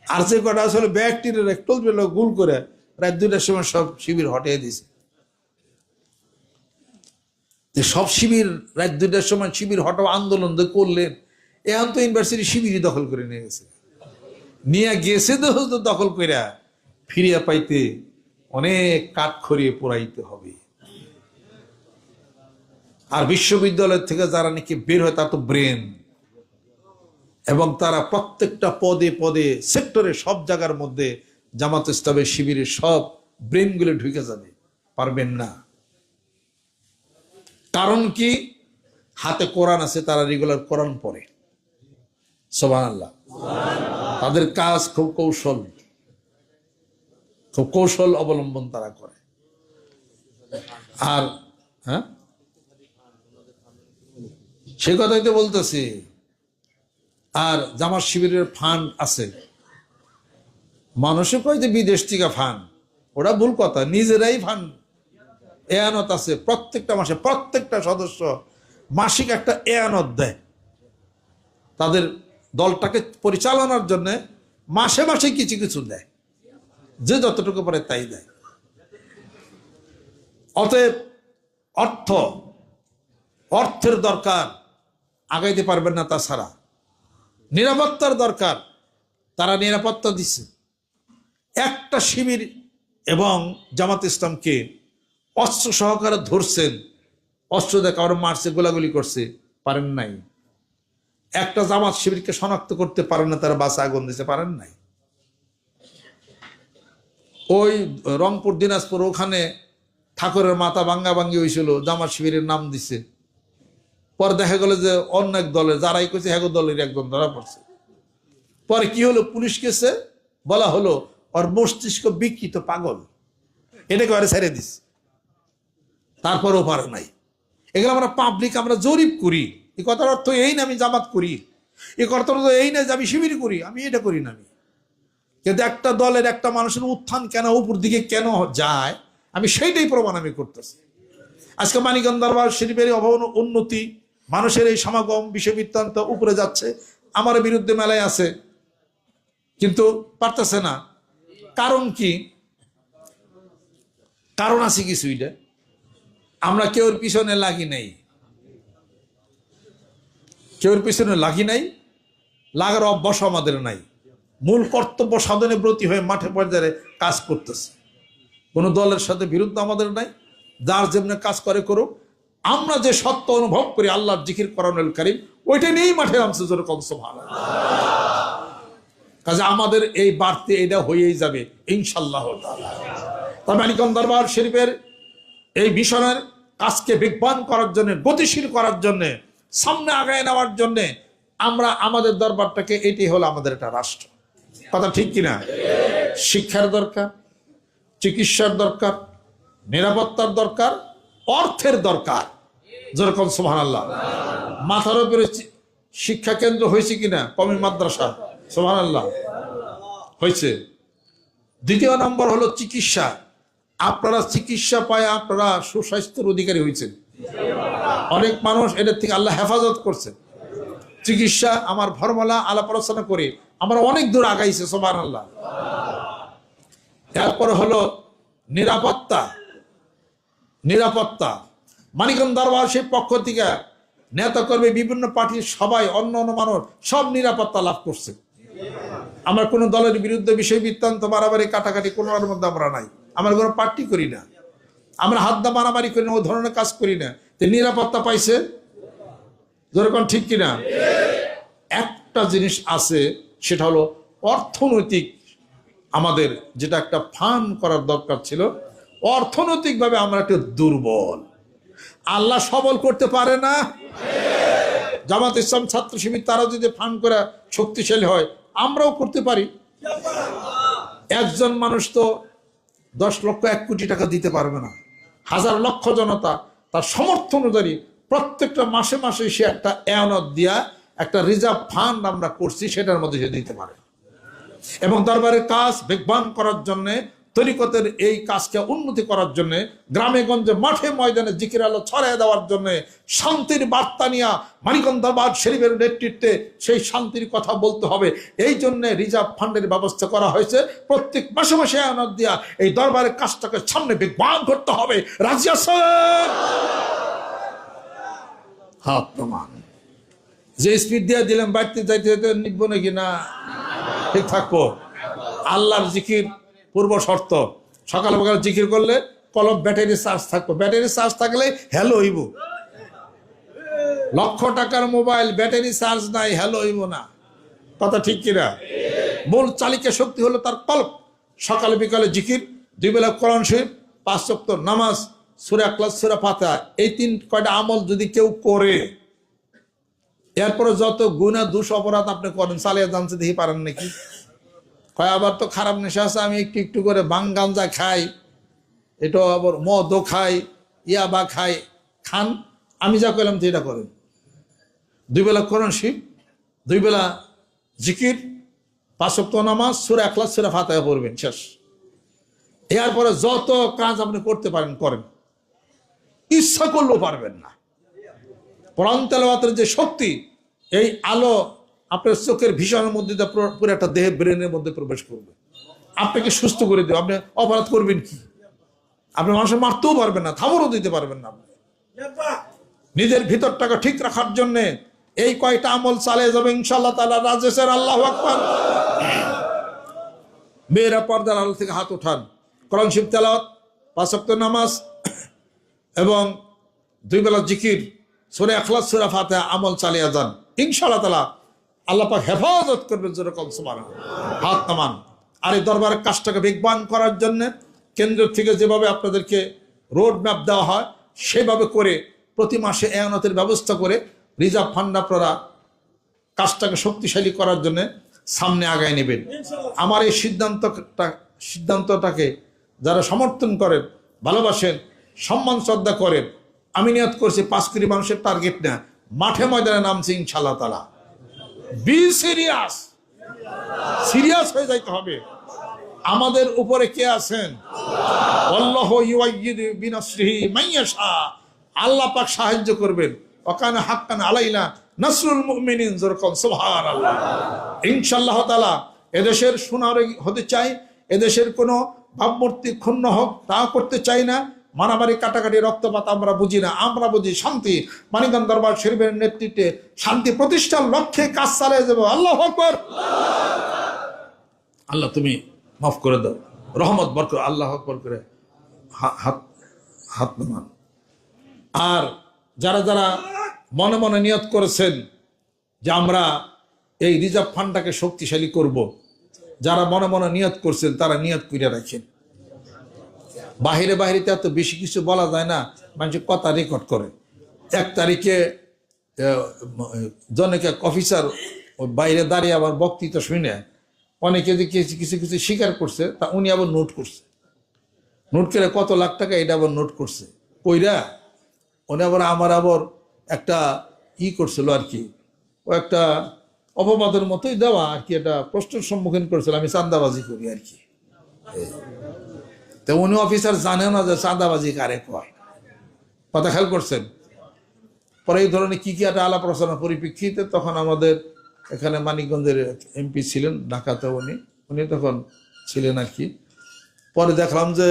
আর যে কটা আসলে ব্যাকটেরিয়ার একটু গুল করে রাত 2টার সময় সব শিবির হটিয়ে দিয়েছে। সব শিবির রাত 2টার সময় শিবির হঠাৎ আন্দোলন করলেন। এখন তো ইউনিভার্সিটি শিবিরই দখল করে নিয়ে গেছে, নিয়ে গেছে তো দখল করে ফিরিয়া পাইতে অনেক কাঠ খড়িয়ে পোড়াইতে হবে। আর বিশ্ববিদ্যালয় থেকে যারা নাকি বের হয় তার তো ব্রেন, এবং তারা প্রত্যেকটা পদে পদে সেক্টরে সব জায়গার মধ্যে জামাত ইসলামের শিবিরের সব ব্রেনগুলো ঢুকে যাবে, পারবেন না। কারণ কি? হাতে কোরআন আছে, তারা রেগুলার কোরআন পড়ে, সুবহানাল্লাহ। তাদের কাজ খুব কৌশল অবলম্বন তারা করে। আর হ্যাঁ, সে কথাই তো বলতেছি। আর জামাত শিবিরের ফান্ড আছে, মানুষে কয় যে বিদেশ থেকে ফান্ড, ওটা ভুল কথা। নিজেরাই ফান্ড এয়ানত আছে, প্রত্যেকটা মাসে প্রত্যেকটা সদস্য মাসিক একটা এয়ানত দেয় তাদের দলটাকে পরিচালনার জন্য। মাসে মাসে কিছু কিছু দেয়, যে যতটুকু পারে তাই দেয়। অতএব অর্থের দরকার, আগাইতে পারবেন না। তাছাড়া নিরাপত্তার দরকার, তারা নিরাপত্তা দিচ্ছে। একটা শিবির এবং জামাত ইসলামকে অস্ত্র সহকারে ধরছেন, অস্ত্র দিয়ে কারো মারছে, গোলাগুলি করছে, পারেন নাই। একটা জামাত শিবিরকে শনাক্ত করতে পারেন না, তারা বাসে আগুন দিতে পারেন নাই। ওই রংপুর দিনাজপুর ওখানে ঠাকুরের মাথা ভাঙ্গা ভাঙ্গি হয়েছিল, জামাত শিবিরের নাম দিছে। পরে দেখা গেল যে অন্য এক দলের যারাই করছে হ্যাগো দলের একজন ধরা পড়ছে। পরে কি হলো, পুলিশ কেসে বলা হলো ওর মস্তিষ্ক বিকৃত, পাগল, এটাকে আরে ছেড়ে দিস। তারপরেও পারে নাই। এগুলো আমরা পাবলিক আমরা জরিপ করি। এই কথার অর্থ এই না আমি জামাত করি, এই কথার অর্থ এই না যে আমি শিবির করি, আমি এটা করি না। আমি কিন্তু একটা দলের একটা মানুষের উত্থান কেন উপর দিকে কেন যায়, আমি সেইটাই প্রমাণ আমি করতেছি। আজকে মানিকগঞ্জ দরবার শরীফের উন্নতি, মানুষের এই সমাগম, বিশ্ববৃত্তান্ত উপরে যাচ্ছে, আমার বিরুদ্ধে মেলায় আছে কিন্তু পারতেছে না। কারণ কি? কারণ আছে কিছু, এটা আমরা কেউর পিছনে লাগি নাই, কেউর পিছনে লাগি নাই, লাগার অভ্যাস আমাদের নাই। মূল কর্তব্য সাধনে ব্রতী হয়ে মাঠে পর্যায়ে কাজ করতেছে। কোনো দলের সাথে বিরুদ্ধ আমাদের নাই, যার যেমনি কাজ করে করুক। আমরা যে সত্য অনুভব করি আল্লাহর জিকির কোরআনুল কারীম, ওইটা নিয়েই মাঠে নামছে যেরকম সুবহানাল্লাহ। কাজে আমাদের এই বাড়তি এটা হয়েই যাবে ইনশাআল্লাহ তাআলা। তবে মানিকগঞ্জ দরবার শরীফের এই মিশনের কাজকে বিজ্ঞান করার জন্য, গতিশীল করার জন্য, সামনে আগায় নেওয়ার জন্য আমরা আমাদের দরবারটাকে, এটি হলো আমাদের একটা রাষ্ট্র। কথা ঠিক কিনা? শিক্ষার দরকার, চিকিৎসার দরকার, নিরাপত্তার দরকার, অর্থের দরকার, যেরকম সুবহানাল্লাহ। মাথার উপরে শিক্ষা কেন্দ্র হয়েছে কিনা? কমি মাদ্রাসা, সুবহানাল্লাহ, হয়েছে। দ্বিতীয় নম্বর হলো চিকিৎসা। আপনারা চিকিৎসা পায় আপনারা সুস্বাস্থ্যের অধিকারী হয়েছেন। অনেক মানুষ এদের থেকে আল্লাহ হেফাজত করছে। চিকিৎসা আমার ফর্মুলা আলাপ আলোচনা করে আমরা অনেক দূর আগাইছে, সুবহানাল্লাহ। তারপর হলো নিরাপত্তা। নিরাপত্তা মানিকগঞ্জ দরবার সেই পক্ষ থেকে নেতাকর্মী, বিভিন্ন পার্টির সবাই, অন্য অন্য মানুষ সব নিরাপত্তা লাভ করছে। আমরা কোনো দলের বিরুদ্ধে বিষয় বৃত্তান্ত, মারামারি, কাটাকাটি কোনোর মধ্যে আমরা নাই। আমরা কোনো পার্টি করি না, আমরা হাতদা মারামারি করি না, ও ধরনের কাজ করি না। তো নিরাপত্তা পাইছে, যেরকম ঠিক কিনা? একটা জিনিস আছে, সেটা হলো অর্থনৈতিক। আমাদের যেটা একটা ফান্ড করার দরকার ছিল, অর্থনৈতিকভাবে আমরা একটু দুর্বল। আল্লাহ সবল করতে পারে না? জামাত ইসলাম ছাত্র শিবির তারা যদি ফান্ড করে শক্তিশালী হয়, আমরাও করতে পারি। একজন মানুষ তো 10 লক্ষ 1 কোটি টাকা দিতে পারবে না। হাজার লক্ষ জনতা তার সমর্থ অনুযায়ী প্রত্যেকটা মাসে মাসে সে একটা এয়ানত দিয়া একটা রিজার্ভ ফান্ড আমরা করছি, সেটার মধ্যে সে দিতে পারে। এবং দরবারের কাজ বেগবান করার জন্যে, তরিকতের এই কাজকে উন্নতি করার জন্য, গ্রামে গঞ্জে মাঠে ময়দানে জিকির আলো ছড়াই দেওয়ার জন্য, শান্তির বার্তা নিয়ে মানিকগঞ্জ দরবার শরীফের নেতৃত্বে সেই শান্তির কথা বলতে হবে। এই জন্য রিজার্ভ ফান্ডের ব্যবস্থা করা হয়েছে। প্রত্যেক মাসে মাসে আনার দিয়া এই দরবারের কাজটাকে সামনে বেগবান করতে হবে। রাজি আছেন? হাত প্রমাণ। যে স্পিড দিয়ে দিলাম বাড়তে যাইতে যাইতে নিব নাকি না? ঠিক থাকবো। আল্লাহর জিকির পূর্ব শর্ত, সকাল সকাল জিকির করলে কলম ব্যাটারি চার্জ থাকবো। ব্যাটারি চার্জ থাকলে হ্যালো হইব। লক্ষ টাকার মোবাইল ব্যাটারি চার্জ নাই, হ্যালো হইব না। কথা ঠিক কিনা? মূল চালিকা শক্তি হলো তার কলব। সকালে বিকালে জিকির, 2 বেলা কোরআন শরীফ, 5 ওয়াক্ত নামাজ, সূরা ইখলাস, সূরা ফাতিহা, এই 3 কয়টা আমল যদি কেউ করে, এরপরে যত গুনাহ দোষ অপরাধ আপনি করেন চালিয়ে জানতে দেখি পারেন নাকি? কয় আবার তো খারাপ নেশা আছে, আমি একটু একটু করে ভাং গাঞ্জা খাই, এটা আবার মদও খাই, ইয়াবা খাই, খান। আমি যা করলাম তো এটা করেন। 2 বেলা কোরআন শরীফ, 2 বেলা জিকির, 5 ওয়াক্ত নামাজ, সূরা ইখলাস, সূরা ফাতিহা পড়বেন, শেষ। এরপরে যত কাজ আপনি করতে পারেন করেন, ইচ্ছা করলেও পারবেন না। কোরআন তেলাওয়াতের যে শক্তি, এই আলো আপনার চোখের ভিশনের মধ্যে পুরো একটা দেহে ব্রেনের মধ্যে প্রবেশ করবে, আপনাকে সুস্থ করে দেবে। আপনি অপরাধ করবেন কি? আপনি মানুষের মারতেও পারবেন না, থাবরও দিতে পারবেন না। নিজের ভিতরটাকে ঠিক রাখার জন্য এই কয়টা আমল চালিয়ে যাবে ইনশাআল্লাহ তাআলা। রাজেশের আল্লাহু আকবার। মেয়েরা পর্দার আলো থেকে হাত উঠান। কোরআন শরীফ তেলাওয়াত, 5 ওয়াক্ত নামাজ এবং 2 বেলা জিকির, সূরা ইখলাস, সূরা ফাতিহা আমল চালিয়ে যান। ইনশাআল্লাহ তাআলা আল্লাহ পাক হেফাজত করবেন, যেরকম সুবহানাল্লাহ। হাত নামান। আর এই দরবারের কাজটাকে বেগবান করার জন্য কেন্দ্র থেকে যেভাবে আপনাদেরকে রোড ম্যাপ দেওয়া হয় সেভাবে করে প্রতি মাসে এয়ানতের ব্যবস্থা করে রিজার্ভ ফান্ড আপনারা কাজটাকে শক্তিশালী করার জন্য সামনে আগায় নেবেন। আমার এই সিদ্ধান্তটাকে যারা সমর্থন করেন, ভালোবাসেন, সম্মান শ্রদ্ধা করেন, আমি নিয়ত করছি 5 কোটি মানুষের টার্গেট না, মাঠে ময়দানে নামছি ইনশাআল্লাহ তাআলা। বি সিরিয়াস, সিরিয়াস হয়ে যাইতে হবে। আমাদের উপরে কে আছেন? আল্লাহু ইউআইয়িদু বিনাসরিহি মান ইয়াশা, আল্লাহ পাক সাহায্য করবেন। ওয়াকানা হাক্কান আলাইনা নাসরুল মুমিনিন, যেরকম সুবহানাল্লাহ। ইনশাআল্লাহ তাআলা এদেশের সুনাগরিক হতে চাই, এদেশের কোনো ভাবমূর্তি ক্ষুণ্ণ হোক তা করতে চাই না। মারামারি, কাটাকাটি, রক্তপাত আমরা বুঝি না, আমরা বুঝি শান্তি। মানিকগঞ্জ দরবার শরীফের নেতৃত্বে শান্তি প্রতিষ্ঠার লক্ষ্যে কাজ চালিয়ে যাবো। আল্লাহু আকবার। আল্লাহ তুমি মাফ করে দাও, রহমত বরকত। আল্লাহু আকবার করে হাত নামান। আর যারা যারা মনে মনে নিয়ত করেছেন যে আমরা এই রিজার্ভ ফান্ডটাকে শক্তিশালী করব, যারা মনে মনে নিয়ত করছেন তারা নিয়ত করে রাখেন। বাহিরে বাহিরেতে এত বেশি কিছু বলা যায় না, মানুষের কথা রেকর্ড করে। 1 তারিখে জনক এক অফিসার বাইরে দাঁড়িয়ে আবার বক্তৃতা শুনে অনেকে যে কিছু কিছু স্বীকার করছে তা উনি আবার নোট করছে। নোট করে কত লাখ টাকা এটা আবার নোট করছে। কইরা উনি আবার আমার আবার একটা করছিল আর কি, ও একটা অপবাদের মতোই দেওয়া আর কি, এটা প্রশ্নের সম্মুখীন করেছিল আমি চাঁদাবাজি করি আর কি। তো উনি অফিসার জানে না যে চাঁদাবাজি কারে কয়, কথা খেয়াল করছেন। পরে এই ধরনের কি একটা আলাপ আলোচনার পরিপ্রেক্ষিতে তখন আমাদের এখানে মানিকগঞ্জের এমপি ছিলেন ঢাকাতে, উনি তখন ছিলেন আর কি। পরে দেখলাম যে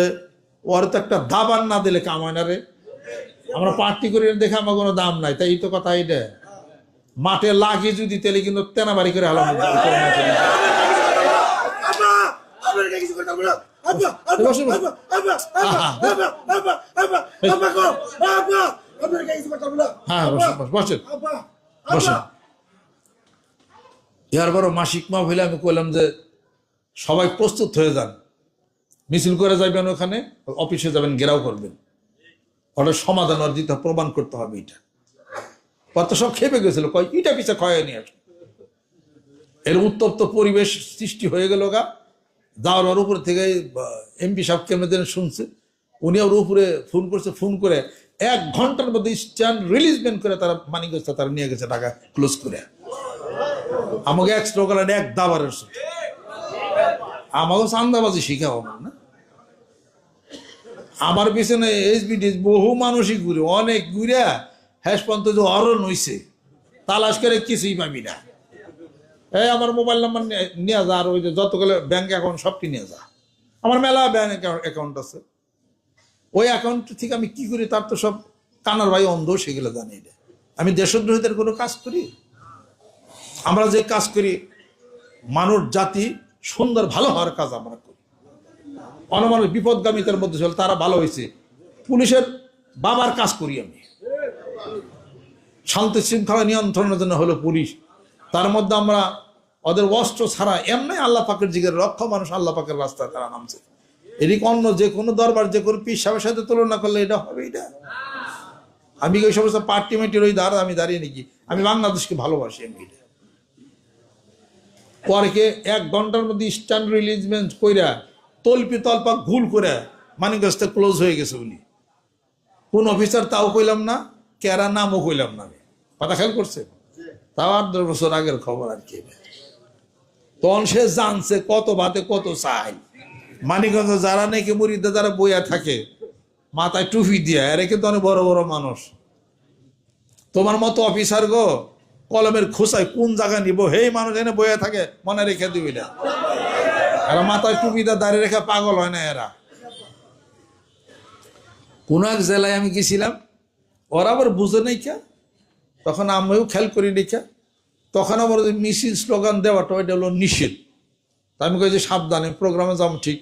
ওর তো একটা দাবান না দিলে কামায় না রে, আমরা পার্টি করি দেখে আমার কোনো দাম নাই, তাই এই তো কথা। এইটা মাঠে লাগিয়ে যদি তেলে কিন্তু তেনাবাড়ি করে হালাম। এর বড় মাসিক মাহফিলে আমি কইলাম যে সবাই প্রস্তুত হয়ে যান, মিছিল করে যাবেন, ওখানে অফিসে যাবেন, ঘেরাও করবেন, ওটা সমাধান অর্জিত প্রমাণ করতে হবে। এটা কত সব খেপে গেছিল, কয় ইটা পিছা ক্ষয় নিয়ে আসে। এর উত্তপ্ত পরিবেশ সৃষ্টি হয়ে গেল গা। যাওয়ার উপরে থেকে এমপি সাহেব কেমন শুনছে, উনি ওর উপরে ফোন করছে, ফোন করে 1 ঘন্টার মধ্যে স্ট্যান্ড রিলিজমেন্ট করে তারা মানিকগঞ্জ তারা নিয়ে গেছে টাকা ক্লোজ করে। আমাকে এক স্লোগান, 1 দাবারের সাথে আমাকে চান্দাবাজি শিখাবো না। আমার পিছনে এসবিডি বহু মানুষই ঘুরে, অনেক ঘুরে হ্যাস পর্যন্ত যে অরণ হইছে, তালাশ করে কিছুই পাবি না। এই আমার মোবাইল নাম্বার নিয়ে যা, আর ওই যে যতগুলো ব্যাংক অ্যাকাউন্ট সবটি নিয়ে যা। আমার মেলা ব্যাংক অ্যাকাউন্ট আছে, ওই অ্যাকাউন্ট থেকে আমি কি করি তার তো সব কানার ভাই অন্ধ, সেগুলো জানি। এটা আমি দেশদ্রোহিতার কোনো কাজ করি? আমরা যে কাজ করি মানুষ জাতি সুন্দর ভালো হওয়ার কাজ আমরা করি। অনমানুষ বিপদগামিতার মধ্যে চলে, তারা ভালো হয়েছে। পুলিশের বাবার কাজ করি আমি, শান্তি শৃঙ্খলা নিয়ন্ত্রণের জন্য হলো পুলিশ। তার মধ্যে আমরা ওদের অস্ত্র ছাড়া এমনি আল্লাহ পাকের জিগের রক্ষ মানুষ আল্লাহ পাকের রাস্তায় তারা নামছে। এদিকে অন্য যে কোনো দরবার, যে কোনো পীর সাহেবের সাথে তুলনা করলে এটা হবে? এটা আমি ওই সমস্ত পার্টি মেটির ওই দ্বারা আমি দাঁড়িয়ে নাকি, আমি বাংলাদেশকে ভালোবাসি। আমি এটা পরে 1 ঘন্টার মধ্যে স্ট্যান্ড রিলিজমেন্ট কইরা তল্পি তল্পা ঘুল করে মানিকগঞ্জটা ক্লোজ হয়ে গেছে। উনি কোন অফিসার তাও কইলাম না, কেরা নামও কইলাম না। আমি কথা খেয়াল করছে, তাও 8-10 বছর আগের খবর আর কি। তখন সে জানছে কত ভাতে কত চাই। মানিকগঞ্জ যারা নাকি মুরিদে যারা বইয়া থাকে মাথায় টুপি দিয়া, এরা কিন্তু অনেক বড় বড় মানুষ। তোমার মতো অফিসার গো কলমের খোসায় কোন জায়গা নিব, হেই মানুষ এনে বইয়া থাকে, মনে রেখে দিবি না। এরা মাথায় টুপিটা দাঁড়িয়ে রেখে পাগল হয় না। এরা কোন এক জেলায় আমি গেছিলাম, ওরা আবার বুঝে নাই কে, তখন আমিও খেয়াল করি দেখা, তখন আবার মিছিল স্লোগান দেওয়াটা ওইটা হলো নিষেধ। তা আমি কই যে সাবধানে প্রোগ্রামে যাবো ঠিক,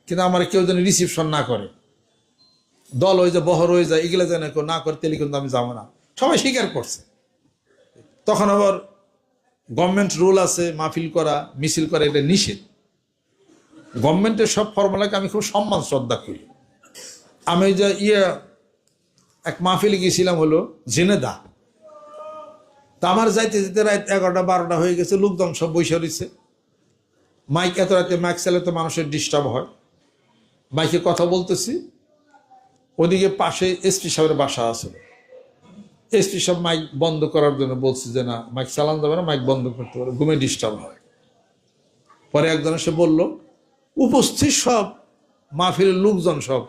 কিন্তু আমার কেউ যেন রিসিপশন না করে, দল হয়ে যায়, বহর হয়ে যায়, এগুলো যেন কেউ না করে, তেলে কিন্তু আমি যাবো না। সবাই স্বীকার করছে। তখন আবার গভর্নমেন্ট রুল আছে, মাহফিল করা, মিছিল করা এটা নিষেধ। গভর্নমেন্টের সব ফর্মুলাকে আমি খুব সম্মান শ্রদ্ধা করি। আমি যে এক মাহফিলে গিয়েছিলাম হলো জেনেদা। তা আমার যাইতে যেতে রাত 11টা 12টা হয়ে গেছে, লোকজন সব বসে রয়েছে। মাইক এত রাতে মাইক চালে তো মানুষের ডিস্টার্ব হয়, মাইকে কথা বলতেছি। ওদিকে পাশে এসপি সাহেবের বাসা আছে। এসপি সাহেব মাইক বন্ধ করার জন্য বলছি যে না, মাইক চালানো যাবে না, মাইক বন্ধ করতে পারে, ঘুমে ডিস্টার্ব হয়। পরে একজন এসে বলল, উপস্থিত সব মাহফিলের লোকজন, সব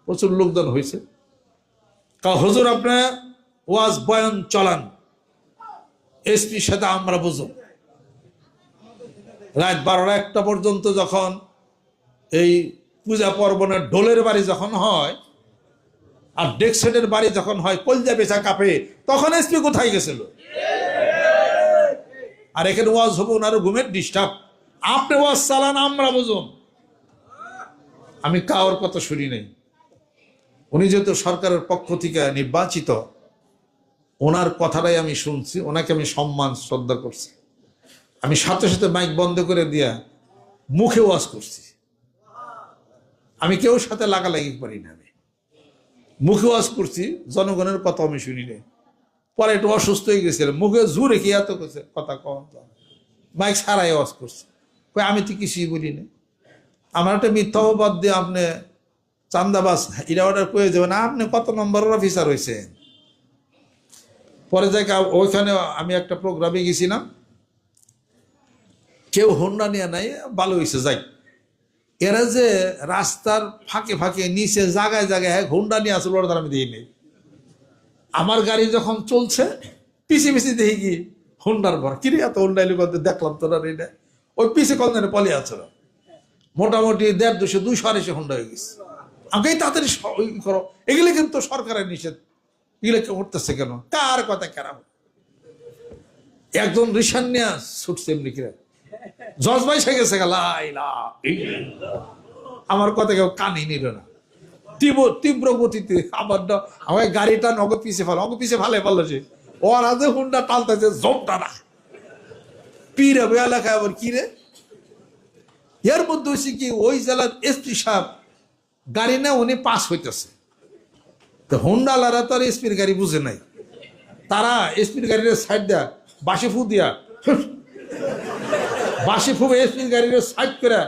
প্রচুর লোকজন হয়েছে, হুজুর আপনার ওয়াজ বয়ান চলান, এসপির সাথে আমরা বুঝুন। রাত 12টা 1টা পর্যন্ত যখন এই পূজা পর্বণের ঢোলের বাড়ি যখন হয় আর ডেক সেটের বাড়ি যখন হয়, কলজা বেচা কাঁপে, তখন এসপি কোথায় গেছিল? আর এখানে ওয়াজ হবো, ওনারও ঘুমের ডিস্টার্ব, আপনি ওয়াজ চালান, আমরা বুঝুন। আমি কারোর কথা শুনি নাই। উনি যেহেতু সরকারের পক্ষ থেকে নির্বাচিত, ওনার কথাটাই আমি শুনছি, ওনাকে আমি সম্মান শ্রদ্ধা করছি। আমি সাথে সাথে মাইক বন্ধ করে দিয়া মুখে ওয়াজ করছি। আমি কেউ সাথে লাগালাগি করি না, আমি মুখে ওয়াজ করছি, জনগণের কথা আমি শুনি নাই। পরে একটু অসুস্থ হয়ে গেছিলাম, মুখে জোরে কি এত কথা কম, মাইক ছাড়াই ওয়াজ করছি। আমি তো কিছুই বলি না। আমার একটা মিথ্যা অপবাদ দিয়ে আপনি চান্দাবাস এটা অর্ডার করে যাবেন, আপনি কত নম্বরের অফিসার হয়েছেন। পরে যাকে ওইখানে আমি একটা প্রোগ্রামে গেছিলাম, কেউ হোন্ডা নিয়ে নাই, ভালো হয়েছে যাই। এরা যে রাস্তার ফাঁকে ফাঁকে নিচে জায়গায় জায়গায় হোন্ডা নিয়ে আসলে ওরা আমি দেখি নেই। আমার গাড়ি যখন চলছে পিছিয়ে পিছিয়ে দেখি কি হোন্ডার ভর, কিরে এত হোন্ডা এলি দেখলাম তোরা এটা, ওই পিছিয়ে কলজানে পলে আছে, মোটামুটি 150 200 250 হোন্ডা হয়ে গেছে। আমাকে তাড়াতাড়ি করো, এগুলো কিন্তু সরকারের নিষেধ, এগুলো কেউ করতেছে কেন, কার কথা কেরাম। একজন রিসান নিয়ে ছুটছে এমনি কিরা, জজবাই সে গেছে আমার কথা কেউ কানি নিল না, তীব্র গতিতে আমার গাড়িটা নগদ পিছিয়ে ফেলো, অগ পিছিয়ে ভালো পারলো সে, ওর হাতে হুন্ডা টালতেছে জমটা না, পীরে এলাকায় আবার কিরে। এর মধ্যে হচ্ছে কি, ওই জেলার এসপি সাহেব গাড়ি না উনি পাস হইতেছে, তো হুন্ডালারা তো আর এসপির গাড়ি বুঝে নাই, তারা এসপির গাড়ির সাইড দেয়া বাসি ফু দিয়া বাসি ফুবে এসপির গাড়ির সাইড করে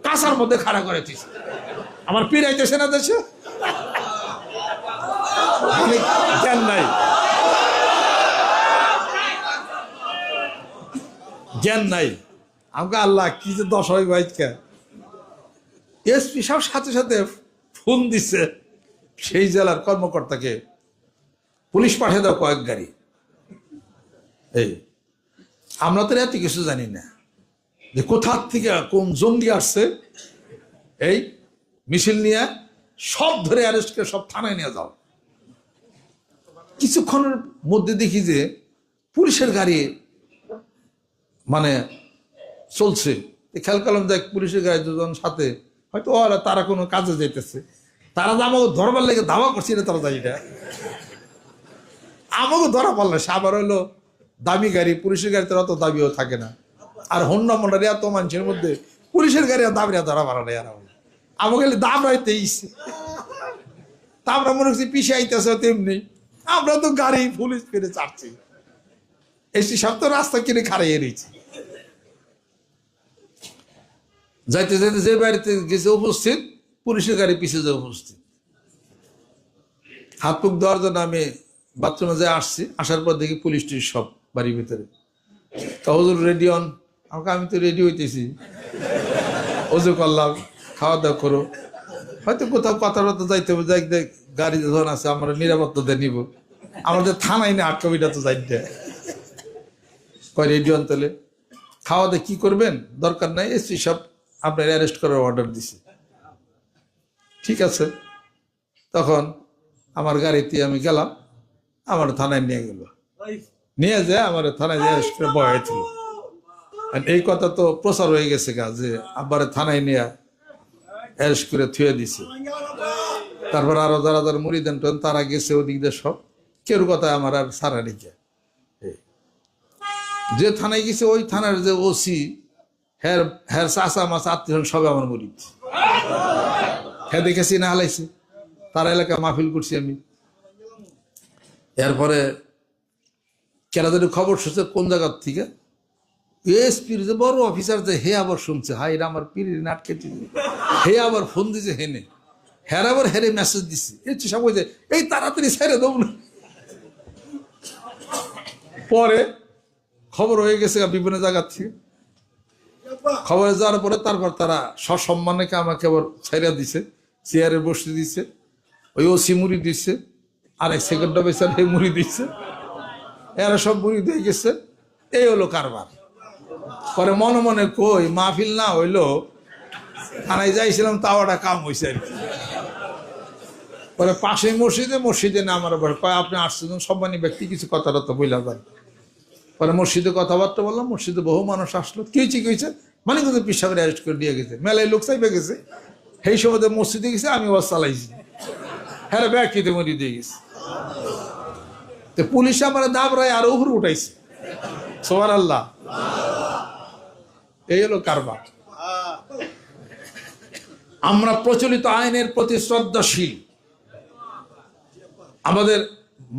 কাঁচার মধ্যে খাড়া করে দিছে। আমার পিড়াইতেছে না দেশে, জ্ঞান নাই, জ্ঞান নাই। আমাকে আল্লাহ কি যে দশ হয় ভাইকে, এসপি সব সাথে সাথে ফোন দিচ্ছে সেই জেলার কর্মকর্তাকে, পুলিশ পাঠিয়ে দাও কয়েক গাড়ি। এই আমরা তো এত কিছু জানি না যে কোথার থেকে কোন জঙ্গি আসছে, এই মিছিল নিয়ে সব ধরে অ্যারেস্ট করে সব থানায় নিয়ে যাও। কিছুক্ষণের মধ্যে দেখি যে পুলিশের গাড়ি মানে চলছে, খেয়াল করলাম দেখ পুলিশের গাড়ি দুজন সাথে, হয়তো ওরা তারা কোনো কাজে যাইতেছে, তারা যে আমাকে ধরবার লেগে ধাওয়া করছি না, তারা যাই না, আমাকে ধরা পারলো সে আবার হইলো দামি গাড়ি, পুলিশের গাড়িতে অত দাবিও থাকে না। আর হন্ডা মন্ডারে এত মানুষের মধ্যে পুলিশের গাড়ি দাবিরা ধরা পারা নেই, আর আমাকে দাম রাইতেইস, তা আমরা মনে হচ্ছি পিছিয়ে আইতেছে তেমনি, আমরা তো গাড়ি পুলিশ ফিরে চাচ্ছি, এসি সব তো রাস্তা কিনে খাড়াইয়ে রয়েছে। যাইতে যাইতে যে বাড়িতে গেছে উপস্থিত, পুলিশের গাড়ি পিছিয়ে যে উপস্থিত। হাত মুখ দেওয়ার জন্য আমি বাথরুমে যাই আসছি, আসার পর দেখি পুলিশ টুলিশ সব বাড়ির ভিতরে। তা হুজুর রেডি হন, আমাকে আমি তো রেডি হইতেছি, অজু করলাম, খাওয়া দাওয়া করো, হয়তো কোথাও কথা টথা যাইতে হবে, যাই দেখ গাড়ি যখন আছে আমরা নিরাপত্তা দিয়ে নিব, আমাদের থানায় না আটকবিটা তো যাইতে কয় রেডি হন। তাহলে খাওয়া দাওয়া কি করবেন, দরকার নাই, এসপি সব আপনার অ্যারেস্ট করার অর্ডার দিছে। ঠিক আছে, তখন আমার গাড়িতে আমি গেলাম, আমার থানায় নিয়ে গেল, নিয়ে যায় আমার থানায় অ্যারেস্ট করে বয়াইছিল। এই কথা তো প্রচার হয়ে গেছে গা যে আবার থানায় নিয়ে অ্যারেস্ট করে থুয়ে দিছে। তারপর আরো যারা যারা মুরিদান টন তারা গেছে ওদিক দিয়ে সব, কেউ কথা আমার আর সারা নিকে। যে থানায় গেছে ওই থানার যে ওসি, হ্যার চাষা মাছ আত্মীয় সবে আমার মুরিদ, হ্যাঁ দেখেছি না হালাইছে, তার এলাকায় মাহফিল করছি আমি। এরপরে কেনা জানি খবর শুনছে কোন জায়গার থেকে, এসপির যে বড় অফিসার যে হে আবার শুনছে, হাই রে আমার পিড়ির নাটকে হে আবার ফোন দিছে হেনে, হের আবার হেরে মেসেজ দিচ্ছে, এই সব হয়েছে এই তাড়াতাড়ি ছেড়ে দেব না। পরে খবর হয়ে গেছে বিভিন্ন জায়গার থেকে, খবরে যাওয়ার পরে তারপর তারা সসম্মানে আমাকে আবার ছেড়ে দিছে, চেয়ারে বসতে দিচ্ছে, ওই ওসি মুড়ি দিচ্ছে, আর এক সেকেন্ড অফিসার এই মুড়ি দিচ্ছে, এরা সব মুড়ি দিয়ে গেছে। এই হলো কারবার। পরে মনে মনে কই মাহফিল না হইলো, থানায় যাইছিলাম তাওয়াটা কাম হয়েছে আর কি। পরে পাশে মসজিদে না আমার কয় আপনি আসছেন সম্মানী ব্যক্তি, কিছু কথাবার্তা বইলা যান। পরে মসজিদে কথাবার্তা বললাম, মসজিদে বহু মানুষ আসলো, কি হয়েছে মানে কিন্তু পিসাবের অ্যারেস্ট করে দিয়ে গেছে, মেলায় লোক চাইবে গেছে। সেই সময় মসজিদে গেছে, আমি ওয়াজ চালাইছি, হ্যাঁ ব্যক্তিতে মরি দিয়ে গেছে। তো পুলিশ আমার দাবরায় আরো উপরে উঠাইছে, সুবহানাল্লাহ। এই হলো কারবার। আমরা প্রচলিত আইনের প্রতি শ্রদ্ধাশীল। আমাদের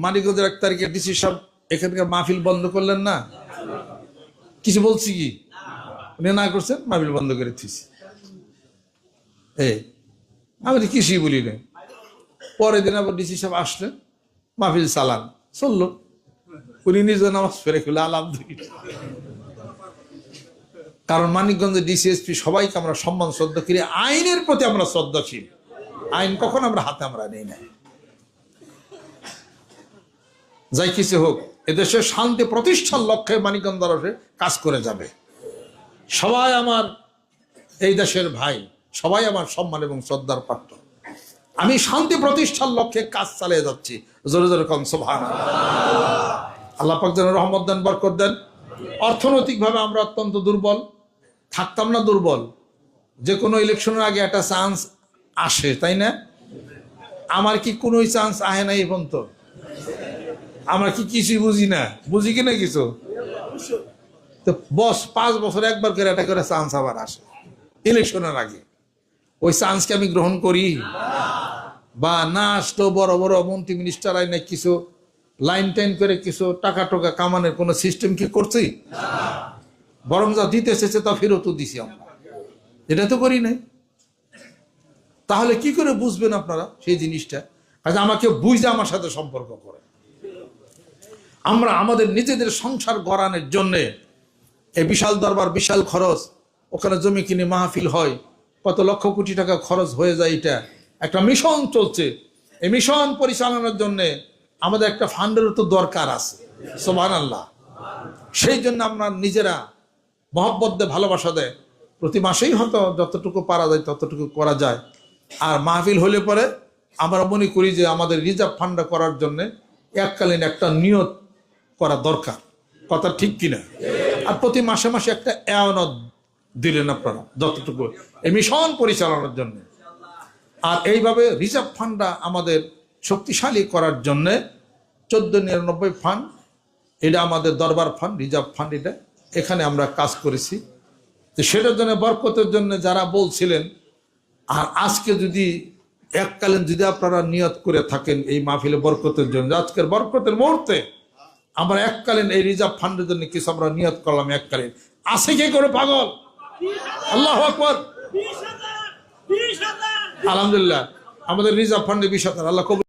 মানিকগঞ্জের 1 তারিখে ডিসি সাহেব এখানকার মাহফিল বন্ধ করলেন না, কিছু বলছি কি? উনি না করছেন, মাহফিল বন্ধ করে দিয়েছি। আমি কিছুই বলি না। পরের দিন আবার ডিসি সাহেব আসলেন, মাহফিল চালান চললো, উনি নিজে নামাজ ফেরে খুলে আলহামদুলিল্লাহ। কারণ মানিকগঞ্জের ডিসিএসপি সবাইকে আমরা সম্মান শ্রদ্ধা করি, আইনের প্রতি আমরা শ্রদ্ধাশীল। আইন কখন আমরা হাতে আমরা নেই না। যাই কিছু হোক, এদেশে শান্তি প্রতিষ্ঠার লক্ষ্যে মানিকগঞ্জ কাজ করে যাবে। সবাই আমার এই দেশের ভাই, সবাই আমার সম্মান এবং শ্রদ্ধার পাত্র। আমি শান্তি প্রতিষ্ঠার লক্ষ্যে কাজ চালিয়ে যাচ্ছি। জোরে জোরে কম সুবহানাল্লাহ। আল্লাহ পাক যেন রহমত দেন, বরকত দেন। অর্থনৈতিকভাবে আমরা অত্যন্ত দুর্বল, থাকতাম না দুর্বল, যে কোনো ইলেকশনের আগে একটা চান্স আসে, তাই না? আমার কি কোনো চান্স আহে না এই পর্যন্ত? আমরা কি কিছুই বুঝি না, বুঝি কিনা কিছু? তো 5 বছর একবার করে একটা করে চান্স আবার আসে ইলেকশনের আগে। ওই চান্সকে আমি গ্রহণ করি? বা না আসলেও বড় বড় মন্ত্রী মিনিস্টার আইনে কিছু লাইন টাইন করে কিছু টাকা টোকা কামানোর কোনো সিস্টেম কি করছি? বরং যা দিতে এসেছে তা ফেরতও দিছি আমরা, এটা তো করি নাই। তাহলে কি করে বুঝবেন আপনারা সেই জিনিসটা? কাজে আমাকে বুঝে আমার সাথে সম্পর্ক করে। আমরা আমাদের নিজেদের সংসার গড়ানোর জন্যে এই বিশাল দরবার, বিশাল খরচ, ওখানে জমি কিনে মাহফিল হয়, কত লক্ষ কোটি টাকা খরচ হয়ে যায়। এটা একটা মিশন চলছে, এই মিশন পরিচালনার জন্যে আমাদের একটা ফান্ডেরও তো দরকার আছে, সুবহানাল্লাহ। সেই জন্য আমরা নিজেরা মহব্বত দেয়, ভালোবাসা দেয়, প্রতি মাসেই হয়তো যতটুকু পারা যায় ততটুকু করা যায়। আর মাহফিল হলে পরে আমরা মনে করি যে আমাদের রিজার্ভ ফান্ড করার জন্য এককালীন একটা নিয়ত করা দরকার। কথা ঠিক কিনা? আর প্রতি মাসে মাসে একটা এওনত দিলেন আপনারা যতটুকু এই মিশন পরিচালনার জন্য। আর এইভাবে রিজার্ভ ফান্ডটা আমাদের শক্তিশালী করার জন্যে 1499 ফান্ড, এটা আমাদের দরবার ফান্ড, রিজার্ভ ফান্ড, এটা এখানে আমরা কাজ করেছি। তো সেটার জন্য বরকতের জন্য যারা বলছিলেন, আর আজকে যদি এককালীন যদি আপনারা নিয়ত করে থাকেন এই মাহফিলে বরকতের জন্য, আজকের বরকতের মুহূর্তে আমরা এককালীন এই রিজার্ভ ফান্ডের জন্য কিছু আমরা নিয়ত করলাম এককালীন। আছে কি করে পাগল? আল্লাহু আকবার, আলহামদুলিল্লাহ। আমাদের রিজার্ভ ফান্ডে 20,000 আল্লাহ কবুল